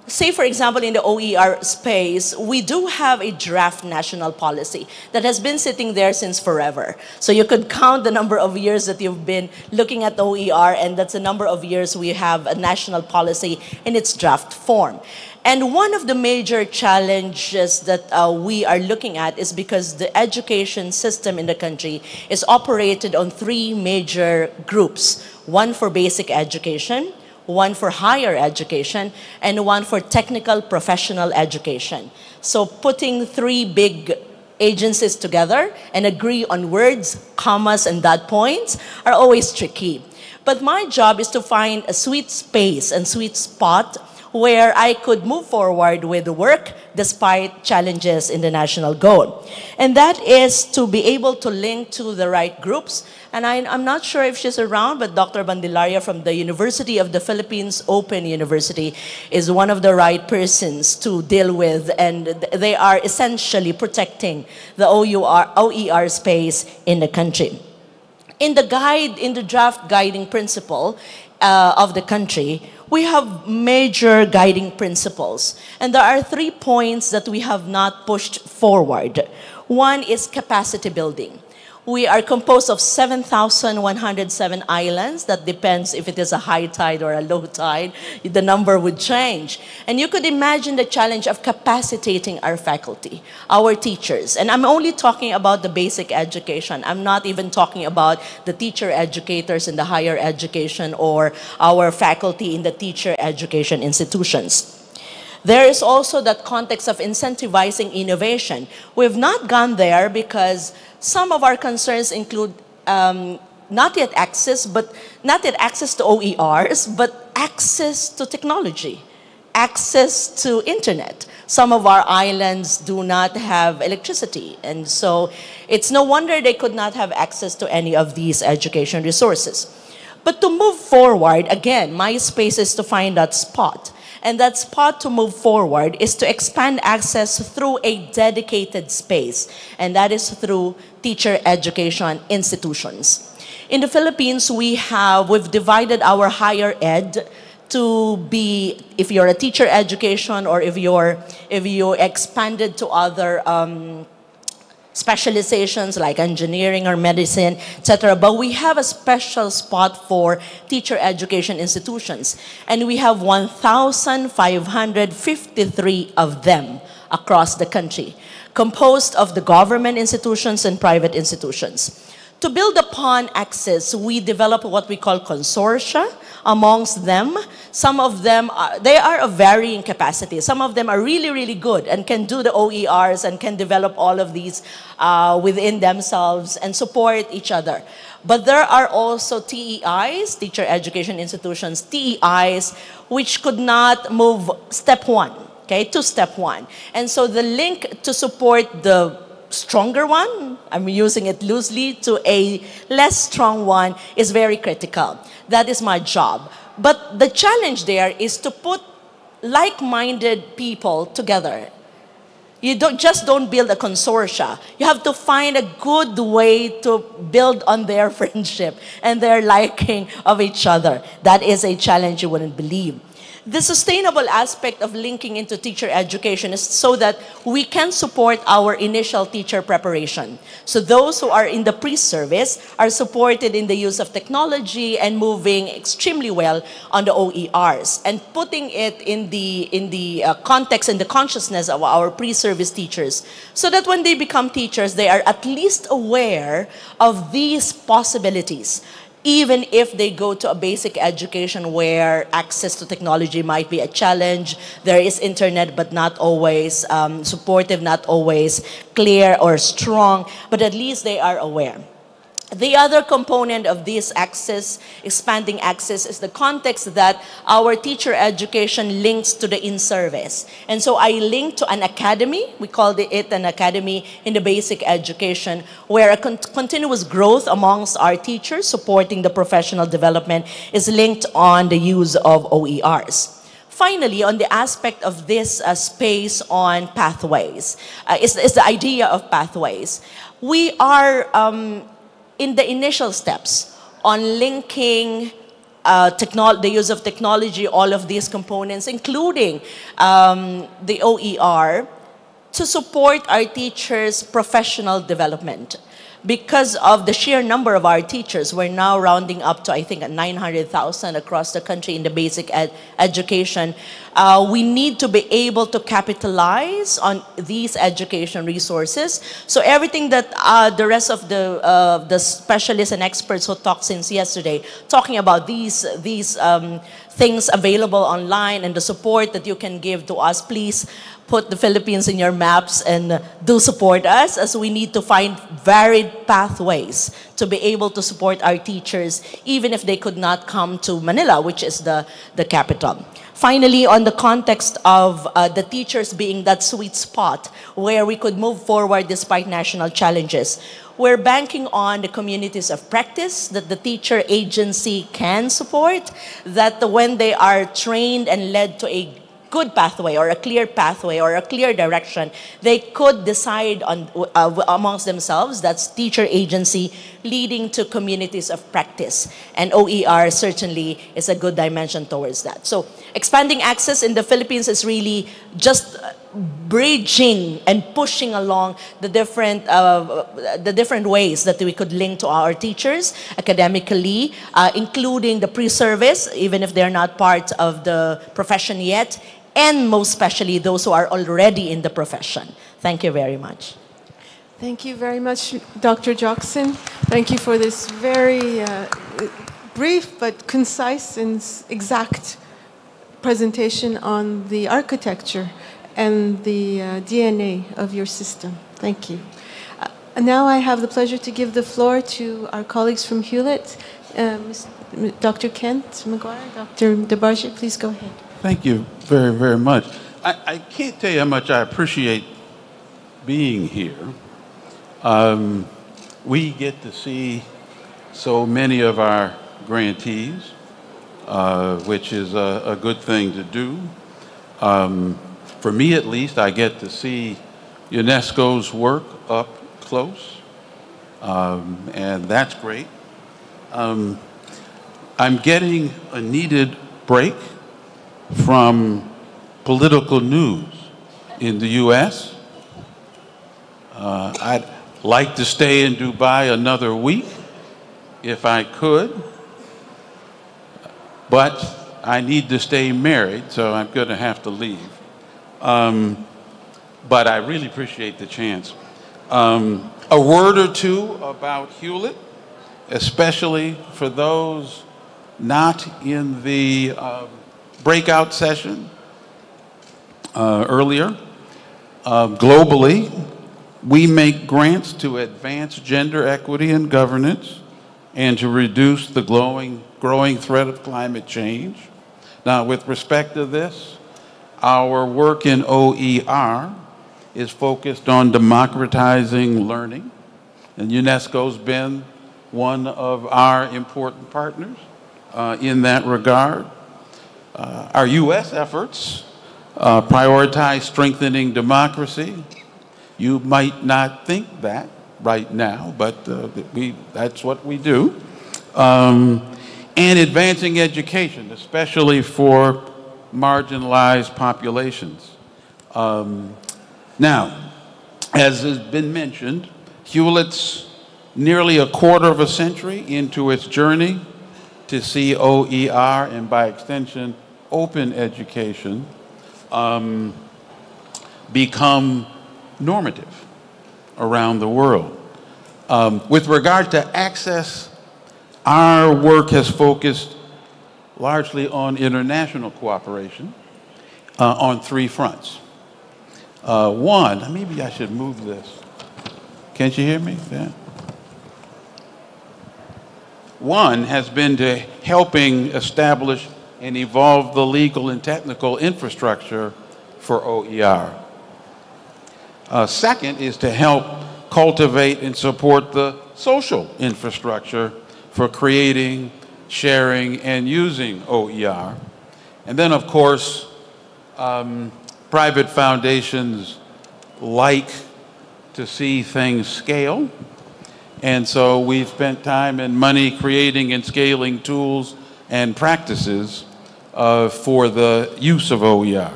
say, for example, in the OER space, we do have a draft national policy that has been sitting there since forever. So you could count the number of years that you've been looking at OER, and that's the number of years we have a national policy in its draft form. And one of the major challenges that we are looking at is because the education system in the country is operated on three major groups: one for basic education, one for higher education, and one for technical professional education. So putting three big agencies together and agree on words, commas, and dot points are always tricky. But my job is to find a sweet space and sweet spot where I could move forward with the work despite challenges in the national goal. And that is to be able to link to the right groups. And I'm not sure if she's around, but Dr. Bandilaria from the University of the Philippines Open University is one of the right persons to deal with, and they are essentially protecting the OER space in the country. In the draft guiding principle of the country, we have major guiding principles. And there are 3 points that we have not pushed forward. One is capacity building. We are composed of 7,107 islands. That depends if it is a high tide or a low tide. The number would change. And you could imagine the challenge of capacitating our faculty, our teachers. And I'm only talking about the basic education. I'm not even talking about the teacher educators in the higher education or our faculty in the teacher education institutions. There is also that context of incentivizing innovation. We've not gone there because some of our concerns include not yet access to OERs, but access to technology, access to internet. Some of our islands do not have electricity, and so it's no wonder they could not have access to any of these education resources. But to move forward, again, my space is to find that spot. And that spot to move forward is to expand access through a dedicated space, and that is through teacher education institutions. In the Philippines, we've divided our higher ed to be, if you're a teacher education or if you expanded to other specializations like engineering or medicine, etc. But we have a special spot for teacher education institutions. And we have 1,553 of them across the country, composed of the government institutions and private institutions. To build upon access, we develop what we call consortia amongst them. Some of them, they are of varying capacity. Some of them are really, really good and can do the OERs and can develop all of these within themselves and support each other. But there are also TEIs, teacher education institutions, TEIs, which could not move step one, okay, to step one. And so the link to support the stronger one, I'm using it loosely, to a less strong one is very critical. That is my job. But the challenge there is to put like-minded people together. You don't build a consortia. You have to find a good way to build on their friendship and their liking of each other. That is a challenge you wouldn't believe. The sustainable aspect of linking into teacher education is so that we can support our initial teacher preparation. So those who are in the pre-service are supported in the use of technology and moving extremely well on the OERs, and putting it in the context and the consciousness of our pre-service teachers, so that when they become teachers, they are at least aware of these possibilities. even if they go to a basic education where access to technology might be a challenge. There is internet, but not always supportive, not always clear or strong, but at least they are aware. The other component of this access, expanding access, is the context that our teacher education links to the in-service. And so I link to an academy, we called it an academy in the basic education, where a continuous growth amongst our teachers supporting the professional development is linked on the use of OERs. Finally, on the aspect of this space on pathways, is the idea of pathways. We are in the initial steps on linking the use of technology, all of these components, including the OER, to support our teachers' professional development. Because of the sheer number of our teachers, we're now rounding up to, I think, 900,000 across the country in the basic education. We need to be able to capitalize on these education resources. So everything that the rest of the specialists and experts who talked since yesterday, talking about these things available online and the support that you can give to us, please put the Philippines in your maps and do support us, as we need to find varied pathways to be able to support our teachers, even if they could not come to Manila, which is the capital. Finally, on the context of the teachers being that sweet spot where we could move forward despite national challenges, we're banking on the communities of practice that the teacher agency can support, that when they are trained and led to a good pathway or a clear pathway or a clear direction, they could decide on amongst themselves. That's teacher agency leading to communities of practice. And OER certainly is a good dimension towards that. So expanding access in the Philippines is really just bridging and pushing along the different ways that we could link to our teachers academically, including the pre-service, even if they're not part of the profession yet, and most especially those who are already in the profession. Thank you very much. Thank you very much, Dr. Jackson. Thank you for this very brief but concise and exact presentation on the architecture and the DNA of your system. Thank you. Now I have the pleasure to give the floor to our colleagues from Hewlett. Dr. Kent McGuire, Dr. DeBarge, please go ahead. Thank you very, very much. I can't tell you how much I appreciate being here. We get to see so many of our grantees, which is a good thing to do. For me, at least, I get to see UNESCO's work up close, and that's great. I'm getting a needed break from political news in the U.S. I'd like to stay in Dubai another week if I could, but I need to stay married, so I'm going to have to leave. But I really appreciate the chance. A word or two about Hewlett, especially for those not in the breakout session earlier. Globally, we make grants to advance gender equity and governance and to reduce the growing threat of climate change. Now, with respect to this, our work in OER is focused on democratizing learning, and UNESCO's been one of our important partners in that regard. Our U.S. efforts prioritize strengthening democracy. You might not think that right now, but that's what we do. And advancing education, especially for marginalized populations. Now, as has been mentioned, Hewlett's nearly a quarter of a century into its journey to see OER and by extension open education become normative around the world. With regard to access, our work has focused largely on international cooperation on 3 fronts. One, maybe I should move this. Can't you hear me? Yeah. One has been to helping establish and evolve the legal and technical infrastructure for OER. Second is to help cultivate and support the social infrastructure for creating, sharing, and using OER. And then, of course, private foundations like to see things scale. And so we've spent time and money creating and scaling tools and practices for the use of OER.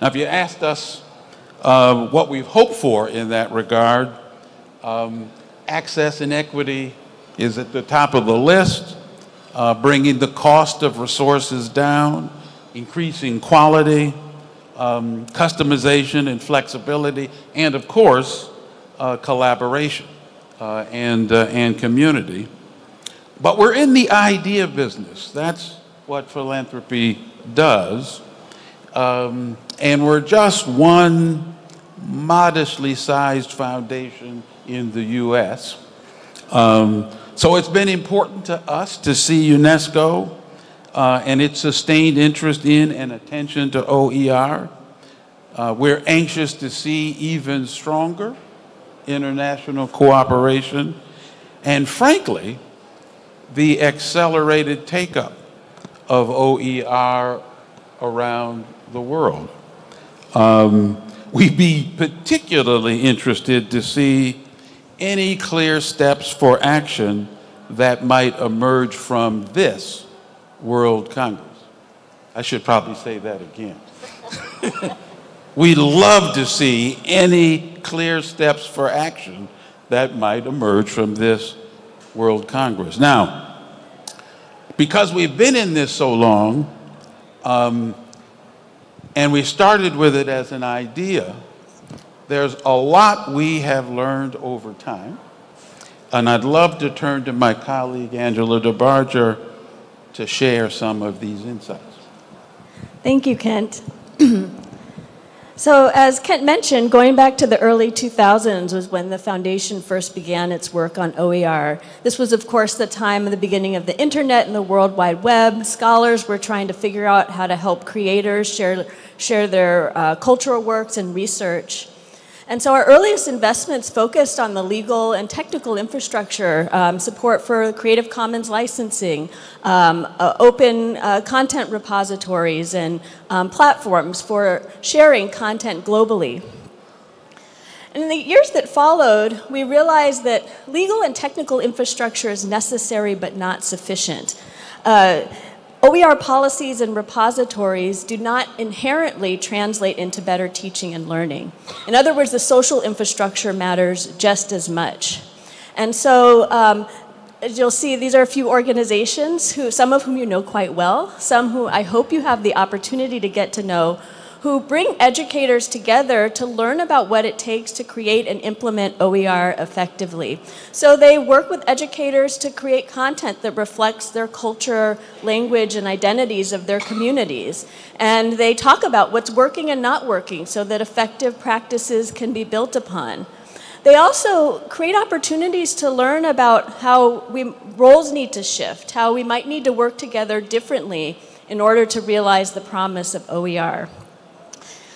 Now, if you asked us what we've hoped for in that regard, access and equity is at the top of the list, bringing the cost of resources down, increasing quality, customization and flexibility, and of course, collaboration and community. But we're in the idea business. That's what philanthropy does. And we're just one modestly sized foundation in the US. So it's been important to us to see UNESCO and its sustained interest in and attention to OER. We're anxious to see even stronger international cooperation, and frankly, the accelerated take-up of OER around the world. We'd be particularly interested to see any clear steps for action that might emerge from this World Congress. I should probably say that again. We'd love to see any clear steps for action that might emerge from this World Congress. Now, because we've been in this so long, and we started with it as an idea, there's a lot we have learned over time. And I'd love to turn to my colleague, Angela DeBarger, to share some of these insights. Thank you, Kent. So as Kent mentioned, going back to the early 2000s was when the foundation first began its work on OER. This was, of course, the time of the beginning of the internet and the World Wide Web. Scholars were trying to figure out how to help creators share their cultural works and research. And so our earliest investments focused on the legal and technical infrastructure, support for Creative Commons licensing, open content repositories, and platforms for sharing content globally. And in the years that followed, we realized that legal and technical infrastructure is necessary but not sufficient. OER policies and repositories do not inherently translate into better teaching and learning. In other words, the social infrastructure matters just as much. And so, as you'll see, these are a few organizations, some of whom you know quite well, some who I hope you have the opportunity to get to know, who bring educators together to learn about what it takes to create and implement OER effectively. So they work with educators to create content that reflects their culture, language, and identities of their communities. And they talk about what's working and not working so that effective practices can be built upon. They also create opportunities to learn about how roles need to shift, how we might need to work together differently in order to realize the promise of OER.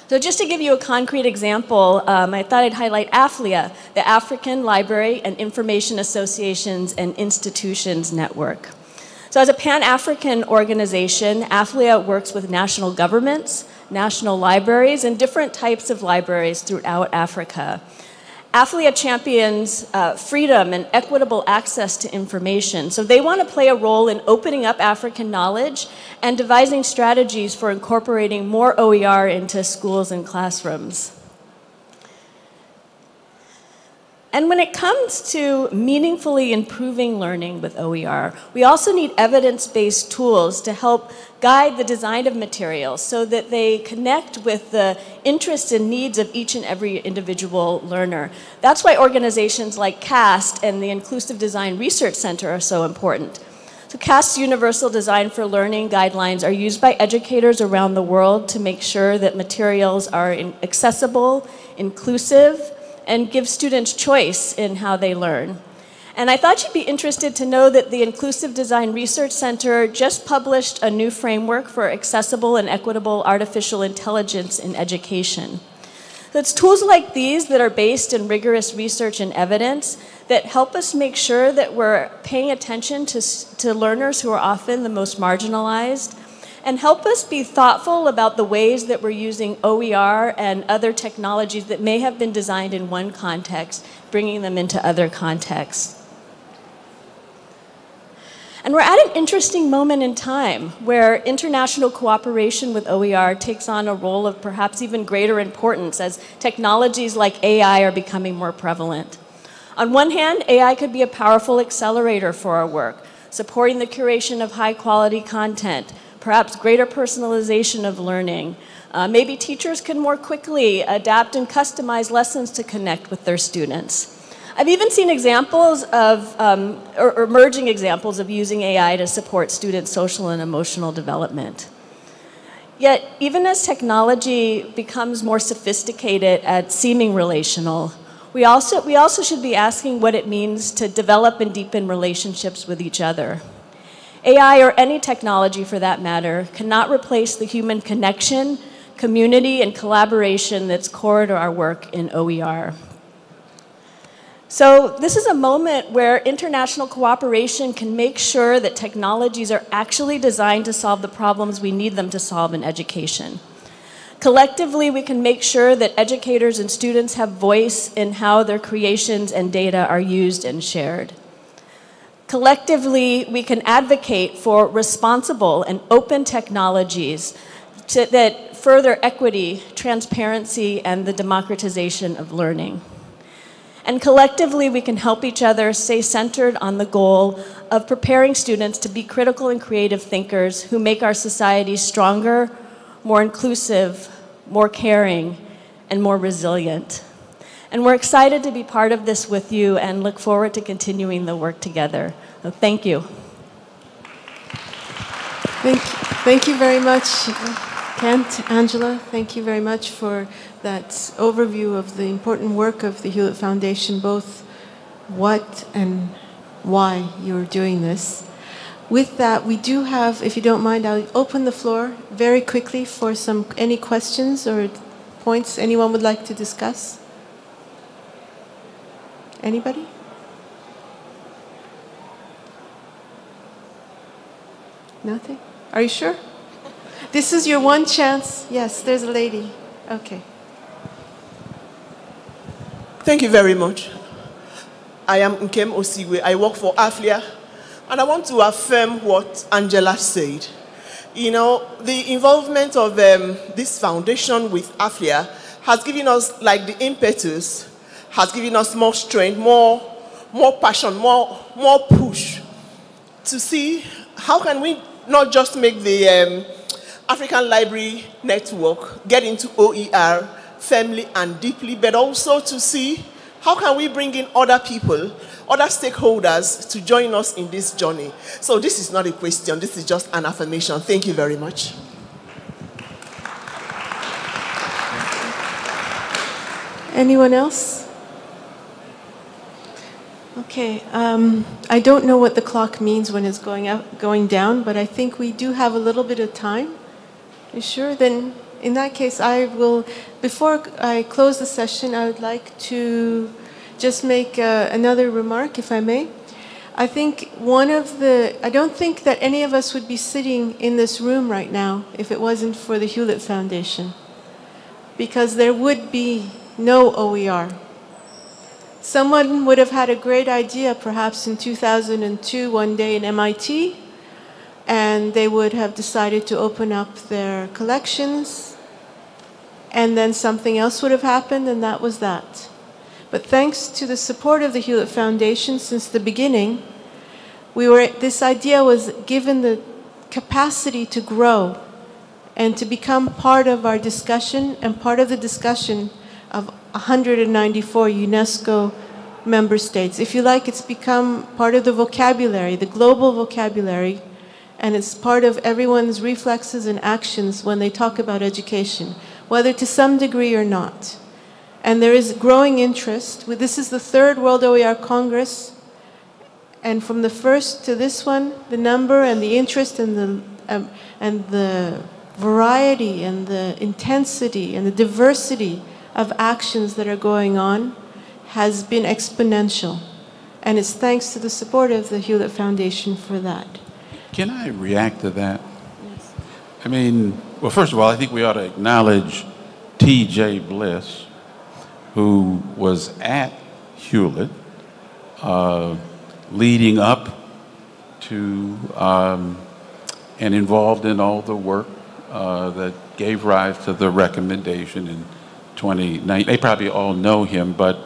So just to give you a concrete example, I thought I'd highlight AFLIA, the African Library and Information Associations and Institutions Network. So as a Pan-African organization, AFLIA works with national governments, national libraries, and different types of libraries throughout Africa. AFLIA champions freedom and equitable access to information. So they want to play a role in opening up African knowledge and devising strategies for incorporating more OER into schools and classrooms. And when it comes to meaningfully improving learning with OER, we also need evidence-based tools to help guide the design of materials so that they connect with the interests and needs of each and every individual learner. That's why organizations like CAST and the Inclusive Design Research Center are so important. So CAST's Universal Design for Learning guidelines are used by educators around the world to make sure that materials are accessible, inclusive, and give students choice in how they learn. And I thought you'd be interested to know that the Inclusive Design Research Center just published a new framework for accessible and equitable artificial intelligence in education. So it's tools like these that are based in rigorous research and evidence that help us make sure that we're paying attention to learners who are often the most marginalized, and help us be thoughtful about the ways that we're using OER and other technologies that may have been designed in one context, bringing them into other contexts. And we're at an interesting moment in time where international cooperation with OER takes on a role of perhaps even greater importance as technologies like AI are becoming more prevalent. On one hand, AI could be a powerful accelerator for our work, supporting the curation of high-quality content, perhaps greater personalization of learning. Maybe teachers can more quickly adapt and customize lessons to connect with their students. I've even seen examples of, or emerging examples of using AI to support students' social and emotional development. Yet, even as technology becomes more sophisticated at seeming relational, we also should be asking what it means to develop and deepen relationships with each other. AI, or any technology for that matter, cannot replace the human connection, community, and collaboration that's core to our work in OER. So this is a moment where international cooperation can make sure that technologies are actually designed to solve the problems we need them to solve in education. Collectively, we can make sure that educators and students have voice in how their creations and data are used and shared. Collectively, we can advocate for responsible and open technologies that further equity, transparency, and the democratization of learning. And collectively, we can help each other stay centered on the goal of preparing students to be critical and creative thinkers who make our society stronger, more inclusive, more caring, and more resilient. And we're excited to be part of this with you and look forward to continuing the work together. So thank you. Thank you very much, Kent, Angela. Thank you very much for that overview of the important work of the Hewlett Foundation, both what and why you're doing this. With that, we do have, if you don't mind, I'll open the floor very quickly for any questions or points anyone would like to discuss. Anybody? Nothing? Are you sure? This is your one chance. Yes, there's a lady. Okay. Thank you very much. I am Nkem Osiwe. I work for AFLIA, and I want to affirm what Angela said. You know, the involvement of this foundation with AFLIA has given us, like, the impetus, has given us more strength, more passion, more push to see how can we not just make the African Library Network get into OER firmly and deeply, but also to see how can we bring in other people, other stakeholders to join us in this journey. So this is not a question, this is just an affirmation. Thank you very much. Anyone else? Okay, I don't know what the clock means when it's going down, but I think we do have a little bit of time. You sure? Then in that case, I will, before I close the session, I would like to just make another remark, if I may. I think I don't think that any of us would be sitting in this room right now if it wasn't for the Hewlett Foundation, because there would be no OER. Someone would have had a great idea perhaps in 2002 one day in MIT, and they would have decided to open up their collections, and then something else would have happened, and that was that. But thanks to the support of the Hewlett Foundation since the beginning, this idea was given the capacity to grow and to become part of our discussion and part of the discussion of 194 UNESCO member states. If you like, it's become part of the vocabulary, the global vocabulary, and it's part of everyone's reflexes and actions when they talk about education, whether to some degree or not. And there is growing interest. This is the 3rd World OER Congress, and from the first to this one, the number and the interest and the variety and the intensity and the diversity of actions that are going on has been exponential. And it's thanks to the support of the Hewlett Foundation for that. Can I react to that? Yes. I mean, well, first of all, I think we ought to acknowledge T.J. Bliss, who was at Hewlett leading up to and involved in all the work that gave rise to the recommendation in 2019. They probably all know him, but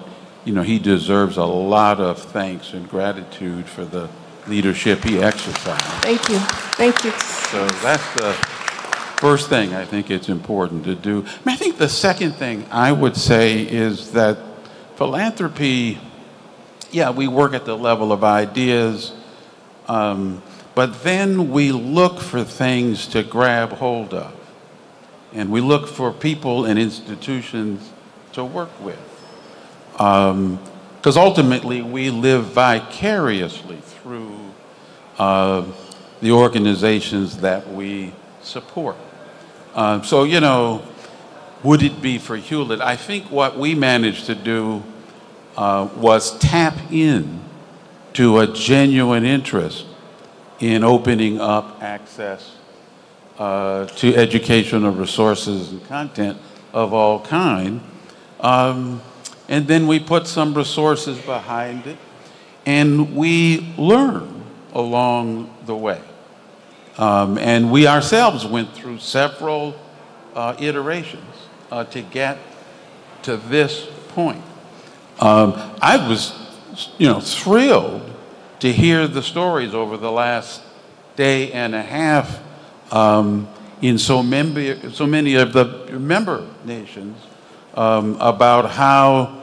you know, he deserves a lot of thanks and gratitude for the leadership he exercised. Thank you. Thank you. So that's the first thing I think it's important to do. I think the second thing I would say is that philanthropy, yeah, we work at the level of ideas, but then we look for things to grab hold of. And we look for people and institutions to work with. Because ultimately we live vicariously through the organizations that we support. So, you know, would it be for Hewlett? I think what we managed to do was tap in to a genuine interest in opening up access to educational resources and content of all kind. And then we put some resources behind it, and we learn along the way. And we ourselves went through several iterations to get to this point. I was, you know, thrilled to hear the stories over the last day and a half in so many of the member nations about how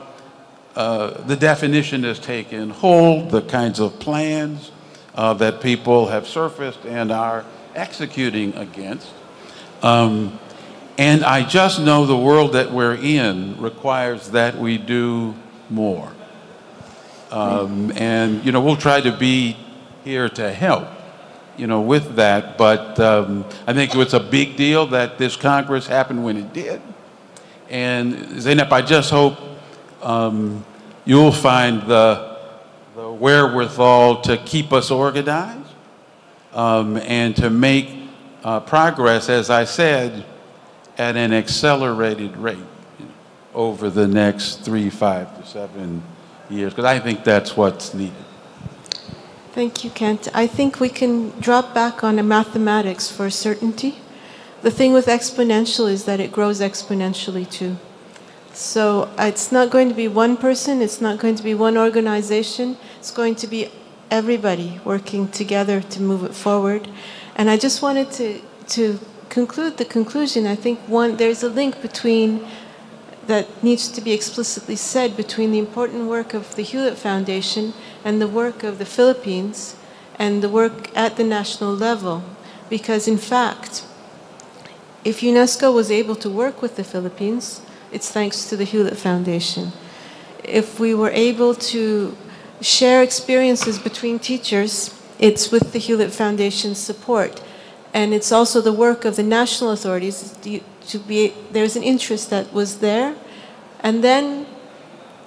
the definition has taken hold, the kinds of plans that people have surfaced and are executing against. And I just know the world that we're in requires that we do more. And, you know, we'll try to be here to help, you know, with that. But I think it's a big deal that this Congress happened when it did. And Zeynep, I just hope you'll find the wherewithal to keep us organized and to make progress, as I said, at an accelerated rate over the next 3, 5 to 7 years, because I think that's what's needed. Thank you, Kent. I think we can drop back on a mathematics for certainty. The thing with exponential is that it grows exponentially too. So it's not going to be one person, it's not going to be one organization, it's going to be everybody working together to move it forward. And I just wanted to conclude the conclusion. I think there's a link that needs to be explicitly said between the important work of the Hewlett Foundation and the work of the Philippines and the work at the national level. Because in fact, if UNESCO was able to work with the Philippines, it's thanks to the Hewlett Foundation. If we were able to share experiences between teachers, it's with the Hewlett Foundation's support. And it's also the work of the national authorities there's an interest that was there. And then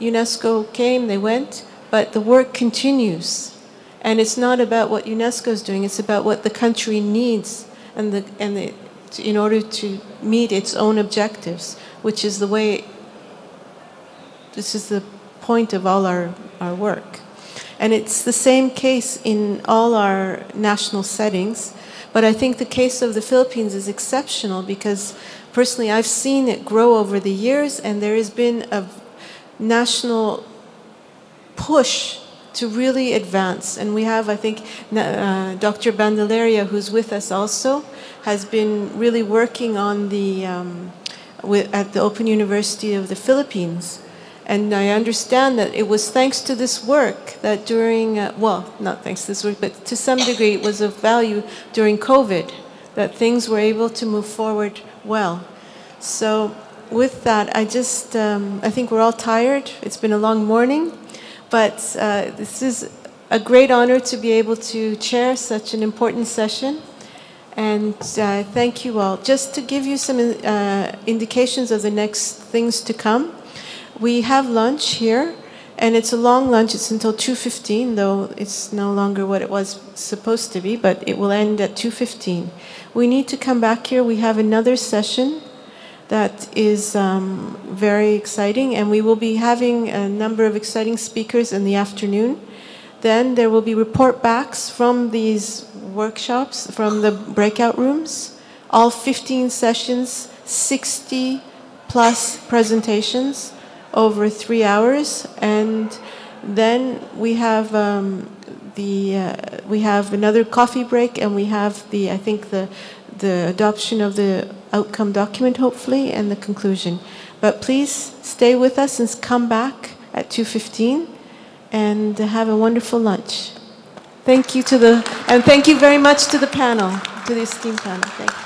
UNESCO came, they went, but the work continues. And it's not about what UNESCO is doing, it's about what the country needs in order to meet its own objectives, which is this is the point of all our work. And it's the same case in all our national settings, but I think the case of the Philippines is exceptional because personally I've seen it grow over the years, and there has been a national push to really advance. And we have, I think, Dr. Bandelaria, who's with us also, has been really working on the, at the Open University of the Philippines. And I understand that it was thanks to this work that during, well, not thanks to this work, but to some degree it was of value during COVID, that things were able to move forward well. So with that, I just, I think we're all tired. It's been a long morning, but this is a great honor to be able to chair such an important session. And thank you all. Just to give you some indications of the next things to come, we have lunch here, and it's a long lunch. It's until 2:15, though it's no longer what it was supposed to be, but it will end at 2:15. We need to come back here. We have another session that is very exciting, and we will be having a number of exciting speakers in the afternoon. Then there will be report backs from these workshops, from the breakout rooms, all 15 sessions, 60 plus presentations over 3 hours. And then we have we have another coffee break, and we have I think the adoption of the outcome document, hopefully, and the conclusion. But please stay with us and come back at 2:15 and have a wonderful lunch. Thank you and thank you very much to the panel, to the esteemed panel. Thank you.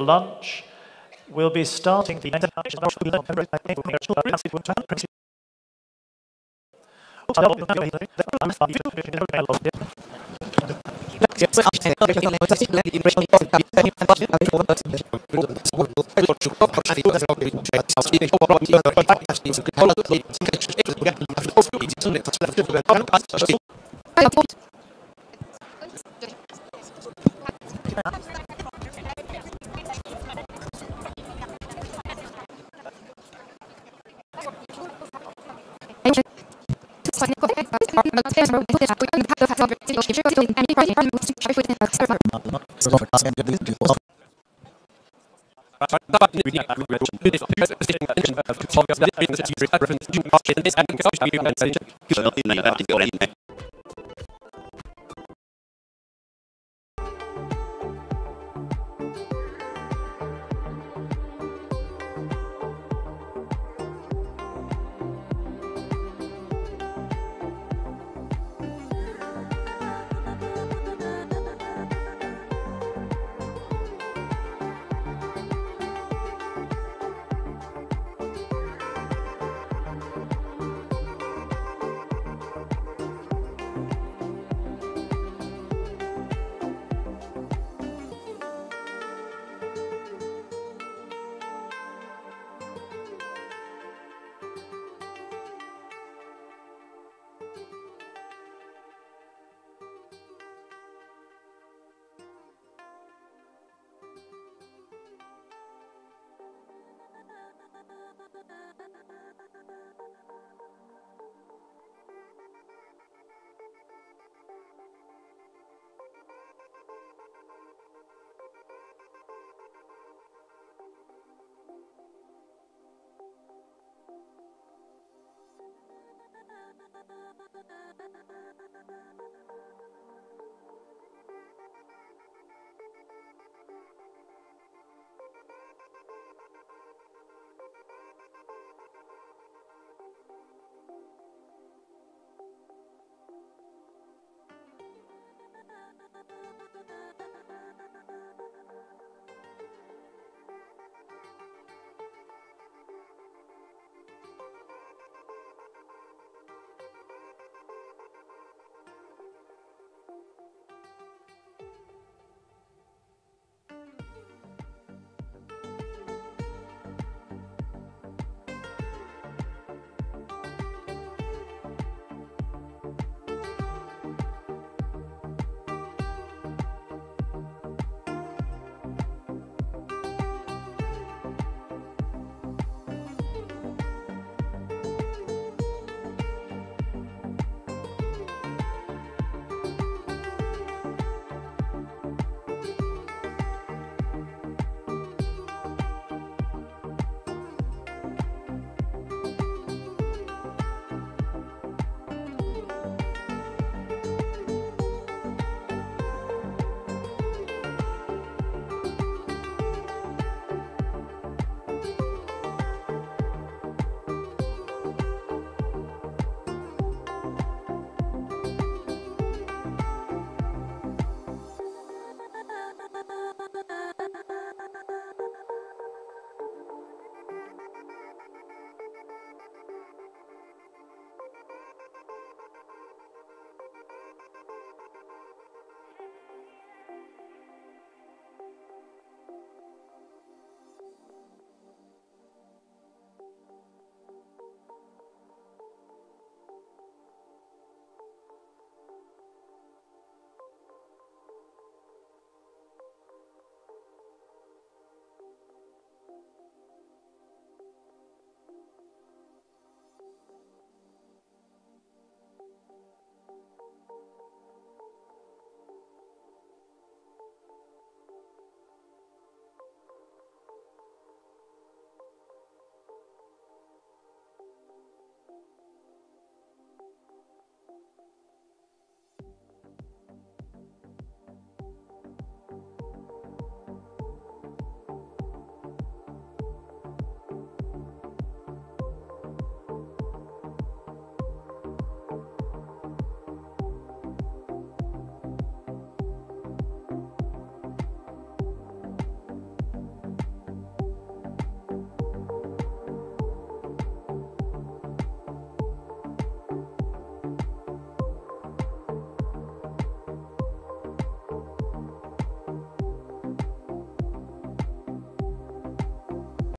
lunch. We'll be starting the